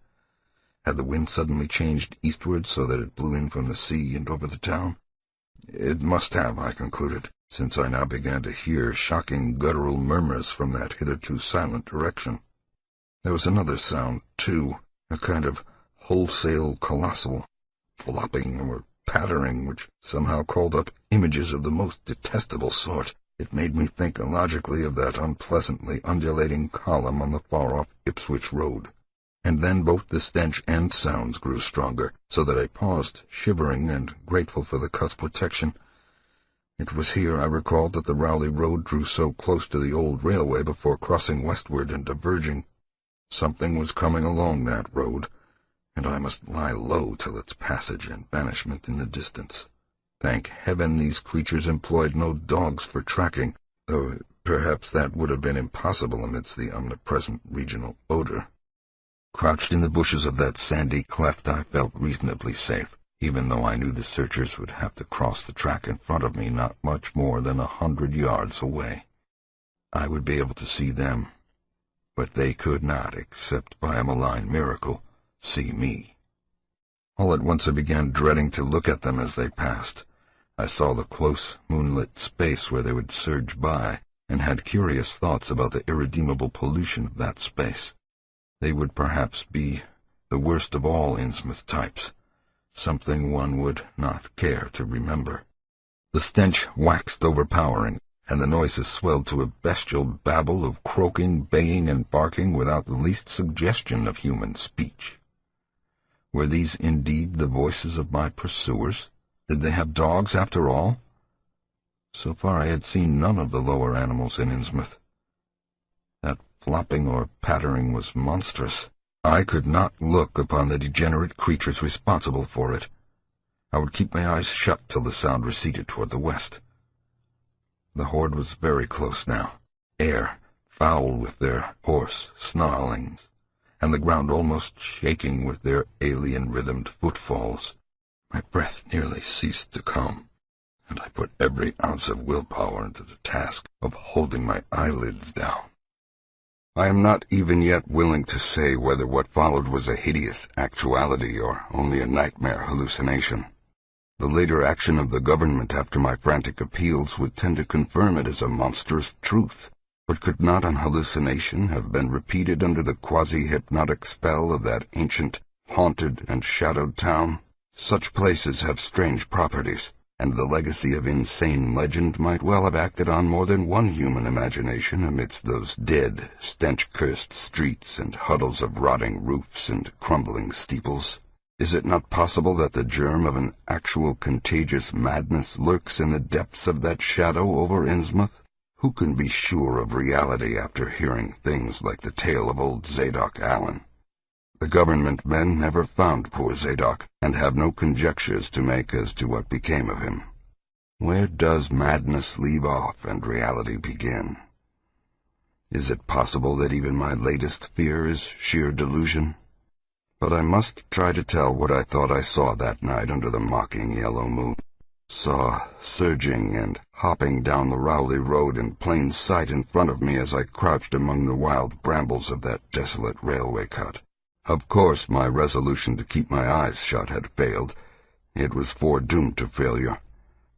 Had the wind suddenly changed eastward so that it blew in from the sea and over the town? It must have, I concluded, since I now began to hear shocking guttural murmurs from that hitherto silent direction. There was another sound, too, a kind of wholesale colossal flopping or pattering which somehow called up images of the most detestable sort. It made me think illogically of that unpleasantly undulating column on the far-off Ipswich Road. And then both the stench and sounds grew stronger, so that I paused, shivering and grateful for the cut's protection. It was here I recalled that the Rowley Road drew so close to the old railway before crossing westward and diverging. Something was coming along that road, and I must lie low till its passage and banishment in the distance. Thank heaven these creatures employed no dogs for tracking, though perhaps that would have been impossible amidst the omnipresent regional odor. Crouched in the bushes of that sandy cleft, I felt reasonably safe, even though I knew the searchers would have to cross the track in front of me not much more than 100 yards away. I would be able to see them, but they could not, except by a malign miracle, see me. All at once I began dreading to look at them as they passed. I saw the close, moonlit space where they would surge by, and had curious thoughts about the irredeemable pollution of that space. They would perhaps be the worst of all Innsmouth types, something one would not care to remember. The stench waxed overpowering, and the noises swelled to a bestial babble of croaking, baying, and barking without the least suggestion of human speech. Were these indeed the voices of my pursuers? Did they have dogs after all? So far I had seen none of the lower animals in Innsmouth. That flopping or pattering was monstrous. I could not look upon the degenerate creatures responsible for it. I would keep my eyes shut till the sound receded toward the west. The horde was very close now, air foul with their hoarse snarlings, and the ground almost shaking with their alien-rhythmed footfalls. My breath nearly ceased to come, and I put every ounce of willpower into the task of holding my eyelids down. I am not even yet willing to say whether what followed was a hideous actuality or only a nightmare hallucination. The later action of the government after my frantic appeals would tend to confirm it as a monstrous truth, but could not an hallucination have been repeated under the quasi-hypnotic spell of that ancient, haunted and shadowed town? Such places have strange properties, and the legacy of insane legend might well have acted on more than one human imagination amidst those dead, stench-cursed streets and huddles of rotting roofs and crumbling steeples. Is it not possible that the germ of an actual contagious madness lurks in the depths of that shadow over Innsmouth? Who can be sure of reality after hearing things like the tale of old Zadok Allen? The government men never found poor Zadok, and have no conjectures to make as to what became of him. Where does madness leave off and reality begin? Is it possible that even my latest fear is sheer delusion? But I must try to tell what I thought I saw that night under the mocking yellow moon. Saw surging and hopping down the Rowley Road in plain sight in front of me as I crouched among the wild brambles of that desolate railway cut. Of course my resolution to keep my eyes shut had failed. It was foredoomed to failure.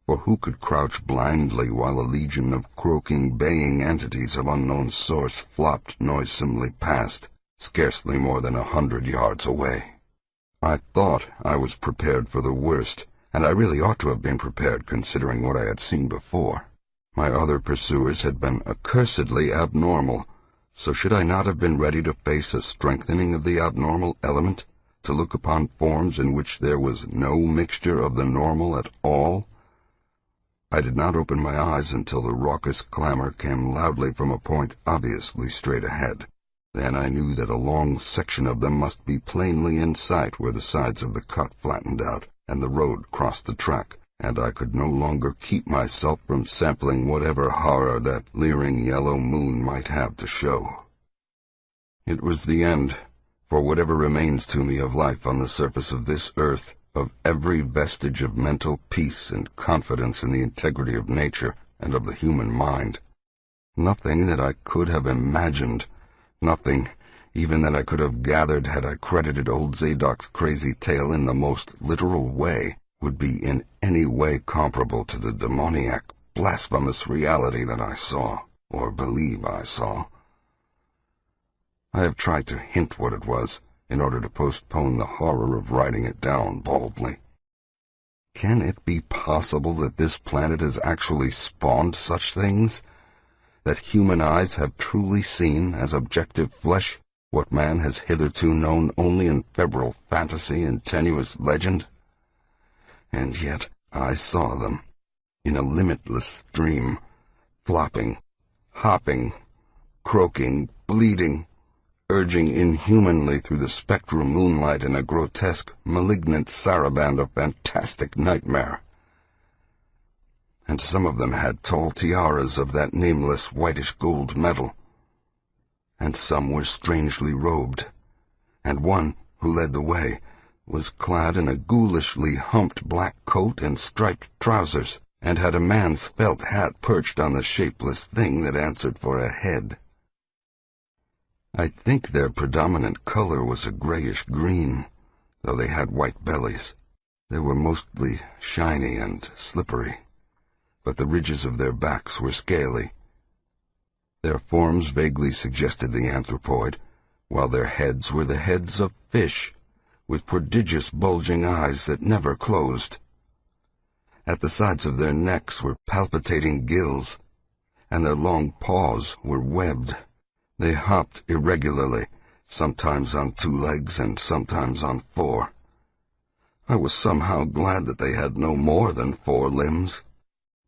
For who could crouch blindly while a legion of croaking, baying entities of unknown source flopped noisomely past, scarcely more than 100 yards away? I thought I was prepared for the worst, and I really ought to have been prepared considering what I had seen before. My other pursuers had been accursedly abnormal, so should I not have been ready to face a strengthening of the abnormal element, to look upon forms in which there was no mixture of the normal at all? I did not open my eyes until the raucous clamor came loudly from a point obviously straight ahead. Then I knew that a long section of them must be plainly in sight where the sides of the cut flattened out and the road crossed the track, and I could no longer keep myself from sampling whatever horror that leering yellow moon might have to show. It was the end, for whatever remains to me of life on the surface of this earth, of every vestige of mental peace and confidence in the integrity of nature and of the human mind. Nothing that I could have imagined, nothing even that I could have gathered had I credited old Zadok's crazy tale in the most literal way, would be in any way comparable to the demoniac, blasphemous reality that I saw, or believe I saw. I have tried to hint what it was, in order to postpone the horror of writing it down baldly. Can it be possible that this planet has actually spawned such things? That human eyes have truly seen, as objective flesh, what man has hitherto known only in febrile fantasy and tenuous legend. And yet I saw them, in a limitless stream, flopping, hopping, croaking, bleeding, urging inhumanly through the spectral moonlight in a grotesque, malignant saraband of fantastic nightmare. And some of them had tall tiaras of that nameless whitish-gold metal, and some were strangely robed, and one, who led the way, was clad in a ghoulishly humped black coat and striped trousers, and had a man's felt hat perched on the shapeless thing that answered for a head. I think their predominant color was a grayish-green, though they had white bellies. They were mostly shiny and slippery, but the ridges of their backs were scaly. Their forms vaguely suggested the anthropoid, while their heads were the heads of fish, with prodigious bulging eyes that never closed. At the sides of their necks were palpitating gills, and their long paws were webbed. They hopped irregularly, sometimes on 2 legs and sometimes on 4. I was somehow glad that they had no more than 4 limbs.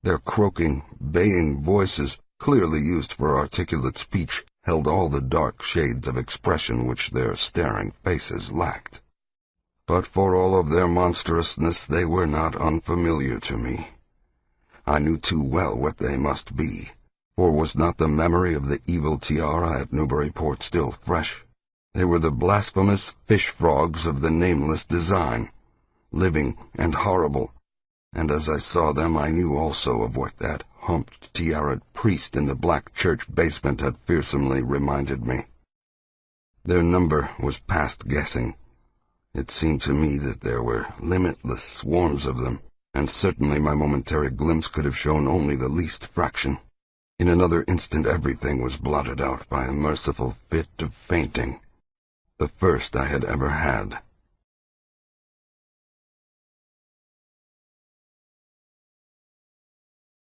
Their croaking, baying voices, clearly used for articulate speech, held all the dark shades of expression which their staring faces lacked. But for all of their monstrousness, they were not unfamiliar to me. I knew too well what they must be, for was not the memory of the evil tiara at Newburyport still fresh? They were the blasphemous fish-frogs of the nameless design, living and horrible, and as I saw them I knew also of what that humped, tiara'd priest in the black church basement had fearsomely reminded me. Their number was past guessing. It seemed to me that there were limitless swarms of them, and certainly my momentary glimpse could have shown only the least fraction. In another instant everything was blotted out by a merciful fit of fainting, the first I had ever had.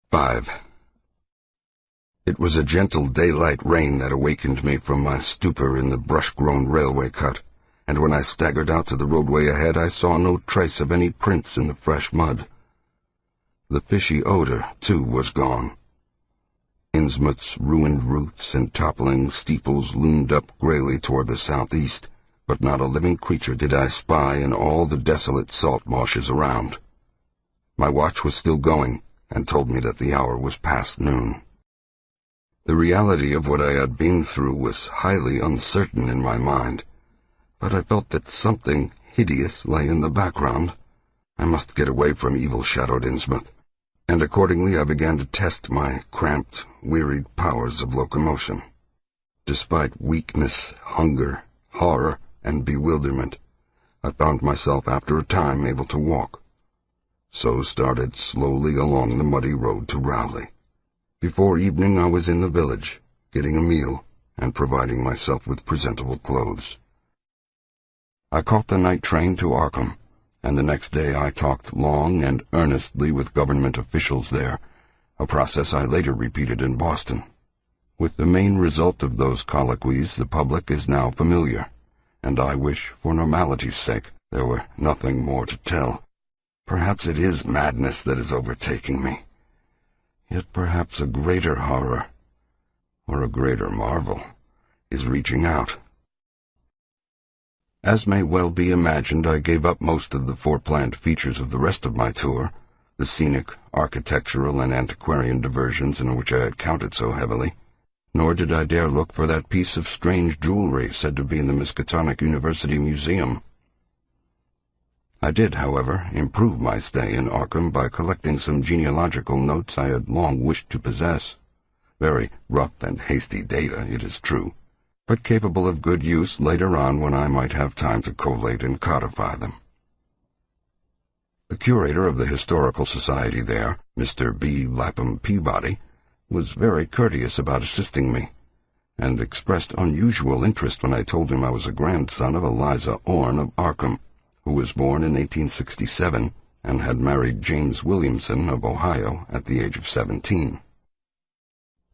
"5. It was a gentle daylight rain that awakened me from my stupor in the brush-grown railway cut, and when I staggered out to the roadway ahead I saw no trace of any prints in the fresh mud. The fishy odor, too, was gone. Innsmouth's ruined roofs and toppling steeples loomed up grayly toward the southeast, but not a living creature did I spy in all the desolate salt marshes around. My watch was still going, and told me that the hour was past noon. The reality of what I had been through was highly uncertain in my mind, but I felt that something hideous lay in the background. I must get away from evil-shadowed Innsmouth, and accordingly I began to test my cramped, wearied powers of locomotion. Despite weakness, hunger, horror, and bewilderment, I found myself after a time able to walk. So started slowly along the muddy road to Rowley. Before evening I was in the village, getting a meal, and providing myself with presentable clothes. I caught the night train to Arkham, and the next day I talked long and earnestly with government officials there, a process I later repeated in Boston. With the main result of those colloquies the public is now familiar, and I wish, for normality's sake, there were nothing more to tell. Perhaps it is madness that is overtaking me, yet perhaps a greater horror, or a greater marvel, is reaching out. As may well be imagined, I gave up most of the foreplanned features of the rest of my tour, the scenic, architectural, and antiquarian diversions in which I had counted so heavily, nor did I dare look for that piece of strange jewelry said to be in the Miskatonic University Museum. I did, however, improve my stay in Arkham by collecting some genealogical notes I had long wished to possess. Very rough and hasty data, it is true, but capable of good use later on when I might have time to collate and codify them. The curator of the Historical Society there, Mr. B. Lapham Peabody, was very courteous about assisting me, and expressed unusual interest when I told him I was a grandson of Eliza Orne of Arkham, who was born in 1867 and had married James Williamson of Ohio at the age of 17.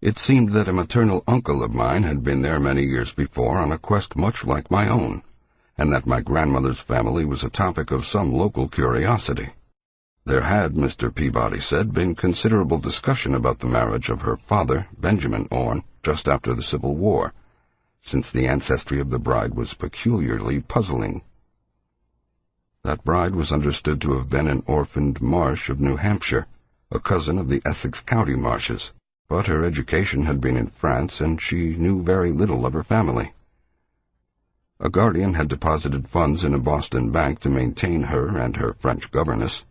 It seemed that a maternal uncle of mine had been there many years before on a quest much like my own, and that my grandmother's family was a topic of some local curiosity. There had, Mr. Peabody said, been considerable discussion about the marriage of her father, Benjamin Orne, just after the Civil War, since the ancestry of the bride was peculiarly puzzling. That bride was understood to have been an orphaned Marsh of New Hampshire, a cousin of the Essex County Marshes, but her education had been in France, and she knew very little of her family. A guardian had deposited funds in a Boston bank to maintain her and her French governess,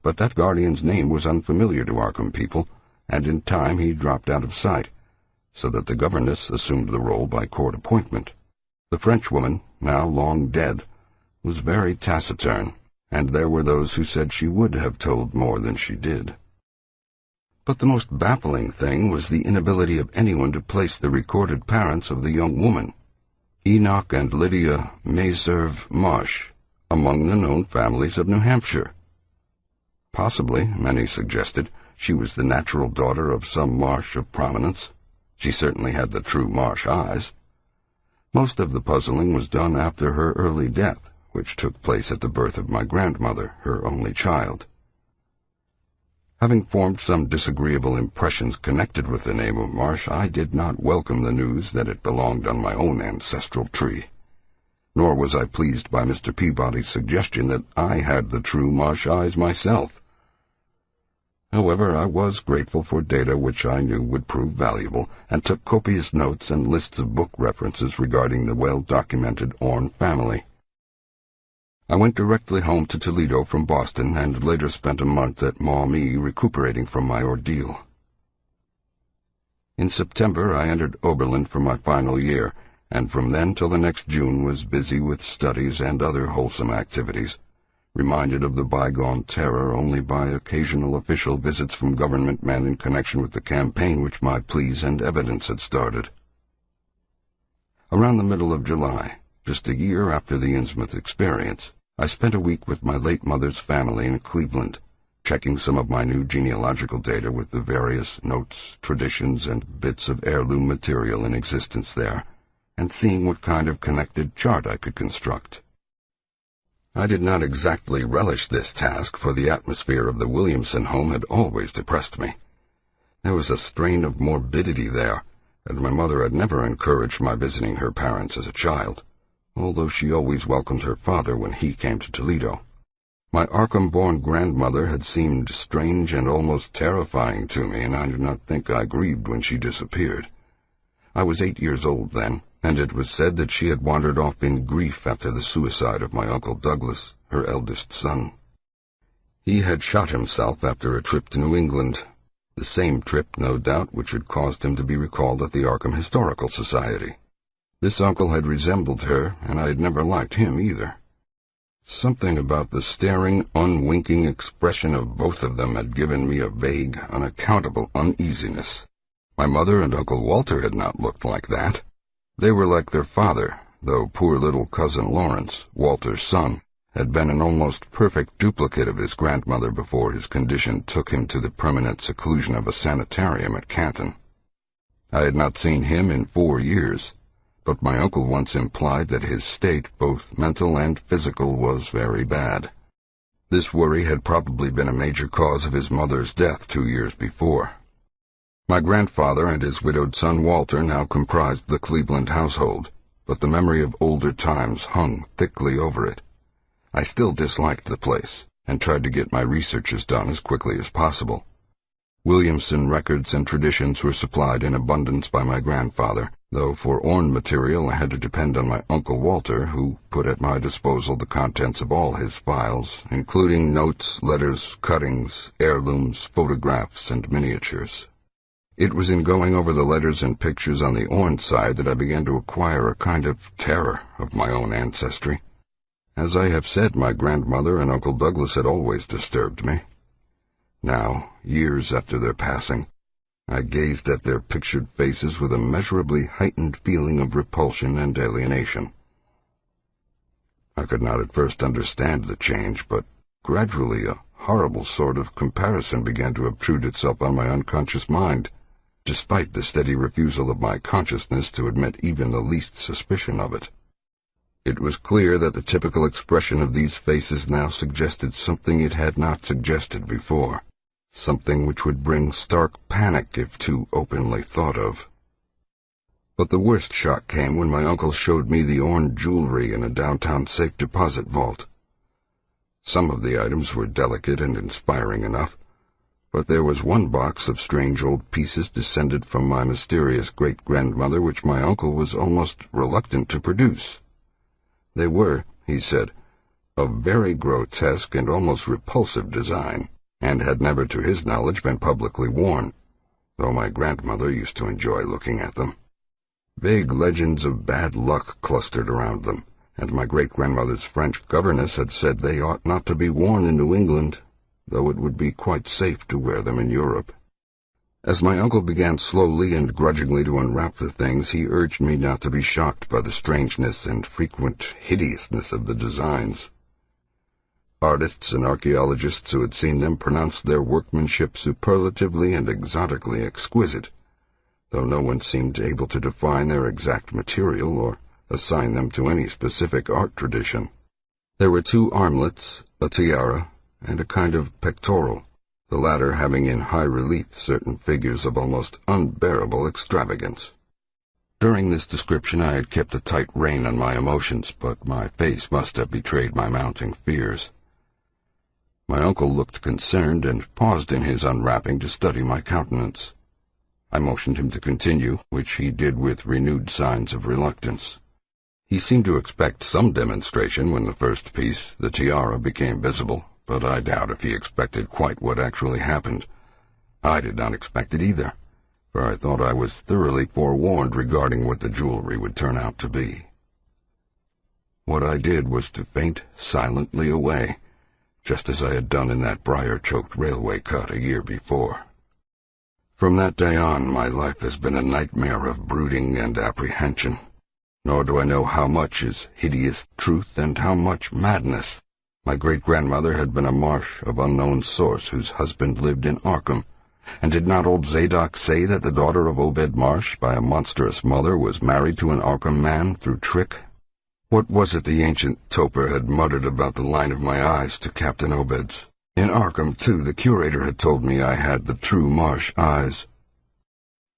but that guardian's name was unfamiliar to Arkham people, and in time he dropped out of sight, so that the governess assumed the role by court appointment. The Frenchwoman, now long dead, was very taciturn, and there were those who said she would have told more than she did. But the most baffling thing was the inability of anyone to place the recorded parents of the young woman, Enoch and Lydia Meserve Marsh, among the known families of New Hampshire. Possibly, many suggested, she was the natural daughter of some Marsh of prominence. She certainly had the true Marsh eyes. Most of the puzzling was done after her early death, which took place at the birth of my grandmother, her only child. Having formed some disagreeable impressions connected with the name of Marsh, I did not welcome the news that it belonged on my own ancestral tree. Nor was I pleased by Mr. Peabody's suggestion that I had the true Marsh eyes myself. However, I was grateful for data which I knew would prove valuable, and took copious notes and lists of book references regarding the well-documented Orne family. I went directly home to Toledo from Boston, and later spent a month at Maumee recuperating from my ordeal. In September I entered Oberlin for my final year, and from then till the next June was busy with studies and other wholesome activities, reminded of the bygone terror only by occasional official visits from government men in connection with the campaign which my pleas and evidence had started. Around the middle of July, just a year after the Innsmouth experience, I spent a week with my late mother's family in Cleveland, checking some of my new genealogical data with the various notes, traditions, and bits of heirloom material in existence there, and seeing what kind of connected chart I could construct. I did not exactly relish this task, for the atmosphere of the Williamson home had always depressed me. There was a strain of morbidity there, and my mother had never encouraged my visiting her parents as a child, although she always welcomed her father when he came to Toledo. My Arkham-born grandmother had seemed strange and almost terrifying to me, and I do not think I grieved when she disappeared. I was 8 years old then, and it was said that she had wandered off in grief after the suicide of my Uncle Douglas, her eldest son. He had shot himself after a trip to New England, the same trip, no doubt, which had caused him to be recalled at the Arkham Historical Society. This uncle had resembled her, and I had never liked him either. Something about the staring, unwinking expression of both of them had given me a vague, unaccountable uneasiness. My mother and Uncle Walter had not looked like that. They were like their father, though poor little cousin Lawrence, Walter's son, had been an almost perfect duplicate of his grandmother before his condition took him to the permanent seclusion of a sanitarium at Canton. I had not seen him in 4 years, but my uncle once implied that his state, both mental and physical, was very bad. This worry had probably been a major cause of his mother's death 2 years before. My grandfather and his widowed son Walter now comprised the Cleveland household, but the memory of older times hung thickly over it. I still disliked the place, and tried to get my researches done as quickly as possible. Williamson records and traditions were supplied in abundance by my grandfather, though for Orne material I had to depend on my Uncle Walter, who put at my disposal the contents of all his files, including notes, letters, cuttings, heirlooms, photographs, and miniatures. It was in going over the letters and pictures on the Orne side that I began to acquire a kind of terror of my own ancestry. As I have said, my grandmother and Uncle Douglas had always disturbed me. Now, years after their passing, I gazed at their pictured faces with a measurably heightened feeling of repulsion and alienation. I could not at first understand the change, but gradually a horrible sort of comparison began to obtrude itself on my unconscious mind. despite the steady refusal of my consciousness to admit even the least suspicion of it. It was clear that the typical expression of these faces now suggested something it had not suggested before, something which would bring stark panic if too openly thought of. But the worst shock came when my uncle showed me the orned jewelry in a downtown safe deposit vault. Some of the items were delicate and inspiring enough, but there was one box of strange old pieces descended from my mysterious great-grandmother which my uncle was almost reluctant to produce. They were, he said, of very grotesque and almost repulsive design, and had never to his knowledge been publicly worn, though my grandmother used to enjoy looking at them. Vague legends of bad luck clustered around them, and my great-grandmother's French governess had said they ought not to be worn in New England, though it would be quite safe to wear them in Europe. As my uncle began slowly and grudgingly to unwrap the things, he urged me not to be shocked by the strangeness and frequent hideousness of the designs. Artists and archaeologists who had seen them pronounced their workmanship superlatively and exotically exquisite, though no one seemed able to define their exact material or assign them to any specific art tradition. There were 2 armlets, a tiara, and a kind of pectoral, the latter having in high relief certain figures of almost unbearable extravagance. During this description I had kept a tight rein on my emotions, but my face must have betrayed my mounting fears. My uncle looked concerned and paused in his unwrapping to study my countenance. I motioned him to continue, which he did with renewed signs of reluctance. He seemed to expect some demonstration when the first piece, the tiara, became visible, but I doubt if he expected quite what actually happened. I did not expect it either, for I thought I was thoroughly forewarned regarding what the jewelry would turn out to be. What I did was to faint silently away, just as I had done in that briar-choked railway cut a year before. From that day on, my life has been a nightmare of brooding and apprehension, nor do I know how much is hideous truth and how much madness. My great-grandmother had been a marsh of unknown source whose husband lived in Arkham, and did not old Zadok say that the daughter of Obed Marsh by a monstrous mother was married to an Arkham man through trick? What was it the ancient toper had muttered about the line of my eyes to Captain Obed's? In Arkham, too, the curator had told me I had the true Marsh eyes.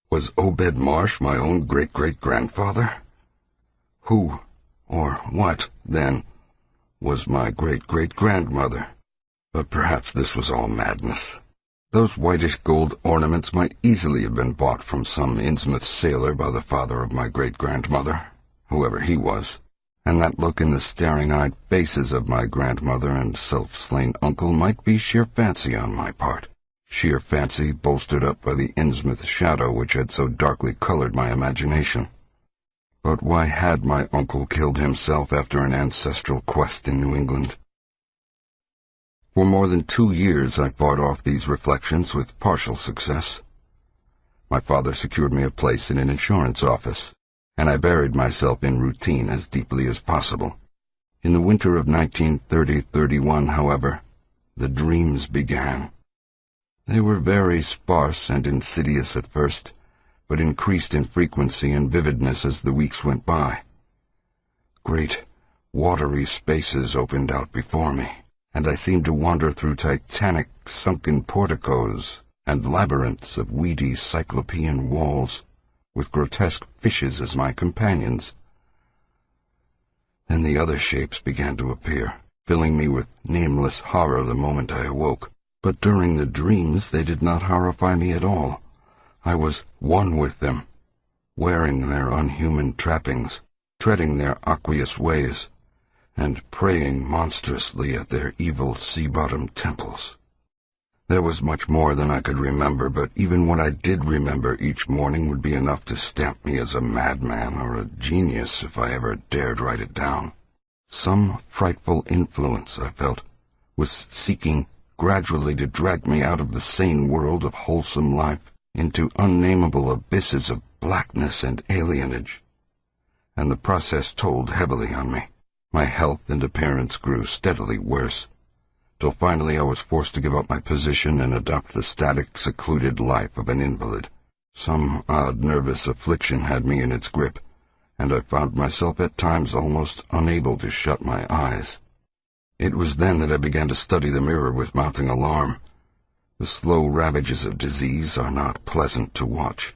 Was Obed Marsh my own great-great-grandfather? Who, or what, then, was my great-great-grandmother? But perhaps this was all madness. Those whitish gold ornaments might easily have been bought from some Innsmouth sailor by the father of my great-grandmother, whoever he was, and that look in the staring-eyed faces of my grandmother and self-slain uncle might be sheer fancy on my part, sheer fancy bolstered up by the Innsmouth shadow which had so darkly colored my imagination. But why had my uncle killed himself after an ancestral quest in New England? For more than 2 years I fought off these reflections with partial success. My father secured me a place in an insurance office, and I buried myself in routine as deeply as possible. In the winter of 1930-31, however, the dreams began. They were very sparse and insidious at first, but increased in frequency and vividness as the weeks went by. Great, watery spaces opened out before me, and I seemed to wander through titanic, sunken porticos and labyrinths of weedy cyclopean walls, with grotesque fishes as my companions. Then the other shapes began to appear, filling me with nameless horror the moment I awoke. But during the dreams they did not horrify me at all. I was one with them, wearing their unhuman trappings, treading their aqueous ways, and praying monstrously at their evil sea-bottom temples. There was much more than I could remember, but even what I did remember each morning would be enough to stamp me as a madman or a genius if I ever dared write it down. Some frightful influence, I felt, was seeking gradually to drag me out of the sane world of wholesome life into unnameable abysses of blackness and alienage, and the process told heavily on me. My health and appearance grew steadily worse, till finally I was forced to give up my position and adopt the static, secluded life of an invalid. Some odd nervous affliction had me in its grip, and I found myself at times almost unable to shut my eyes. It was then that I began to study the mirror with mounting alarm. The slow ravages of disease are not pleasant to watch,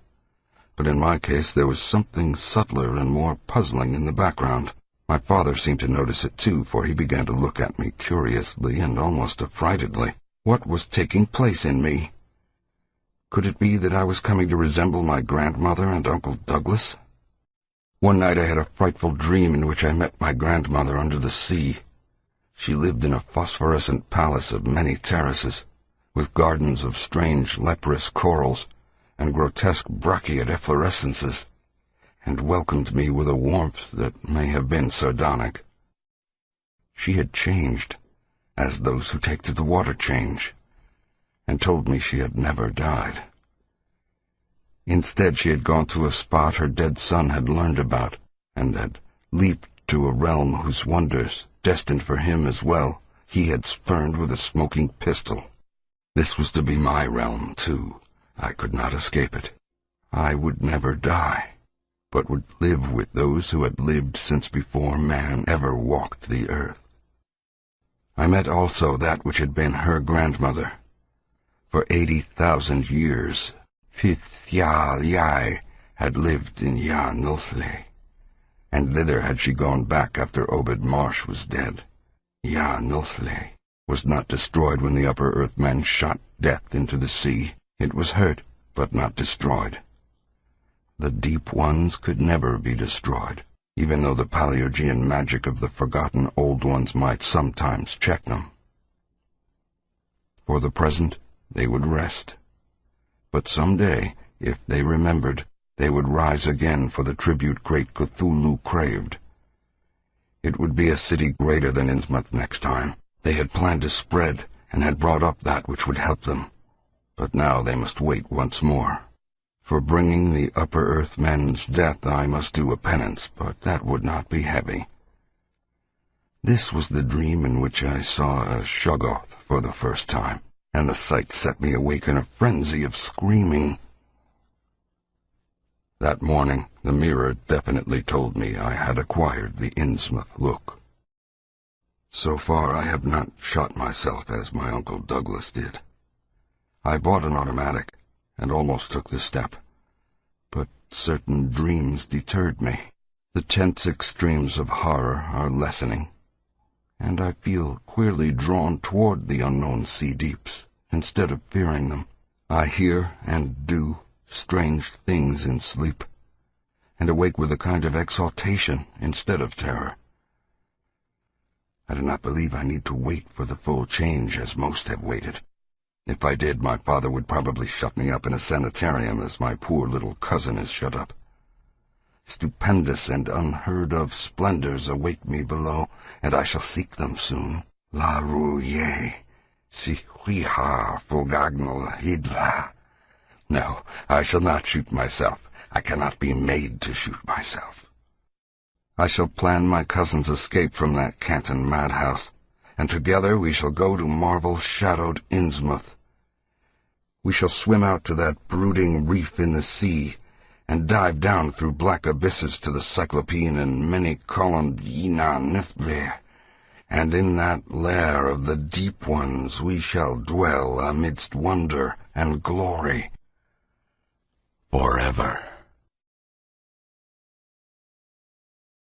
but in my case there was something subtler and more puzzling in the background. My father seemed to notice it too, for he began to look at me curiously and almost affrightedly. What was taking place in me? Could it be that I was coming to resemble my grandmother and Uncle Douglas? One night I had a frightful dream in which I met my grandmother under the sea. She lived in a phosphorescent palace of many terraces, with gardens of strange leprous corals and grotesque brachiate efflorescences, and welcomed me with a warmth that may have been sardonic. She had changed, as those who take to the water change, and told me she had never died. Instead, she had gone to a spot her dead son had learned about, and had leaped to a realm whose wonders, destined for him as well, he had spurned with a smoking pistol. This was to be my realm, too. I could not escape it. I would never die, but would live with those who had lived since before man ever walked the earth. I met also that which had been her grandmother. For 80,000 years, Fithya had lived in Nilfle, and thither had she gone back after Obed Marsh was dead. Nilfle was not destroyed when the upper earth men shot death into the sea. It was hurt, but not destroyed. The deep ones could never be destroyed, even though the Paleogean magic of the forgotten old ones might sometimes check them. For the present, they would rest. But some day, if they remembered, they would rise again for the tribute great Cthulhu craved. It would be a city greater than Innsmouth next time. They had planned to spread, and had brought up that which would help them. But now they must wait once more. For bringing the upper earth men's death I must do a penance, but that would not be heavy. This was the dream in which I saw a Shoggoth for the first time, and the sight set me awake in a frenzy of screaming. That morning the mirror definitely told me I had acquired the Innsmouth look. So far I have not shot myself as my Uncle Douglas did. I bought an automatic, and almost took the step, but certain dreams deterred me. The tense extremes of horror are lessening, and I feel queerly drawn toward the unknown sea deeps, instead of fearing them. I hear and do strange things in sleep, and awake with a kind of exaltation instead of terror. I do not believe I need to wait for the full change as most have waited. If I did, my father would probably shut me up in a sanitarium as my poor little cousin is shut up. Stupendous and unheard-of splendors await me below, and I shall seek them soon. La rouille, si huiha fulgagnal hidla. No, I shall not shoot myself. I cannot be made to shoot myself. I shall plan my cousin's escape from that Canton madhouse, and together we shall go to marvel-shadowed Innsmouth. We shall swim out to that brooding reef in the sea, and dive down through black abysses to the Cyclopean and many-columned Nifble, and in that lair of the deep ones we shall dwell amidst wonder and glory forever.